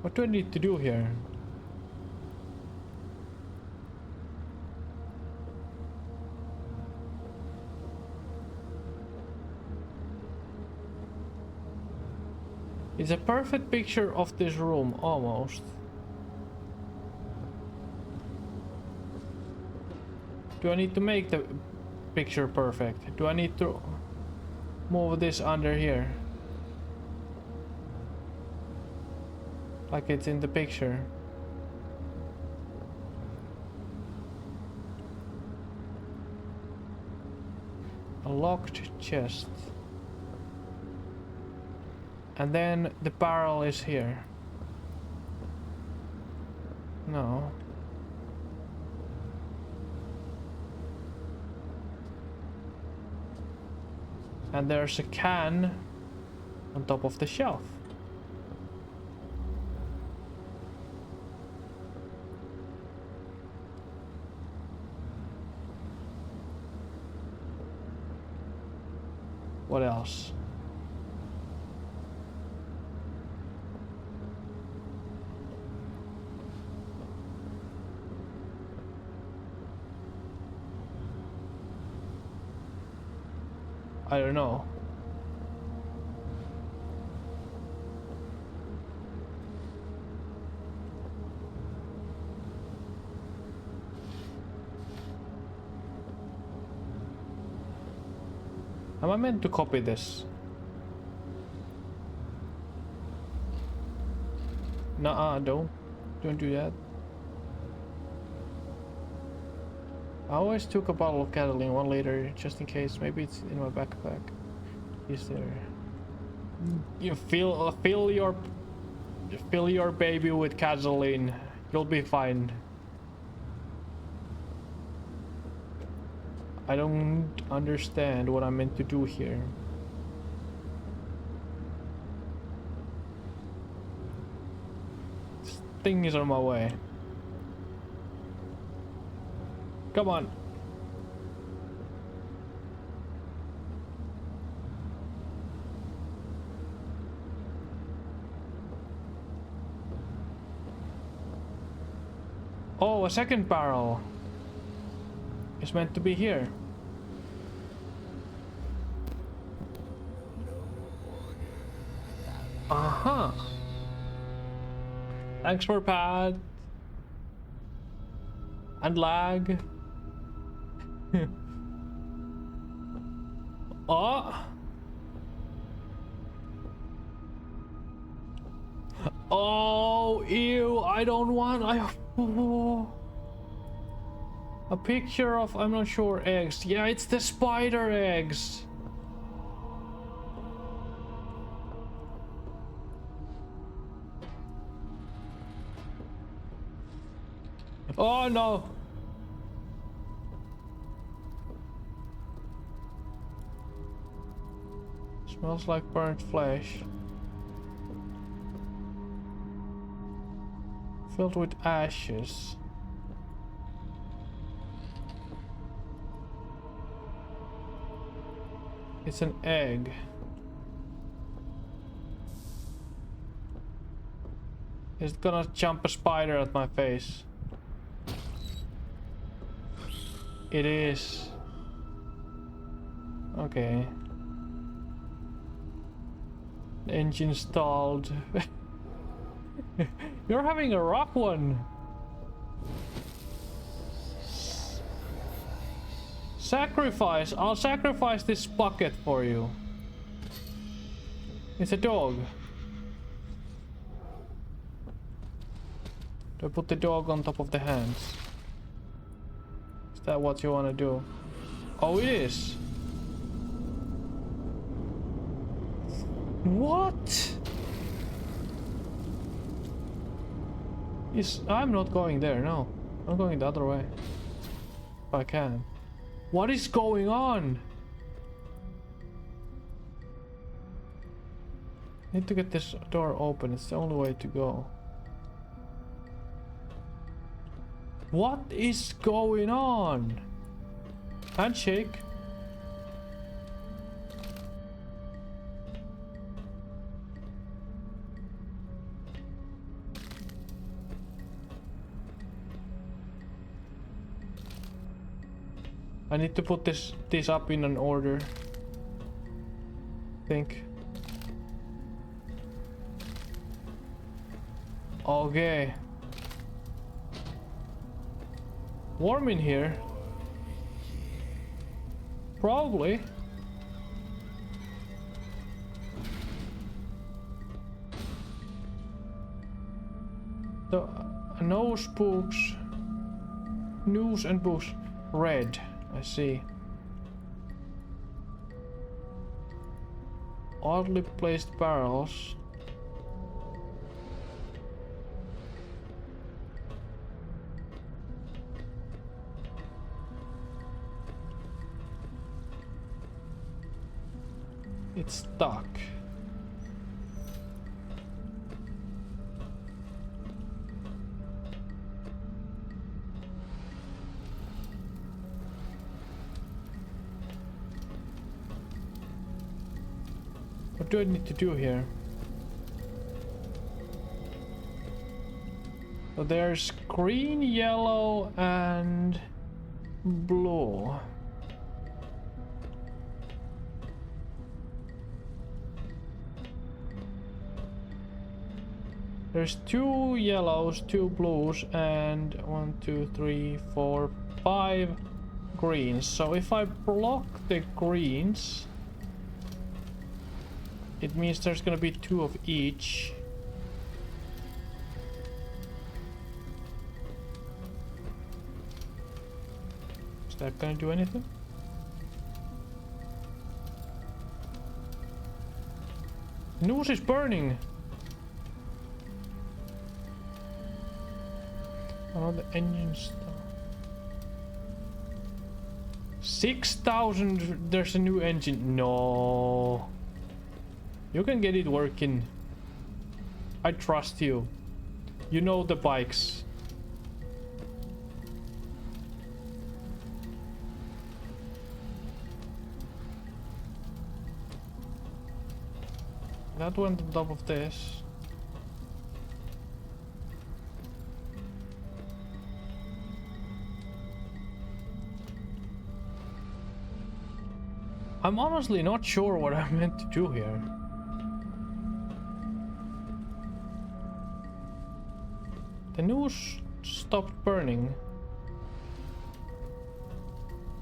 What do I need to do here? It's a perfect picture of this room, almost. Do I need to make the picture perfect? Do I need to move this under here? Like it's in the picture. A locked chest. And then the barrel is here. No. And there's a can on top of the shelf. What else? I don't know. Am I meant to copy this? Nuh-uh, don't do that. I always took a bottle of Cataline, 1 liter, just in case. Maybe it's in my backpack. Is there? You fill your baby with Cataline. You'll be fine. I don't understand what I'm meant to do here. This thing is on my way. Come on. Oh, a second barrel. It's meant to be here. Uh-huh. Thanks for pad. And lag. Oh. Oh, ew, I don't want... A picture of, I'm not sure, eggs. Yeah, it's the spider eggs. Oh no. Smells like burnt flesh. Filled with ashes. It's an egg. It's gonna jump a spider at my face. It is. Okay. Engine stalled. You're having a rough one. Sacrifice. I'll sacrifice this bucket for you. It's a dog. Do I put the dog on top of the hands? Is that what you want to do? Oh, it is. What? I'm not going there, no. I'm going the other way. If I can. What is going on? I need to get this door open. It's the only way to go. What is going on? Handshake. I need to put this up in an order. I think. Okay. Warm in here. Probably. The nose books. News and books. Red. I see. Oddly placed barrels. It's stuck. What do I need to do here? So there's green, yellow, and blue. There's 2 yellows, 2 blues, and 1, 2, 3, 4, 5 greens. So if I block the greens, it means there's gonna be 2 of each. Is that gonna do anything? The noose is burning! Oh, the engine stuff. 6,000, there's a new engine. No. You can get it working. I trust you. You know the bikes. That went on top of this. I'm honestly not sure what I meant to do here. The noose stopped burning.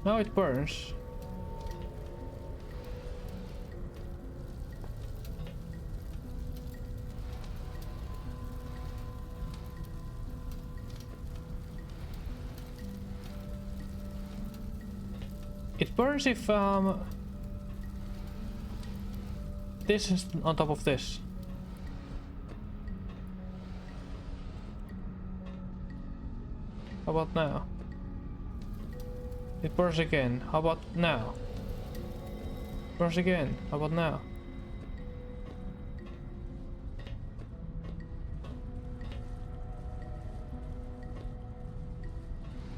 Now it burns. It burns if this is on top of this. How about now? It burns again. How about now? Burns again. How about now?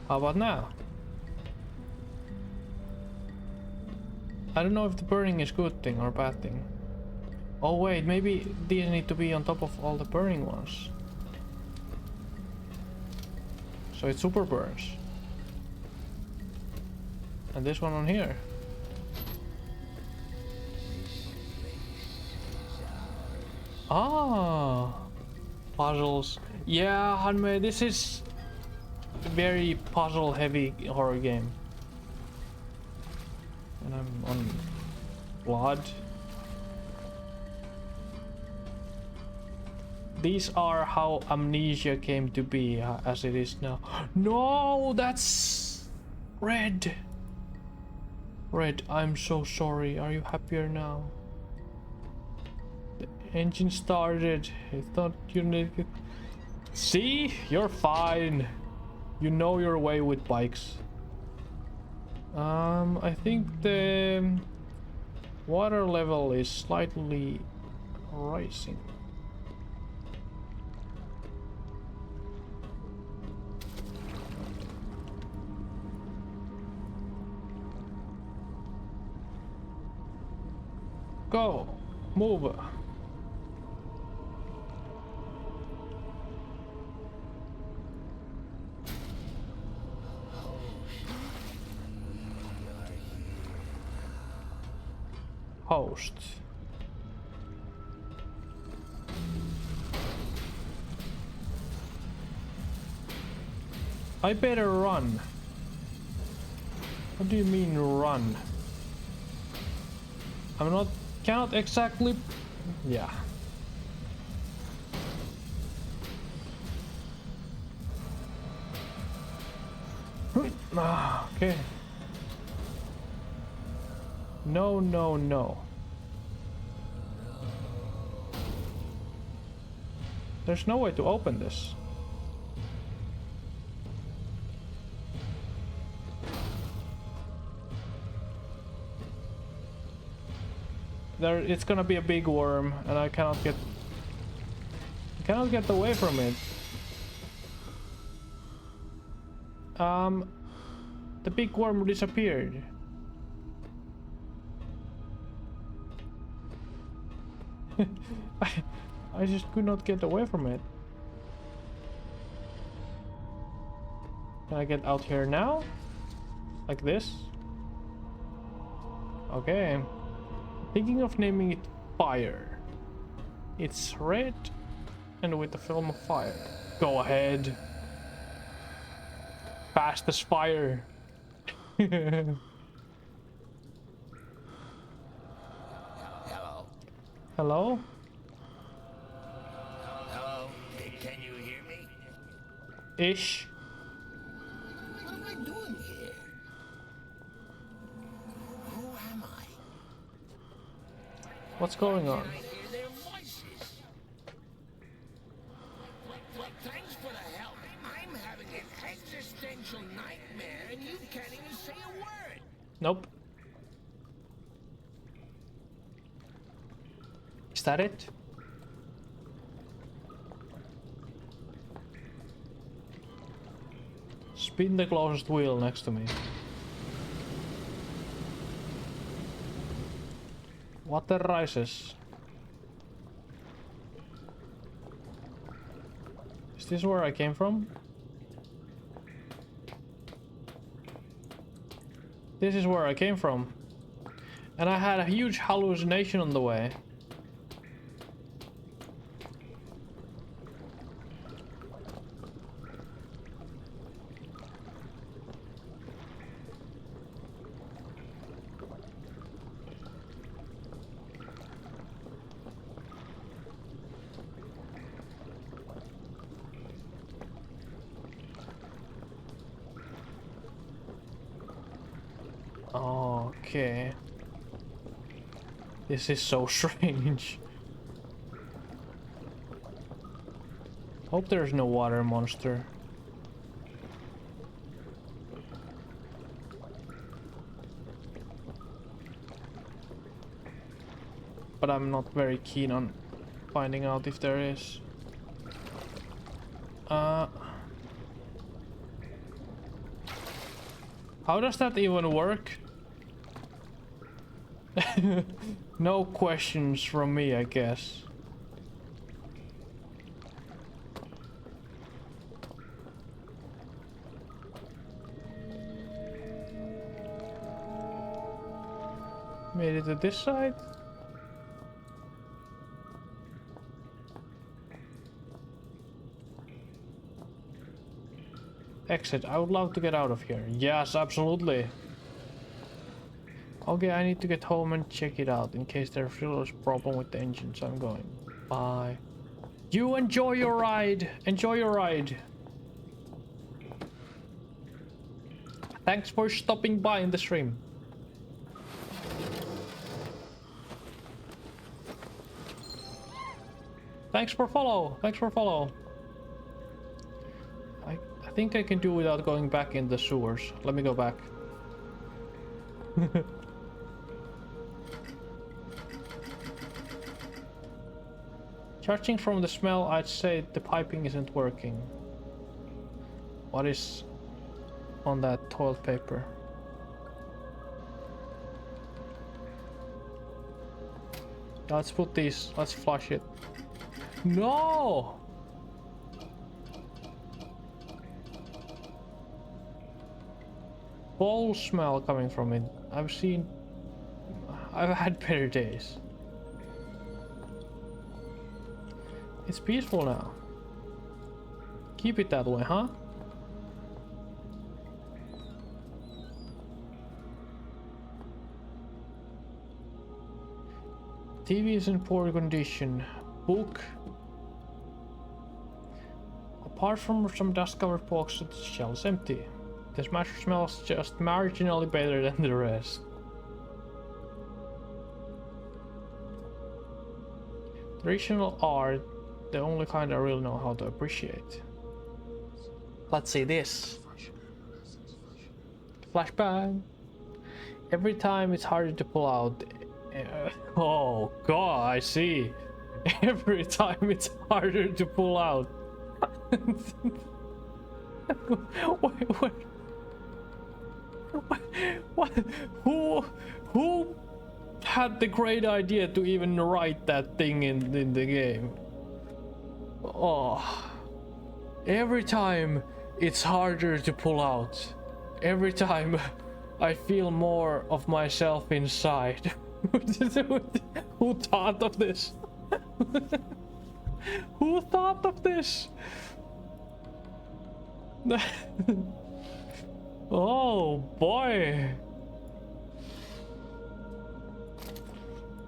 How about now? I don't know if the burning is good thing or bad thing. Oh wait, maybe these need to be on top of all the burning ones. So it super burns. And this one on here. Ah, puzzles. Yeah, Hanme, this is a very puzzle heavy horror game. And I'm on blood. These are how Amnesia came to be as it is now. No, that's Red. Red, I'm so sorry. Are you happier now? The engine started. I thought you needed. See? You're fine. You know your way with bikes. I think the water level is slightly rising. Go! Move! Host. I better run. What do you mean run? I'm not... cannot exactly... yeah. Okay. No, no, no. There's no way to open this. There, it's gonna be a big worm, and I cannot get away from it. The big worm disappeared. I just could not get away from it. Can I get out here now? Like this? Okay. Thinking of naming it Fire. It's red and with the film of fire. Go ahead. Fast as fire. Hello. Hello? Hello. Can you hear me? Ish. What am I doing here? Who am I? What's going on? I hear their voices. Thanks for the help. I'm having an existential nightmare and you can't even say a word. Nope. Is that it? Spin the closest wheel next to me. Water rises. Is this where I came from? This is where I came from. And I had a huge hallucination on the way. Okay. This is so strange. Hope there's no water monster. But I'm not very keen on finding out if there is. How does that even work? No questions from me, I guess. Made it to this side? Exit. I would love to get out of here. Yes, absolutely. Okay, I need to get home and check it out in case there's still a problem with the engine, so I'm going. Bye. You enjoy your ride. Enjoy your ride. Thanks for stopping by in the stream. Thanks for follow. Thanks for follow. I think I can do without going back in the sewers. Let me go back. Judging from the smell, I'd say the piping isn't working. What is on that toilet paper? Let's put these, let's flush it. No! Foul smell coming from it. I've had better days. It's peaceful now. Keep it that way, huh? TV is in poor condition. Book. Apart from some dust-covered boxes, the shell is empty. This match smells just marginally better than the rest. Traditional art, the only kind I really know how to appreciate. Let's see this. Flashbang. Every time it's harder to pull out. Oh god, I see. Every time it's harder to pull out. What? Who had the great idea to even write that thing in the game? Oh, every time it's harder to pull out. Every time I feel more of myself inside. Who thought of this? Who thought of this? Oh boy.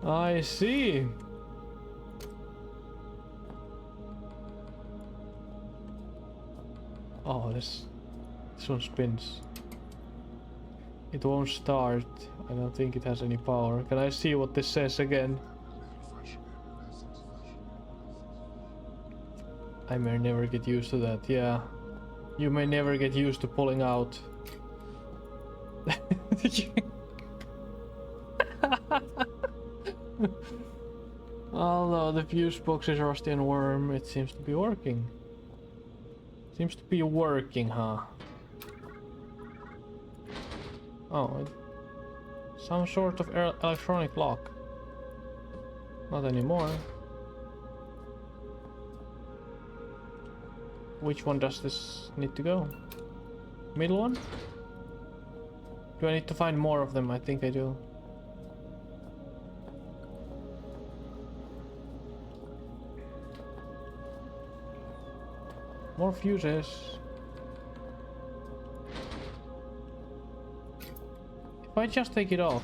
I see. Oh, this one spins. It won't start. I don't think it has any power. Can I see what this says again? I may never get used to that. Yeah, you may never get used to pulling out. Although the fuse box is rusty and worm, it seems to be working. Seems to be working, huh? Oh, some sort of electronic lock. Not anymore. Which one does this need to go? Middle one? Do I need to find more of them? I think I do. More fuses. If I just take it off.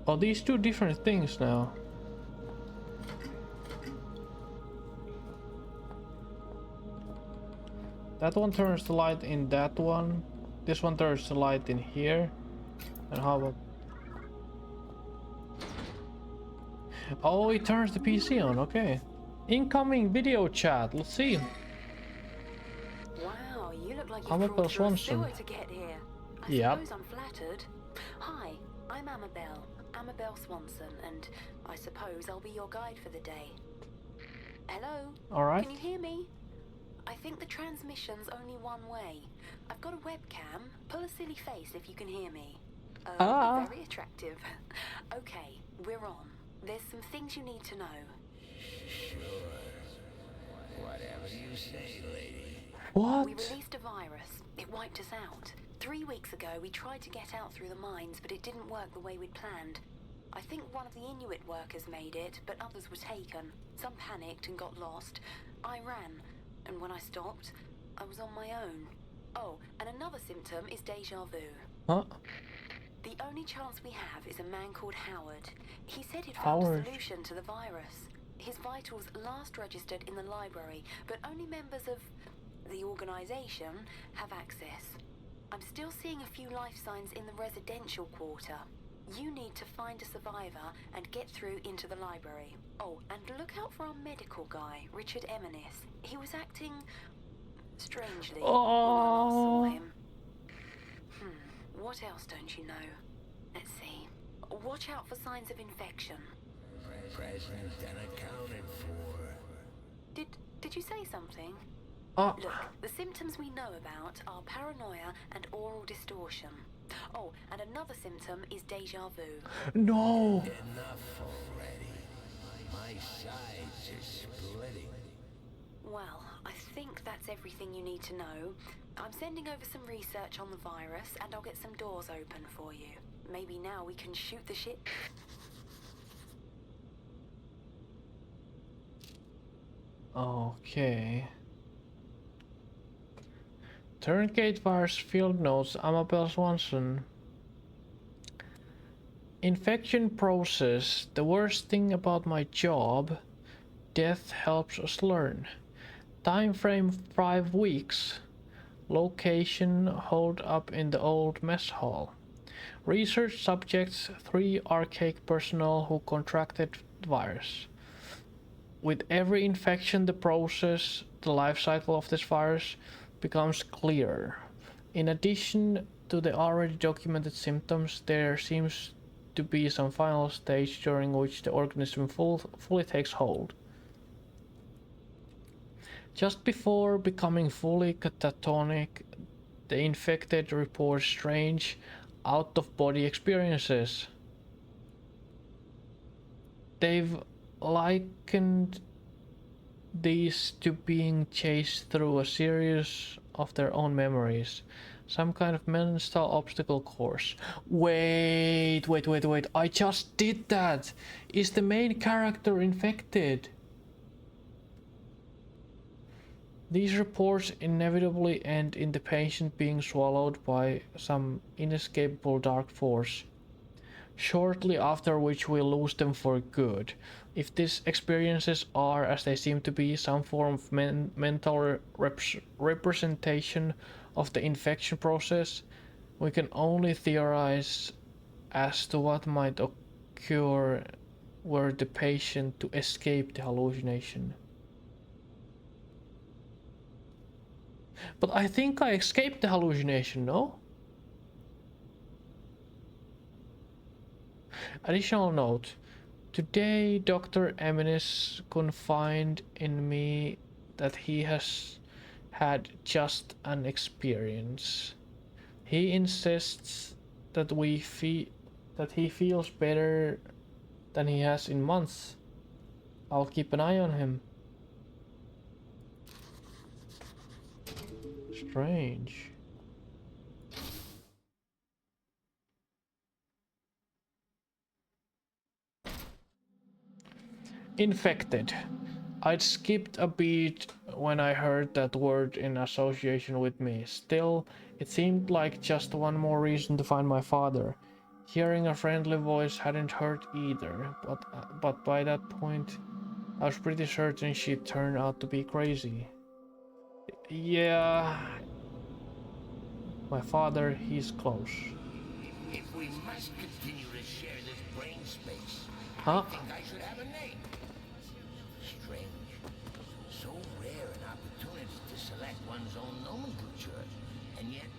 Oh, these two different things now. That one turns the light in that one. This one turns the light in here. And how about... Oh, it turns the PC on, okay. Incoming video chat, let's see. Wow, you look like Amabel you've crawled through a Swanson. sewer to get here. I Yep. suppose I'm flattered. Hi, I'm Amabel Swanson, and I suppose I'll be your guide for the day. Hello? Alright. Can you hear me? I think the transmission's only one way. I've got a webcam. Pull a silly face if you can hear me. Very attractive. Okay, we're on. There's some things you need to know. Sure. Whatever you say, lady. What? We released a virus. It wiped us out. 3 weeks ago, we tried to get out through the mines, but it didn't work the way we'd planned. I think one of the Inuit workers made it, but others were taken. Some panicked and got lost. I ran, and when I stopped, I was on my own. Oh, and another symptom is déjà vu. Huh? The only chance we have is a man called Howard. He said he'd Howard. found a solution to the virus. His vitals last registered in the library, but only members of the organization have access. I'm still seeing a few life signs in the residential quarter. You need to find a survivor and get through into the library. Oh, and look out for our medical guy, Richard Eminis. He was acting strangely when I last saw him. What else don't you know? Let's see. Watch out for signs of infection. Present and accounted for. Did you say something? Look, the symptoms we know about are paranoia and oral distortion. Oh, and another symptom is déjà vu. No! Enough already. My sides are splitting. Well, I think that's everything you need to know. I'm sending over some research on the virus, and I'll get some doors open for you. Maybe now we can shoot the shit. Okay. Turncate virus field notes, Amabel Swanson. Infection process. The worst thing about my job. Death helps us learn. Time frame 5 weeks. Location hold up in the old mess hall. Research subjects 3 archaic personnel who contracted the virus. With every infection, the process, the life cycle of this virus becomes clearer. In addition to the already documented symptoms, there seems to be some final stage during which the organism fully takes hold. Just before becoming fully catatonic, the infected report strange, out-of-body experiences. They've likened these to being chased through a series of their own memories. Some kind of mental obstacle course. Wait, I just did that! Is the main character infected? These reports inevitably end in the patient being swallowed by some inescapable dark force, shortly after which we lose them for good. If these experiences are, as they seem to be, some form of mental representation of the infection process, we can only theorize as to what might occur were the patient to escape the hallucination. But I think I escaped the hallucination, no? Additional note. Today, Dr. Eminis confided in me that he has had just an experience. He insists that he feels better than he has in months. I'll keep an eye on him. Strange. Infected. I'd skipped a beat when I heard that word in association with me. Still, it seemed like just one more reason to find my father. Hearing a friendly voice hadn't hurt either, but by that point, I was pretty certain she'd turn out to be crazy. Yeah, my father, he's close. If we must continue to share this brain space, Huh? I think I should have a name. Strange. So rare an opportunity to select one's own nomenclature, and yet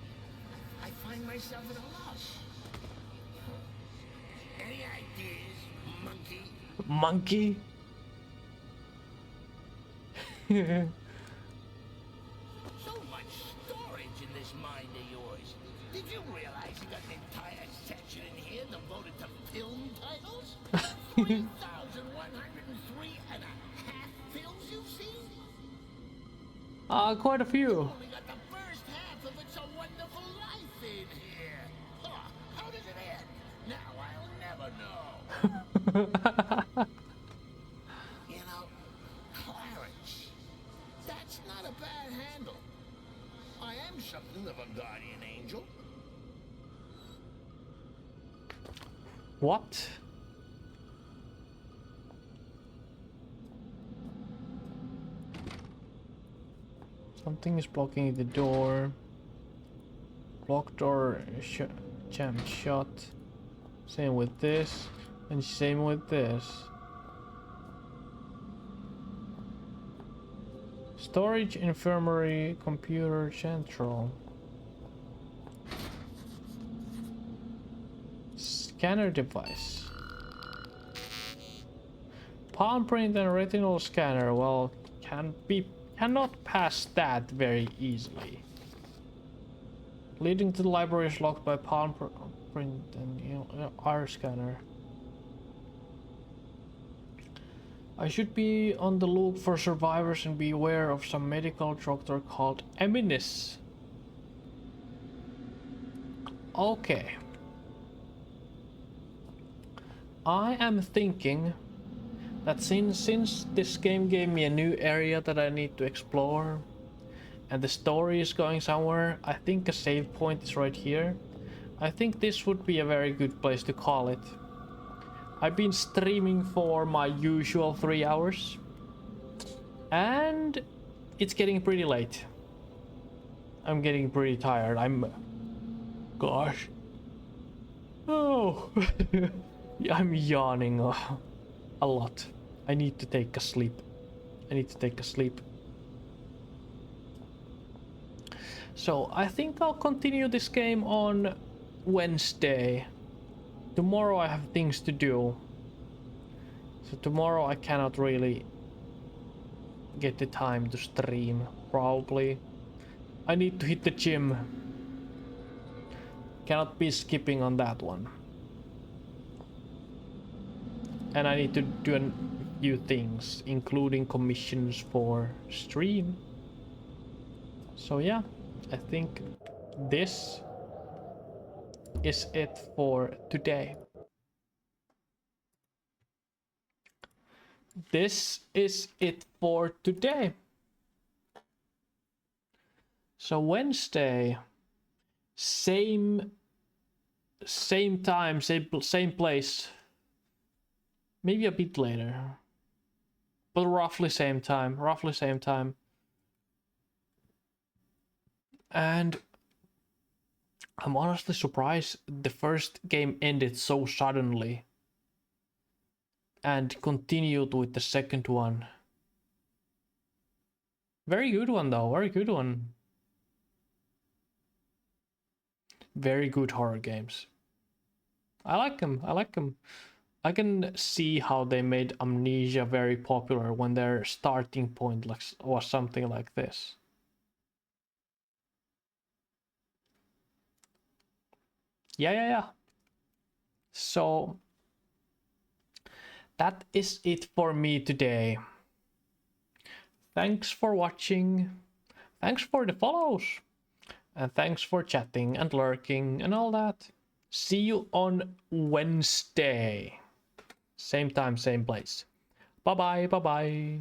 I find myself at a loss. Any ideas, monkey? Monkey? So much storage in this mind of yours. Did you realize you got an entire section in here devoted to film titles? 3,103 and a half films you've seen? Quite a few. Only got the first half of It's a Wonderful Life in here. Huh, how does it end? Now I'll never know. You know, Clarence, that's not a bad handle. I am something of a guardian angel. What? Something is blocking the door. Blocked door jammed shut. Same with this, and same with this. Storage, infirmary, computer central. Scanner device. Palm print and retinal scanner. Well, cannot pass that very easily. Leading to the library is locked by palm print and R scanner. I should be on the look for survivors and be aware of some medical doctor called Eminis. Okay. I am thinking that since this game gave me a new area that I need to explore, and the story is going somewhere, I think a save point is right here. I think this would be a very good place to call it. I've been streaming for my usual 3 hours, and it's getting pretty late. I'm getting pretty tired. Gosh. Oh. I'm yawning a lot. I need to take a sleep. So I think I'll continue this game on Wednesday. Tomorrow I have things to do. So tomorrow I cannot really get the time to stream, probably. I need to hit the gym. Cannot be skipping on that one. And I need to do a few things, including commissions for stream. So yeah, I think this is it for today. This is it for today. So Wednesday, same time, same place. Maybe a bit later, but roughly same time. And I'm honestly surprised the first game ended so suddenly and continued with the second one. Very good one though, very good one. Very good horror games. I like them. I can see how they made Amnesia very popular when their starting point was something like this. Yeah. So that is it for me today. Thanks for watching. Thanks for the follows. And thanks for chatting and lurking and all that. See you on Wednesday. Same time, same place. Bye bye.